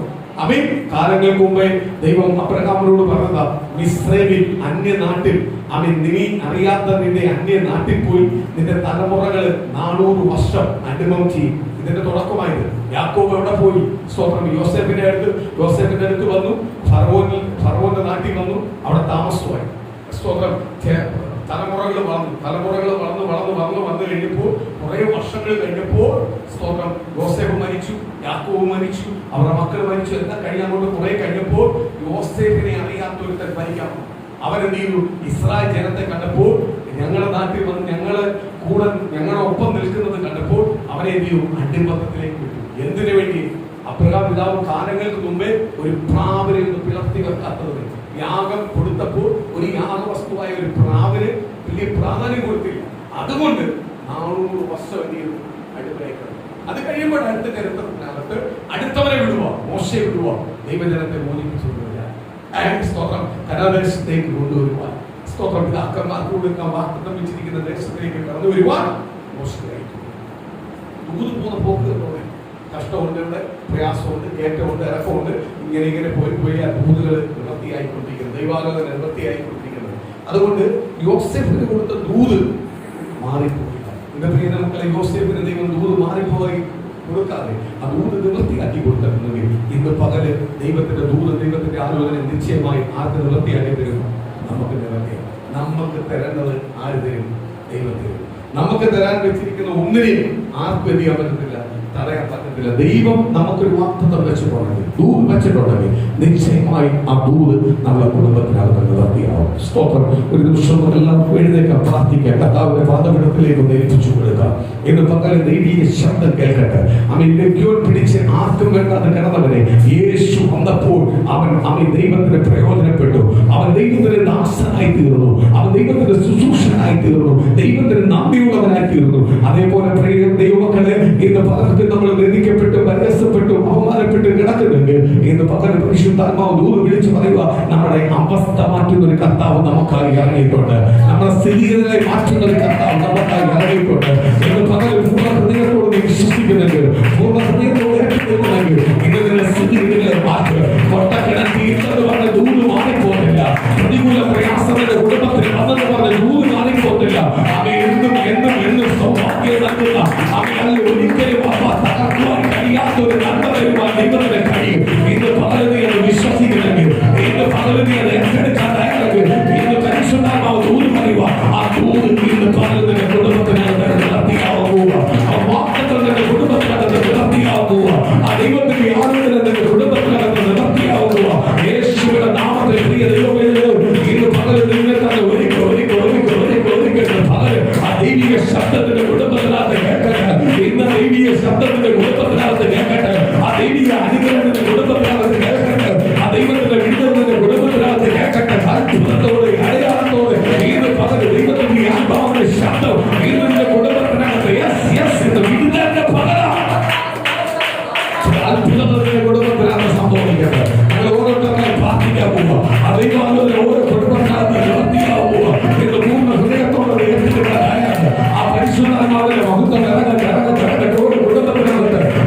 അവൻ കാലങ്ങൾക്ക് മുമ്പേ ദൈവം അബ്രഹാമിനോട് പറഞ്ഞതാ, മിസ്രൈമിൽ അന്യനാട്ടിൽ നീ അറിയാത്ത നിന്റെ അന്യനാട്ടിൽ പോയി നിന്റെ തലമുറകൾ 400 വർഷം അനുഭവം ചെയ്യും. ഇതിന്റെ തുടക്കമായത്. യാക്കോബ് എവിടെ പോയി? സ്തോത്രം. യോസേഫിന്റെ അടുത്ത് വന്നു. ഫറവോന്റെ നാട്ടിൽ വന്നു, അവിടെ താമസമായി. സ്തോത്രം. തലമുറകൾ വന്നു കഴിഞ്ഞപ്പോൾ കുറെ വർഷങ്ങൾ കഴിഞ്ഞപ്പോൾ സ്തോത്രം യോസേഫ് മരിച്ചു, യാക്കോബ് മരിച്ചു, അവരുടെ മക്കൾ മരിച്ചു. എല്ലാം കഴിഞ്ഞുകൊണ്ട് കുറെ കഴിഞ്ഞപ്പോൾ യോസേഫിനെ അറിയാത്ത ഒരുത്തൻ ഭരിക്കാം. അവരെന്ത് ചെയ്തു? ഇസ്രായേൽ ജനത്തെ കണ്ടപ്പോൾ, ഞങ്ങളുടെ നാട്ടിൽ വന്ന് ഞങ്ങളുടെ ഒപ്പം നിൽക്കുന്നത് കണ്ടപ്പോൾ അവരെ എന്ത് ചെയ്തു? അടിമത്തത്തിലേക്ക് വിട്ടു. എന്തിനു വേണ്ടി? അബ്രഹാം പിതാവ് കാലങ്ങൾക്ക് മുമ്പേ ഒരു പ്രാവിനെ പിളർത്തി വെക്കാത്തത് യാഗം കൊടുത്തപ്പോൾ ഒരു യാഗവസ്തുവായ ഒരു പ്രാവിന് വലിയ പ്രാധാന്യം കൊടുത്തില്ല. അതുകൊണ്ട് 400 വർഷം എന്ത് ചെയ്തു? അടുപ്പിലേക്ക്. അത് കഴിയുമ്പോൾ അടുത്ത ചരിത്രത്തിനകത്ത് അടുത്തവരെ വിടുക, മോശയെ വിടുക, ദൈവജനത്തെ മോചിപ്പിച്ചു കൊണ്ടുവരാൻ, സ്തോത്രം, കനാദേശത്തേക്ക് കൊണ്ടുവരുവാൻ, സ്തോത്രം, പിതാക്കന്മാർക്ക് കൊടുക്കാൻ വാഗ്ദത്തം വെച്ചിരിക്കുന്ന ദേശത്തിലേക്ക് കടന്നു വരുവാൻ മോശയെ അയച്ചു. ദൂത് പോകുന്ന പോക്ക് എന്നോടെ കഷ്ടമുണ്ട്, ഇവിടെ പ്രയാസമുണ്ട്, ഏറ്റമുണ്ട്, ഇറക്കമുണ്ട്. ഇങ്ങനെ പോയി ആ ദൂതുകൾ നിവൃത്തിയായിക്കൊണ്ടിരിക്കുന്നത്, ദൈവാലോചന നിവൃത്തിയായിക്കൊണ്ടിരിക്കുന്നത്. അതുകൊണ്ട് യോസേഫിന് കൊടുത്ത ദൂത് മാറിപ്പോയില്ല. എന്റെ പ്രിയ മക്കളെ, യോസേഫിന് ദൈവം ദൂത് മാറിപ്പോയി കൊടുക്കാതെ ആ ദൂത് നിവൃത്തിയാക്കി കൊടുത്തിട്ടുണ്ടെങ്കിൽ ഇന്ന് പകല് ദൈവത്തിന്റെ ദൂത്, ദൈവത്തിന്റെ ആലോചന നിശ്ചയമായി ആർക്ക് നിവൃത്തിയാക്കി തരും? നമുക്ക് നിവൃത്തിയാണ്. നമുക്ക് തരേണ്ടത് ആര് തരും? ദൈവം തരും. നമുക്ക് തരാൻ വെച്ചിരിക്കുന്ന ഒന്നിനെയും ആർക്കും എന്ത് ചെയ്യാൻ പറ്റത്തില്ല, തടയാൻ പറ്റത്തില്ല. ദൈവം നമുക്കൊരു വാഗ്ദത്തം വെച്ചിട്ടുണ്ടെങ്കിൽ, ദൂത് വെച്ചിട്ടുണ്ടെങ്കിൽ, നിശ്ചയമായി ആ ദൂത് നമ്മുടെ കുടുംബത്തിനകത്ത് നിവർത്തിയാവും. സ്തോത്രം. ഒരു നിമിഷം എല്ലാവർക്കും എഴുന്നേൽക്കാം, പ്രാർത്ഥിക്കാം, കർത്താവിന്റെ പാദപീഠത്തിലേക്ക് ഒന്ന് ഏൽപ്പിച്ചു കൊടുക്കാം. ഇന്ന് പകരം ദൈവീയ ശബ്ദം കേൾക്കട്ടെ. അവൻ ലഗ്യോൻ പിടിച്ച് ആർക്കും വേണ്ടാതെ കിടന്നവനെ യേശു വന്നപ്പോൾ അവൻ ദൈവത്തിന് പ്രയോജനപ്പെട്ടു. അവൻ ദൈവത്തിന് ദാസനായി തീർന്നു. അവൻ ദൈവത്തിന്റെ ശുശ്രൂഷനായി തീർന്നു. ദൈവത്തിന് നന്ദിയുള്ളവനായി തീർന്നു. അതേപോലെ പ്രിയ ദൈവമക്കളെ, ഇന്ന് പകരത്തിൽ നമ്മൾ നിന്ദിക്കപ്പെട്ടു, പരിഹസിപ്പെട്ടു, അവമാനപ്പെട്ടു കിടക്കുന്നുണ്ട്. ഇന്ന് പകരം പരിശുദ്ധാത്മാവ് ദൂത് വിളിച്ചു പറയുക, നമ്മുടെ അവസ്ഥ മാറ്റുന്ന ഒരു കർത്താവ് നമുക്കായി ഇറങ്ങിയിട്ടുണ്ട്. നമ്മുടെ സ്ഥിതികളെ മാറ്റുന്ന ഒരു കർത്താവ് നമുക്കായി ഇറങ്ങിയിട്ടുണ്ട്. ഇന്ന് പകരം പൂർണ്ണ ഹൃദയത്തോട് നീ വിശ്വസിക്കുന്നെങ്കിൽ, പൂർണ്ണ ഹൃദയത്തോട് ഏറ്റുനിൽക്കുന്നെങ്കിൽ, ഇന്നത്തെ സ്ഥിതികളെ മാറ്റുക. കൊട്ടക്കിടത്തിയിട്ടത് പറഞ്ഞ ദൂത് മാറിപ്പോന്നില്ല. പ്രതികൂല പ്രയാസങ്ങളുടെ കുടുംബത്തിൽ വന്നത് പറഞ്ഞ ദൂത് മാറിപ്പോന്നില്ല. അവ എന്നും എന്നും എന്നും സൗഭാഗ്യം നൽകുന്ന, അവയല്ല ഒരിക്കലും തകർക്കുവാൻ കഴിയാത്ത ഒരു നന്മ തരുവാൻ ദൈവത്തിന് കഴിയും. ഇന്ന് പകരുതി എന്ന് വിശ്വസിക്കുന്നെങ്കിൽ, ഇന്ന് പകരുതി എന്ന് ഏറ്റെടുക്കാൻ തയ്യാറെങ്കിൽ, ഇന്ന് പരിശുദ്ധാത്മാവ് ദൂത് പറയുക. ആ ദൂത് ഇന്ന് പകരുന്നതിന്റെ കുടുംബത്തിനകത്ത് നിവർത്തിയാവുക. ആ വാക്തത്വത്തിന്റെ കുടുംബത്തിനകത്ത് നിവർത്തിയാവുക. ആ ദൈവത്തിന്റെ ആരോഗ്യത്തിന്റെ കുടുംബത്തിനകത്ത് നിവർത്തിയാവുക. യേശുവിന്റെ നാമത്തിൽ പ്രിയ ദൈവമേ, ഇന്ന് പകരം നിന്നെ തന്നെ ഒരിക്കൽ പകരം ആ ദൈവിക ശബ്ദത്തിന്റെ കുടുംബത്തിനകത്ത് കേൾക്കട്ടെ. ഇന്ന് ദൈവിക ശബ്ദത്തിന്റെ കുടുംബത്തിനകത്ത് കേൾക്കട്ടെ. ആ ദൈവിക അനുഗ്രഹത്തിന്റെ കുടുംബത്തിനകത്ത് കേൾക്കട്ടെ. ആ ദൈവത്തിന്റെ വിടുതലിന്റെ കുടുംബത്തിനകത്ത് കേൾക്കട്ടെ. അത്ഭുതത്തോടെ അടയാളത്തോടെ ഇന്ന് പകരം ദൈവത്തിന്റെ ആത്മാവിന്റെ ശബ്ദം ഇന്ന് കുടുംബത്തിനകത്ത് ഇന്ന് വിടുതലിന്റെ പകരം അത്ഭുതത്തിന്റെ കുടുംബത്തിനകത്ത് സംഭവിക്കട്ടെ. ഞങ്ങൾ ഓരോരുത്തരെ പ്രാർത്ഥിക്കാൻ പോവുക. അതേപോലെ ഓരോ കുടുംബത്തിനകത്ത് നിവർത്തിക്കാൻ പോവുക. ഇന്ന് പൂർണ്ണ ഹൃദയത്തോടെ ആ പരിശുദ്ധാത്മാവിന്റെ മഹത്വം ഇറങ്ങുക.